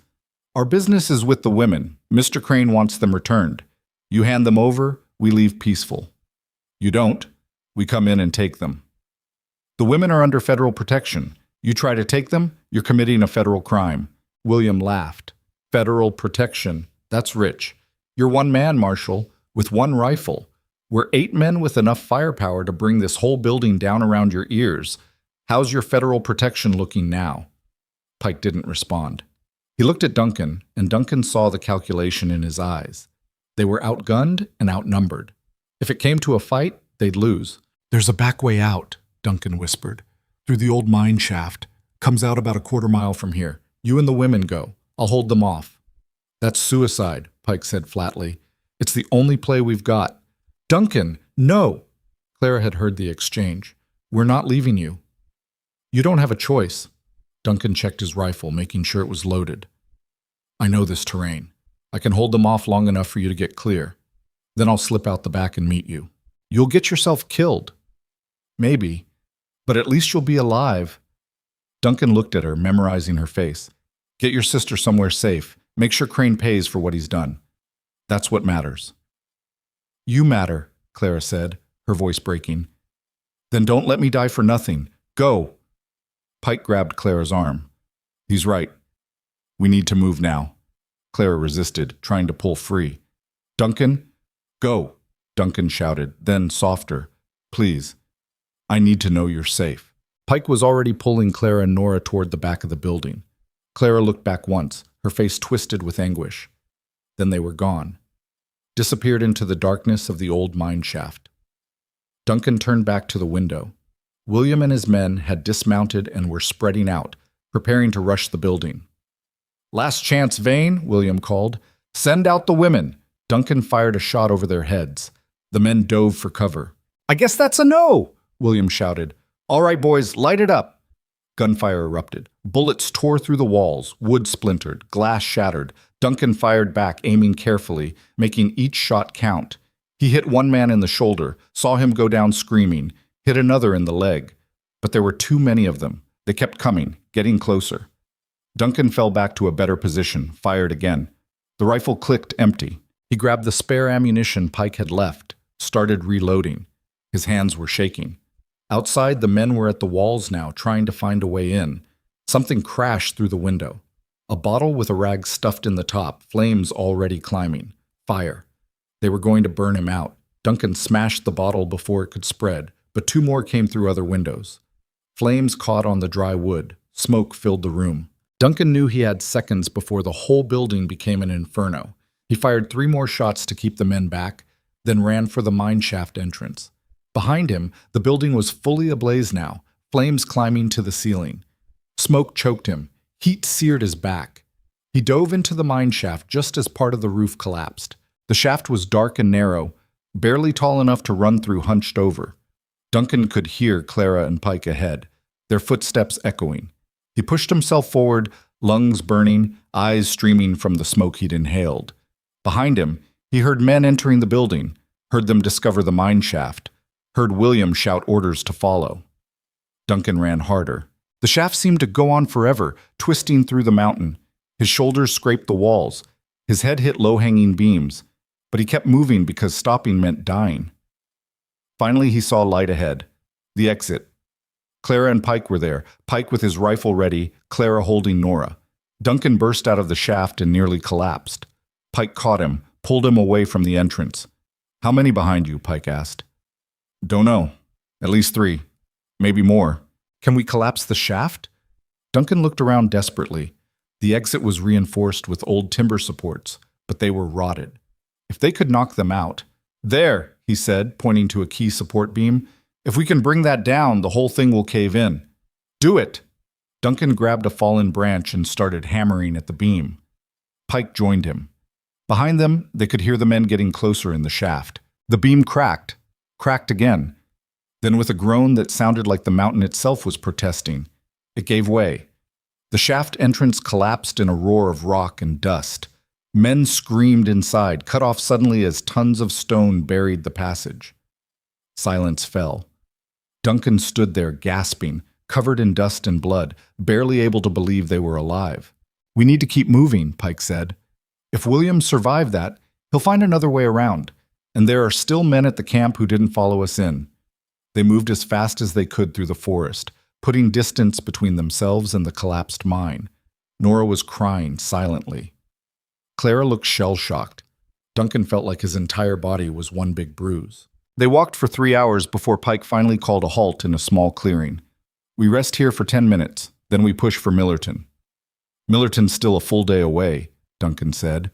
A: Our business is with the women. Mr. Crane wants them returned. You hand them over, we leave peaceful. You don't. We come in and take them. The women are under federal protection. You try to take them, you're committing a federal crime. William laughed. Federal protection. That's rich. You're one man, Marshal, with 1 rifle. We're 8 men with enough firepower to bring this whole building down around your ears. How's your federal protection looking now? Pike didn't respond. He looked at Duncan, and Duncan saw the calculation in his eyes. They were outgunned and outnumbered. If it came to a fight, they'd lose. There's a back way out, Duncan whispered. Through the old mine shaft. Comes out about a 1/4 mile from here. You and the women go. I'll hold them off. That's suicide, Pike said flatly. It's the only play we've got. Duncan, no! Clara had heard the exchange. We're not leaving you. You don't have a choice. Duncan checked his rifle, making sure it was loaded. I know this terrain.
B: I can hold them off long enough for you to get clear. Then I'll slip out the back and meet you.
A: You'll get yourself killed. Maybe, but at least you'll be alive. Duncan looked at her, memorizing her face. Get your sister somewhere safe. Make sure Crane pays for what he's done. That's what matters. You matter, Clara said, her voice breaking. Then don't let me die for nothing. Go. Pike grabbed Clara's arm. He's right. We need to move now. Clara resisted, trying to pull free. Duncan, go, Duncan shouted, then softer. Please. I need to know you're safe. Pike was already pulling Clara and Nora toward the back of the building. Clara looked back once, her face twisted with anguish. Then they were gone. Disappeared into the darkness of the old mine shaft. Duncan turned back to the window. William and his men had dismounted and were spreading out, preparing to rush the building. Last chance, Vane, William called. Send out the women. Duncan fired a shot over their heads. The men dove for cover. I guess that's a no, William shouted. All right, boys, light it up. Gunfire erupted. Bullets tore through the walls, wood splintered, glass shattered. Duncan fired back, aiming carefully, making each shot count. He hit one man in the shoulder, saw him go down screaming, hit another in the leg. But there were too many of them. They kept coming, getting closer. Duncan fell back to a better position, fired again. The rifle clicked empty. He grabbed the spare ammunition Pike had left, started reloading. His hands were shaking. Outside, the men were at the walls now, trying to find a way in. Something crashed through the window. A bottle with a rag stuffed in the top, flames already climbing. Fire. They were going to burn him out. Duncan smashed the bottle before it could spread, but two more came through other windows. Flames caught on the dry wood. Smoke filled the room. Duncan knew he had seconds before the whole building became an inferno. He fired 3 more shots to keep the men back, then ran for the mine shaft entrance. Behind him, the building was fully ablaze now, flames climbing to the ceiling. Smoke choked him. Heat seared his back. He dove into the mine shaft just as part of the roof collapsed. The shaft was dark and narrow, barely tall enough to run through hunched over. Duncan could hear Clara and Pike ahead, their footsteps echoing. He pushed himself forward, lungs burning, eyes streaming from the smoke he'd inhaled. Behind him, he heard men entering the building, heard them discover the mine shaft, heard William shout orders to follow. Duncan ran harder. The shaft seemed to go on forever, twisting through the mountain. His shoulders scraped the walls. His head hit low-hanging beams, but he kept moving because stopping meant dying. Finally, he saw light ahead. The exit. Clara and Pike were there, Pike with his rifle ready, Clara holding Nora. Duncan burst out of the shaft and nearly collapsed. Pike caught him, pulled him away from the entrance. How many behind you? Pike asked. Don't know. At least 3. Maybe more. Can we collapse the shaft? Duncan looked around desperately. The exit was reinforced with old timber supports, but they were rotted. If they could knock them out... There, he said, pointing to a key support beam. If we can bring that down, the whole thing will cave in. Do it! Duncan grabbed a fallen branch and started hammering at the beam. Pike joined him. Behind them, they could hear the men getting closer in the shaft. The beam cracked again. Then with a groan that sounded like the mountain itself was protesting, it gave way. The shaft entrance collapsed in a roar of rock and dust. Men screamed inside, cut off suddenly as tons of stone buried the passage. Silence fell. Duncan stood there gasping, covered in dust and blood, barely able to believe they were alive. We need to keep moving, Pike said. If William survived that, he'll find another way around. And there are still men at the camp who didn't follow us in. They moved as fast as they could through the forest, putting distance between themselves and the collapsed mine. Nora was crying silently. Clara looked shell-shocked. Duncan felt like his entire body was one big bruise. They walked for 3 hours before Pike finally called a halt in a small clearing. We rest here for 10 minutes, then we push for Millerton. Millerton's still a full day away, Duncan said.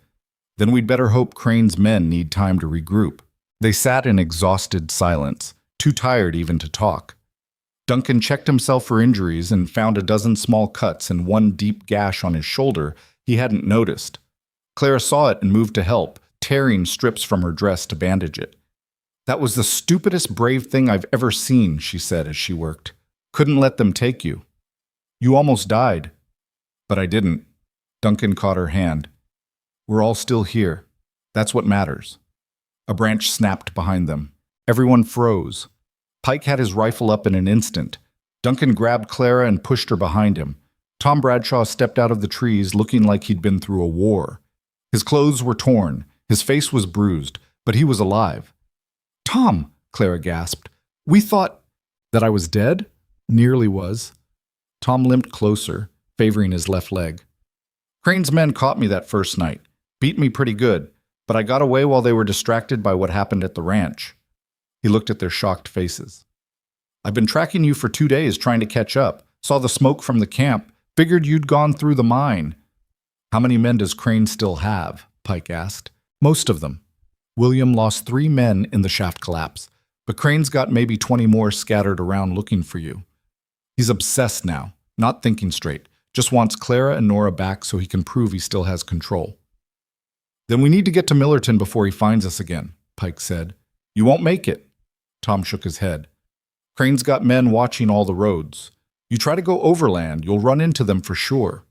A: Then we'd better hope Crane's men need time to regroup. They sat in exhausted silence, too tired even to talk. Duncan checked himself for injuries and found a dozen small cuts and one deep gash on his shoulder he hadn't noticed. Clara saw it and moved to help, tearing strips from her dress to bandage it. That was the stupidest brave thing I've ever seen, she said as she worked. Couldn't let them take you. You almost died. But I didn't. Duncan caught her hand. We're all still here. That's what matters. A branch snapped behind them. Everyone froze. Pike had his rifle up in an instant. Duncan grabbed Clara and pushed her behind him. Tom Bradshaw stepped out of the trees looking like he'd been through a war. His clothes were torn. His face was bruised, but he was alive. "Tom," Clara gasped. "We thought that I was dead?" "Nearly was." Tom limped closer, favoring his left leg. "Crane's men caught me that first night. Beat me pretty good, but I got away while they were distracted by what happened at the ranch." He looked at their shocked faces. "I've been tracking you for 2 days trying to catch up. Saw the smoke from the camp. Figured you'd gone through the mine." "How many men does Crane still have?" Pike asked. "Most of them. William lost 3 men in the shaft collapse, but Crane's got maybe 20 more scattered around looking for you. He's obsessed now, not thinking straight. Just wants Clara and Nora back so he can prove he still has control." "Then we need to get to Millerton before he finds us again," Pike said. "You won't make it." Tom shook his head. "Crane's got men watching all the roads. You try to go overland, you'll run into them for sure."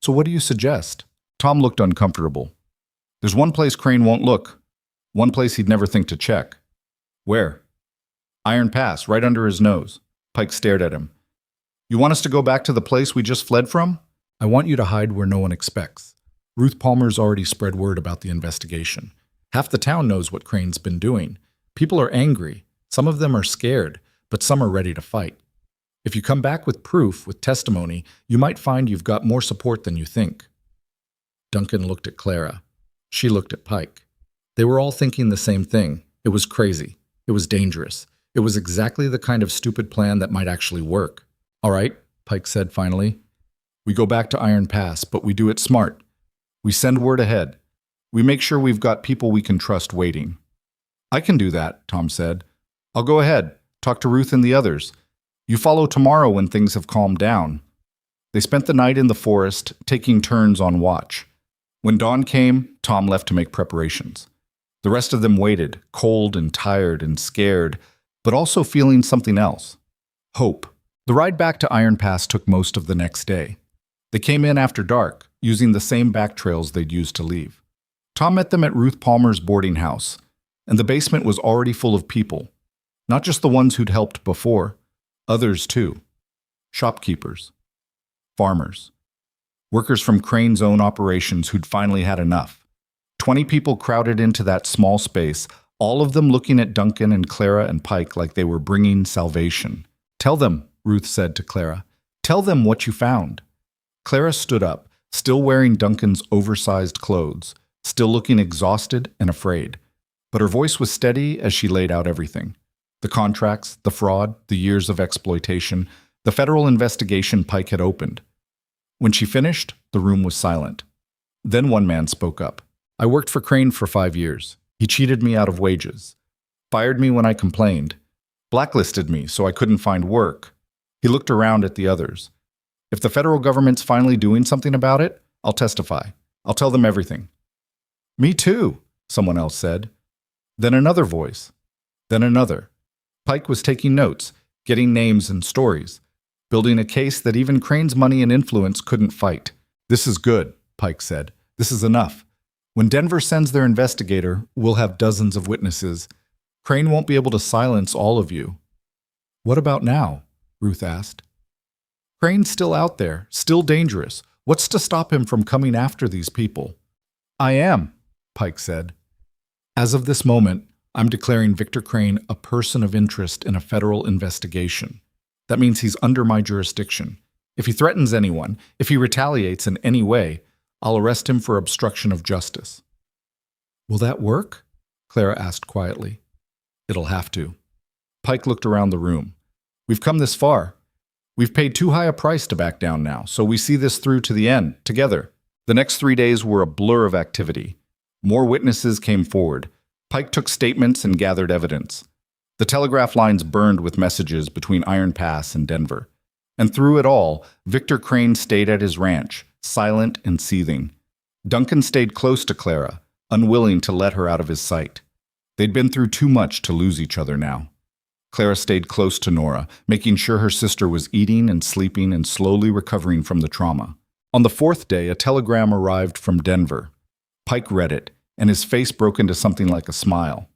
A: "So what do you suggest?" Tom looked uncomfortable. "There's one place Crane won't look. One place he'd never think to check." "Where?" "Iron Pass, right under his nose." Pike stared at him. "You want us to go back to the place we just fled from?" "I want you to hide where no one expects. Ruth Palmer's already spread word about the investigation. Half the town knows what Crane's been doing. People are angry. Some of them are scared, but some are ready to fight. If you come back with proof, with testimony, you might find you've got more support than you think." Duncan looked at Clara. She looked at Pike. They were all thinking the same thing. It was crazy. It was dangerous. It was exactly the kind of stupid plan that might actually work. "All right," Pike said finally. "We go back to Iron Pass, but we do it smart. We send word ahead. We make sure we've got people we can trust waiting." "I can do that," Tom said. "I'll go ahead, talk to Ruth and the others. You follow tomorrow when things have calmed down." They spent the night in the forest, taking turns on watch. When dawn came, Tom left to make preparations. The rest of them waited, cold and tired and scared, but also feeling something else. Hope. The ride back to Iron Pass took most of the next day. They came in after dark, using the same back trails they'd used to leave. Tom met them at Ruth Palmer's boarding house, and the basement was already full of people. Not just the ones who'd helped before, others too. Shopkeepers. Farmers. Workers from Crane's own operations who'd finally had enough. 20 people crowded into that small space, all of them looking at Duncan and Clara and Pike like they were bringing salvation. "Tell them," Ruth said to Clara. "Tell them what you found." Clara stood up, still wearing Duncan's oversized clothes, still looking exhausted and afraid. But her voice was steady as she laid out everything. The contracts, the fraud, the years of exploitation, the federal investigation Pike had opened. When she finished, the room was silent. Then one man spoke up. "I worked for Crane for 5 years. He cheated me out of wages. Fired me when I complained. Blacklisted me so I couldn't find work." He looked around at the others. "If the federal government's finally doing something about it, I'll testify. I'll tell them everything." "Me too," someone else said. Then another voice. Then another. Pike was taking notes, getting names and stories, building a case that even Crane's money and influence couldn't fight. "This is good," Pike said. "This is enough. When Denver sends their investigator, we'll have dozens of witnesses. Crane won't be able to silence all of you." "What about now?" Ruth asked. "Crane's still out there, still dangerous. What's to stop him from coming after these people?" "I am," Pike said. "As of this moment, I'm declaring Victor Crane a person of interest in a federal investigation. That means he's under my jurisdiction. If he threatens anyone, if he retaliates in any way, I'll arrest him for obstruction of justice." "Will that work?" Clara asked quietly. "It'll have to." Pike looked around the room. "We've come this far. We've paid too high a price to back down now, so we see this through to the end, together." The next 3 days were a blur of activity. More witnesses came forward. Pike took statements and gathered evidence. The telegraph lines burned with messages between Iron Pass and Denver. And through it all, Victor Crane stayed at his ranch, silent and seething. Duncan stayed close to Clara, unwilling to let her out of his sight. They'd been through too much to lose each other now. Clara stayed close to Nora, making sure her sister was eating and sleeping and slowly recovering from the trauma. On the 4th day, a telegram arrived from Denver. Pike read it, and his face broke into something like a smile.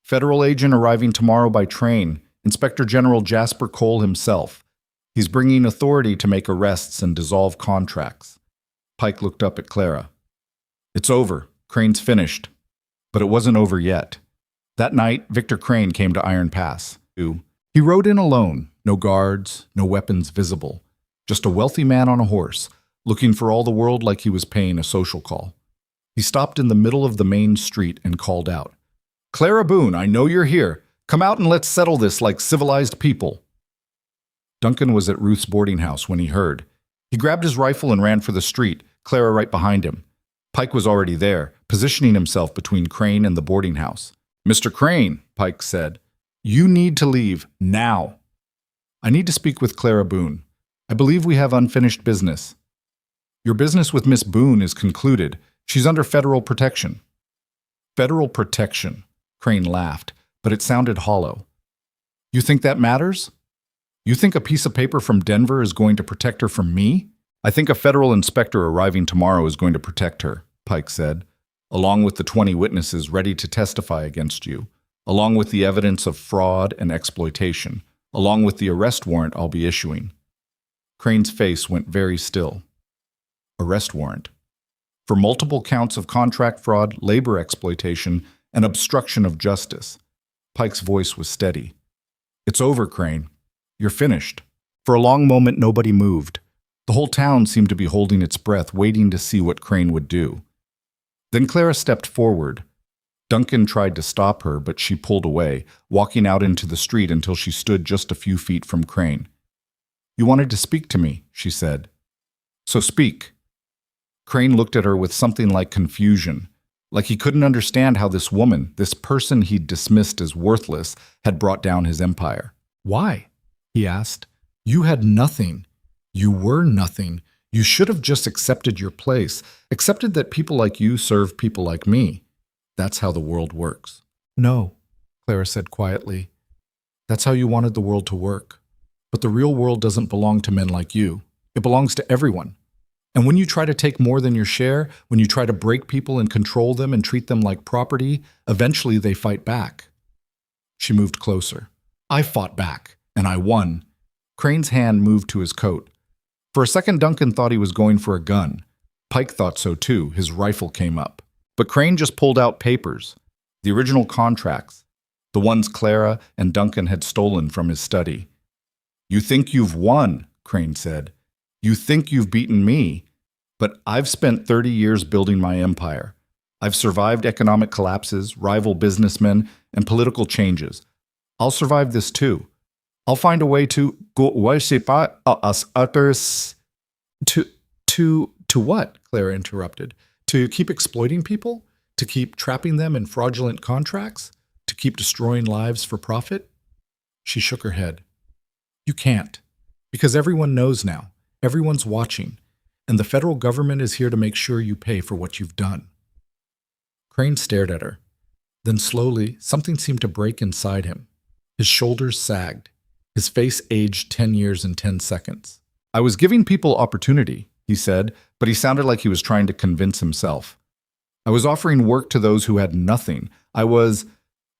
A: Federal agent arriving tomorrow by train, Inspector General Jasper Cole himself. He's bringing authority to make arrests and dissolve contracts. Pike looked up at Clara. It's over. Crane's finished. But it wasn't over yet. That night, Victor Crane came to Iron Pass. He rode in alone, no guards, no weapons visible. Just a wealthy man on a horse, looking for all the world like he was paying a social call. He stopped in the middle of the main street and called out, "Clara Boone, I know you're here. Come out and let's settle this like civilized people." Duncan was at Ruth's boarding house when he heard. He grabbed his rifle and ran for the street, Clara right behind him. Pike was already there, positioning himself between Crane and the boarding house. "Mr. Crane," Pike said, "you need to leave now. I need to speak with Clara Boone. I believe we have unfinished business." "Your business with Miss Boone is concluded. She's under federal protection." "Federal protection," Crane laughed, but it sounded hollow. "You think that matters? You think a piece of paper from Denver is going to protect her from me?" "I think a federal inspector arriving tomorrow is going to protect her," Pike said, "along with the 20 witnesses ready to testify against you, along with the evidence of fraud and exploitation, along with the arrest warrant I'll be issuing." Crane's face went very still. Arrest warrant. For multiple counts of contract fraud, labor exploitation, and obstruction of justice. Pike's voice was steady. "It's over, Crane. You're finished." For a long moment, nobody moved. The whole town seemed to be holding its breath, waiting to see what Crane would do. Then Clara stepped forward. Duncan tried to stop her, but she pulled away, walking out into the street until she stood just a few feet from Crane. "You wanted to speak to me," she said. "So speak." Crane looked at her with something like confusion, like he couldn't understand how this woman, this person he'd dismissed as worthless, had brought down his empire. "Why?" he asked. "You had nothing. You were nothing. You should have just accepted your place, accepted that people like you serve people like me. That's how the world works." "No," Clara said quietly. "That's how you wanted the world to work. But the real world doesn't belong to men like you. It belongs to everyone. And when you try to take more than your share, when you try to break people and control them and treat them like property, eventually they fight back." She moved closer. "I fought back, and I won." Crane's hand moved to his coat. For a second, Duncan thought he was going for a gun. Pike thought so too. His rifle came up. But Crane just pulled out papers, the original contracts, the ones Clara and Duncan had stolen from his study. "You think you've won," Crane said. "You think you've beaten me. But I've spent 30 years building my empire. I've survived economic collapses, rival businessmen, and political changes. I'll survive this too. I'll find a way to us others." To what?" Clara interrupted. "To keep exploiting people? To keep trapping them in fraudulent contracts? To keep destroying lives for profit?" She shook her head. "You can't. Because everyone knows now. Everyone's watching. And the federal government is here to make sure you pay for what you've done." Crane stared at her. Then slowly, something seemed to break inside him. His shoulders sagged. His face aged 10 years in 10 seconds. "I was giving people opportunity," he said, but he sounded like he was trying to convince himself. "I was offering work to those who had nothing.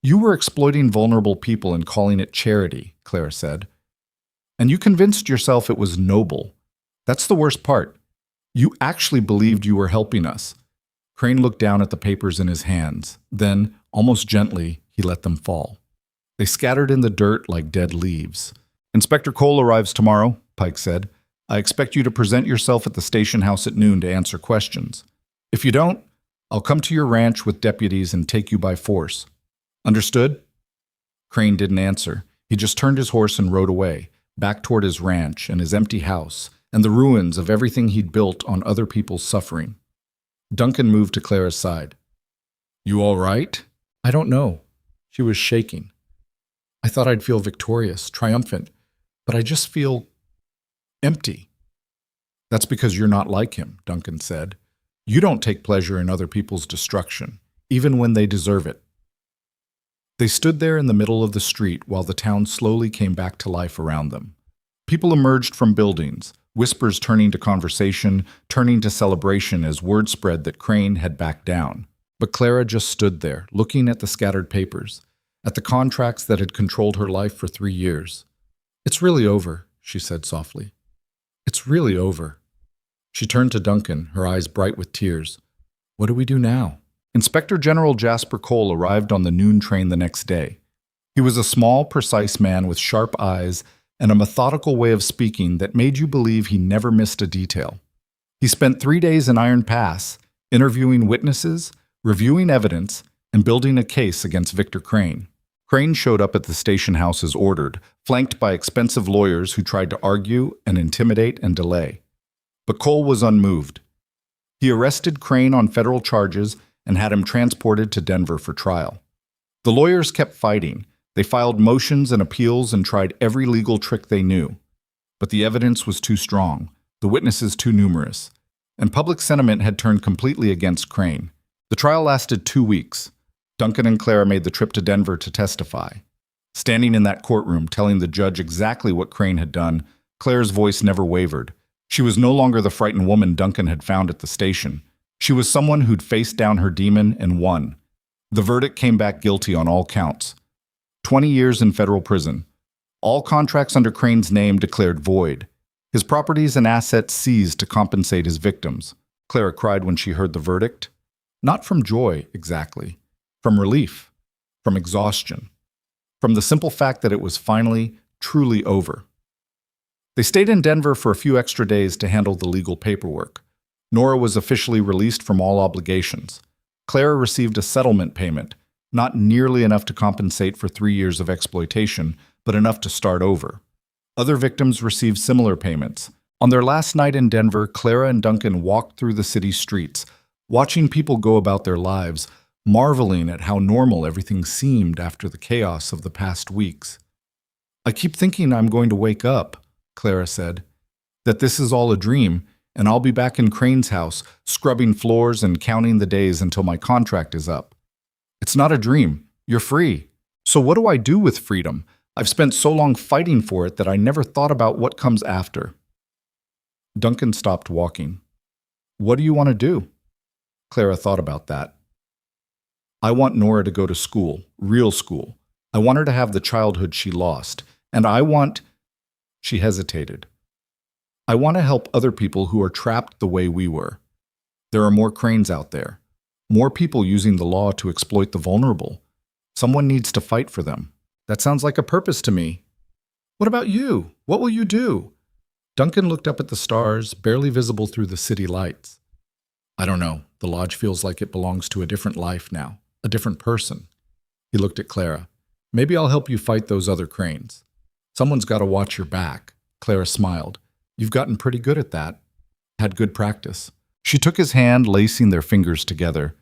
A: You were exploiting vulnerable people and calling it charity," Clara said. "And you convinced yourself it was noble. That's the worst part. You actually believed you were helping us." Crane looked down at the papers in his hands. Then, almost gently, he let them fall. They scattered in the dirt like dead leaves. "Inspector Cole arrives tomorrow," Pike said. "I expect you to present yourself at the station house at noon to answer questions. If you don't, I'll come to your ranch with deputies and take you by force. Understood?" Crane didn't answer. He just turned his horse and rode away, back toward his ranch and his empty house and the ruins of everything he'd built on other people's suffering. Duncan moved to Clara's side. "You all right?" "I don't know." She was shaking. "I thought I'd feel victorious, triumphant, but I just feel empty." "That's because you're not like him," Duncan said. "You don't take pleasure in other people's destruction, even when they deserve it." They stood there in the middle of the street while the town slowly came back to life around them. People emerged from buildings, whispers turning to conversation, turning to celebration as word spread that Crane had backed down. But Clara just stood there, looking at the scattered papers, at the contracts that had controlled her life for 3 years. "It's really over," she said softly. "It's really over." She turned to Duncan, her eyes bright with tears. "What do we do now?" Inspector General Jasper Cole arrived on the noon train the next day. He was a small, precise man with sharp eyes and a methodical way of speaking that made you believe he never missed a detail. He spent 3 days in Iron Pass, interviewing witnesses, reviewing evidence, and building a case against Victor Crane. Crane showed up at the station house as ordered, flanked by expensive lawyers who tried to argue and intimidate and delay. But Cole was unmoved. He arrested Crane on federal charges and had him transported to Denver for trial. The lawyers kept fighting. They filed motions and appeals and tried every legal trick they knew. But the evidence was too strong, the witnesses too numerous, and public sentiment had turned completely against Crane. The trial lasted 2 weeks. Duncan and Clara made the trip to Denver to testify. Standing in that courtroom, telling the judge exactly what Crane had done, Clara's voice never wavered. She was no longer the frightened woman Duncan had found at the station. She was someone who'd faced down her demon and won. The verdict came back guilty on all counts. 20 years in federal prison. All contracts under Crane's name declared void. His properties and assets seized to compensate his victims. Clara cried when she heard the verdict. Not from joy, exactly. From relief. From exhaustion. From the simple fact that it was finally, truly over. They stayed in Denver for a few extra days to handle the legal paperwork. Nora was officially released from all obligations. Clara received a settlement payment, not nearly enough to compensate for 3 years of exploitation, but enough to start over. Other victims received similar payments. On their last night in Denver, Clara and Duncan walked through the city's streets, watching people go about their lives, marveling at how normal everything seemed after the chaos of the past weeks. "I keep thinking I'm going to wake up," Clara said, "that this is all a dream, and I'll be back in Crane's house, scrubbing floors and counting the days until my contract is up." "It's not a dream. You're free. So what do I do with freedom? I've spent so long fighting for it that I never thought about what comes after." Duncan stopped walking. "What do you want to do?" Clara thought about that. "I want Nora to go to school, real school. I want her to have the childhood she lost. And I want—" She hesitated. "I want to help other people who are trapped the way we were. There are more Cranes out there. More people using the law to exploit the vulnerable. Someone needs to fight for them. That sounds like a purpose to me." "What about you? What will you do?" Duncan looked up at the stars, barely visible through the city lights. "I don't know. The lodge feels like it belongs to a different life now, a different person." He looked at Clara. "Maybe I'll help you fight those other Cranes. Someone's got to watch your back." Clara smiled. "You've gotten pretty good at that. Had good practice." She took his hand, lacing their fingers together.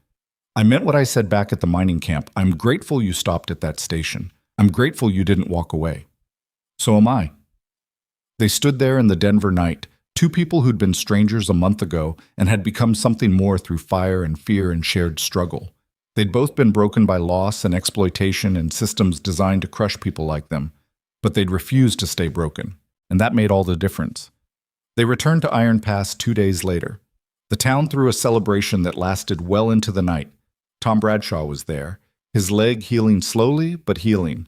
A: "I meant what I said back at the mining camp. I'm grateful you stopped at that station. I'm grateful you didn't walk away." "So am I." They stood there in the Denver night, two people who'd been strangers a month ago and had become something more through fire and fear and shared struggle. They'd both been broken by loss and exploitation and systems designed to crush people like them, but they'd refused to stay broken, and that made all the difference. They returned to Iron Pass 2 days later. The town threw a celebration that lasted well into the night. Tom Bradshaw was there, his leg healing slowly but healing.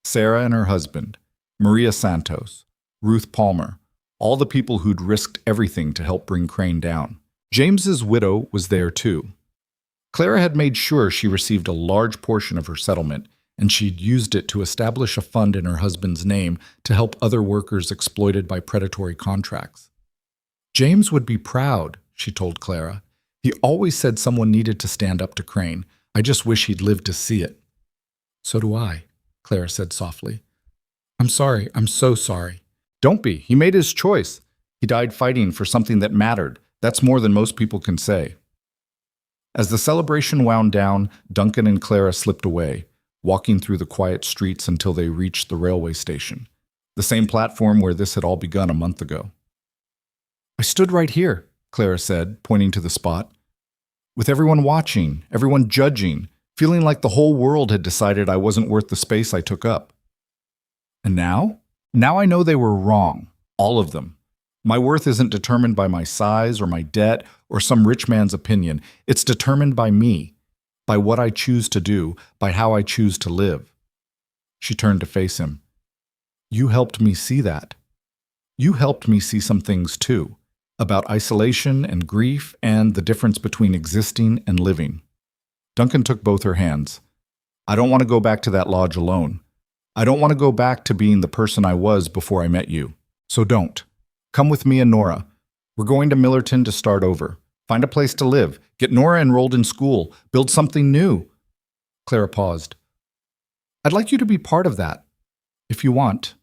A: Sarah and her husband, Maria Santos, Ruth Palmer, all the people who'd risked everything to help bring Crane down. James's widow was there too. Clara had made sure she received a large portion of her settlement, and she'd used it to establish a fund in her husband's name to help other workers exploited by predatory contracts. "James would be proud," she told Clara. "He always said someone needed to stand up to Crane. I just wish he'd lived to see it." "So do I," Clara said softly. "I'm sorry. I'm so sorry." "Don't be. He made his choice. He died fighting for something that mattered. That's more than most people can say." As the celebration wound down, Duncan and Clara slipped away, walking through the quiet streets until they reached the railway station, the same platform where this had all begun a month ago. "I stood right here," Clara said, pointing to the spot, "with everyone watching, everyone judging, feeling like the whole world had decided I wasn't worth the space I took up. And now? Now I know they were wrong, all of them. My worth isn't determined by my size or my debt or some rich man's opinion. It's determined by me, by what I choose to do, by how I choose to live. She turned to face him. You helped me see that. You helped me see some things too, about isolation and grief and the difference between existing and living. Duncan took both her hands. I don't want to go back to that lodge alone. I don't want to go back to being the person I was before I met you. So don't. Come with me and Nora. We're going to Millerton to start over. Find a place to live. Get Nora enrolled in school. Build something new. Clara paused. I'd like you to be part of that, if you want.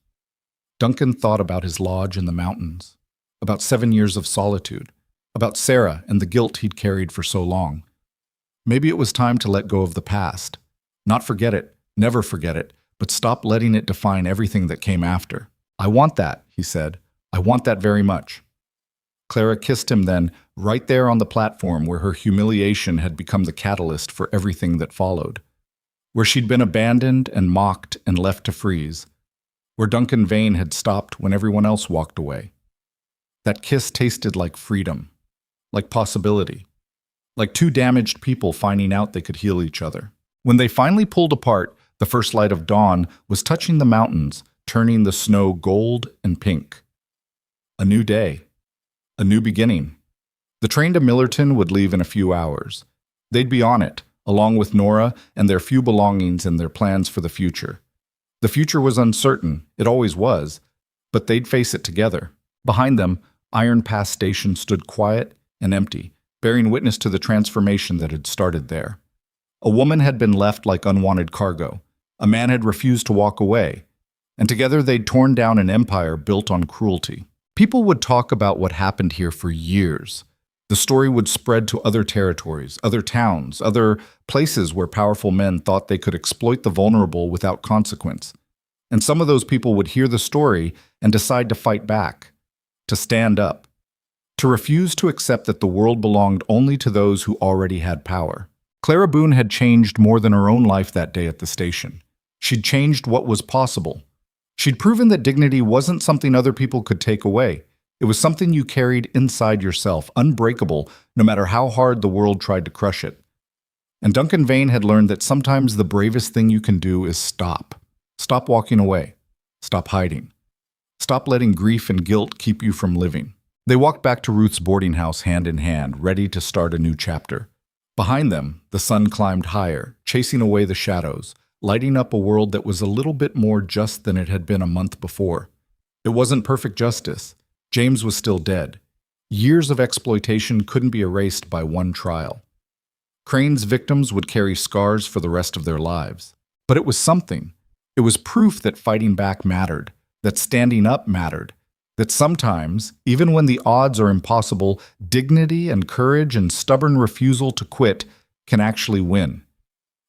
A: Duncan thought about his lodge in the mountains, about 7 years of solitude, about Sarah and the guilt he'd carried for so long. Maybe it was time to let go of the past. Not forget it, never forget it, but stop letting it define everything that came after. I want that, he said. I want that very much. Clara kissed him then, right there on the platform where her humiliation had become the catalyst for everything that followed. Where she'd been abandoned and mocked and left to freeze. Where Duncan Vane had stopped when everyone else walked away. That kiss tasted like freedom, like possibility, like two damaged people finding out they could heal each other. When they finally pulled apart, the first light of dawn was touching the mountains, turning the snow gold and pink. A new day. A new beginning. The train to Millerton would leave in a few hours. They'd be on it, along with Nora and their few belongings and their plans for the future. The future was uncertain, it always was, but they'd face it together. Behind them, Iron Pass Station stood quiet and empty, bearing witness to the transformation that had started there. A woman had been left like unwanted cargo. A man had refused to walk away. And together they'd torn down an empire built on cruelty. People would talk about what happened here for years. The story would spread to other territories, other towns, other places where powerful men thought they could exploit the vulnerable without consequence. And some of those people would hear the story and decide to fight back, to stand up, to refuse to accept that the world belonged only to those who already had power. Clara Boone had changed more than her own life that day at the station. She'd changed what was possible. She'd proven that dignity wasn't something other people could take away. It was something you carried inside yourself, unbreakable, no matter how hard the world tried to crush it. And Duncan Vane had learned that sometimes the bravest thing you can do is stop. Stop walking away. Stop hiding. Stop letting grief and guilt keep you from living. They walked back to Ruth's boarding house hand in hand, ready to start a new chapter. Behind them, the sun climbed higher, chasing away the shadows, lighting up a world that was a little bit more just than it had been a month before. It wasn't perfect justice. James was still dead. Years of exploitation couldn't be erased by one trial. Crane's victims would carry scars for the rest of their lives. But it was something. It was proof that fighting back mattered, that standing up mattered, that sometimes, even when the odds are impossible, dignity and courage and stubborn refusal to quit can actually win.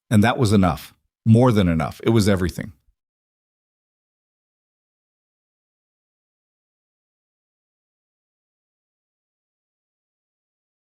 A: And that was enough. More than enough. It was everything.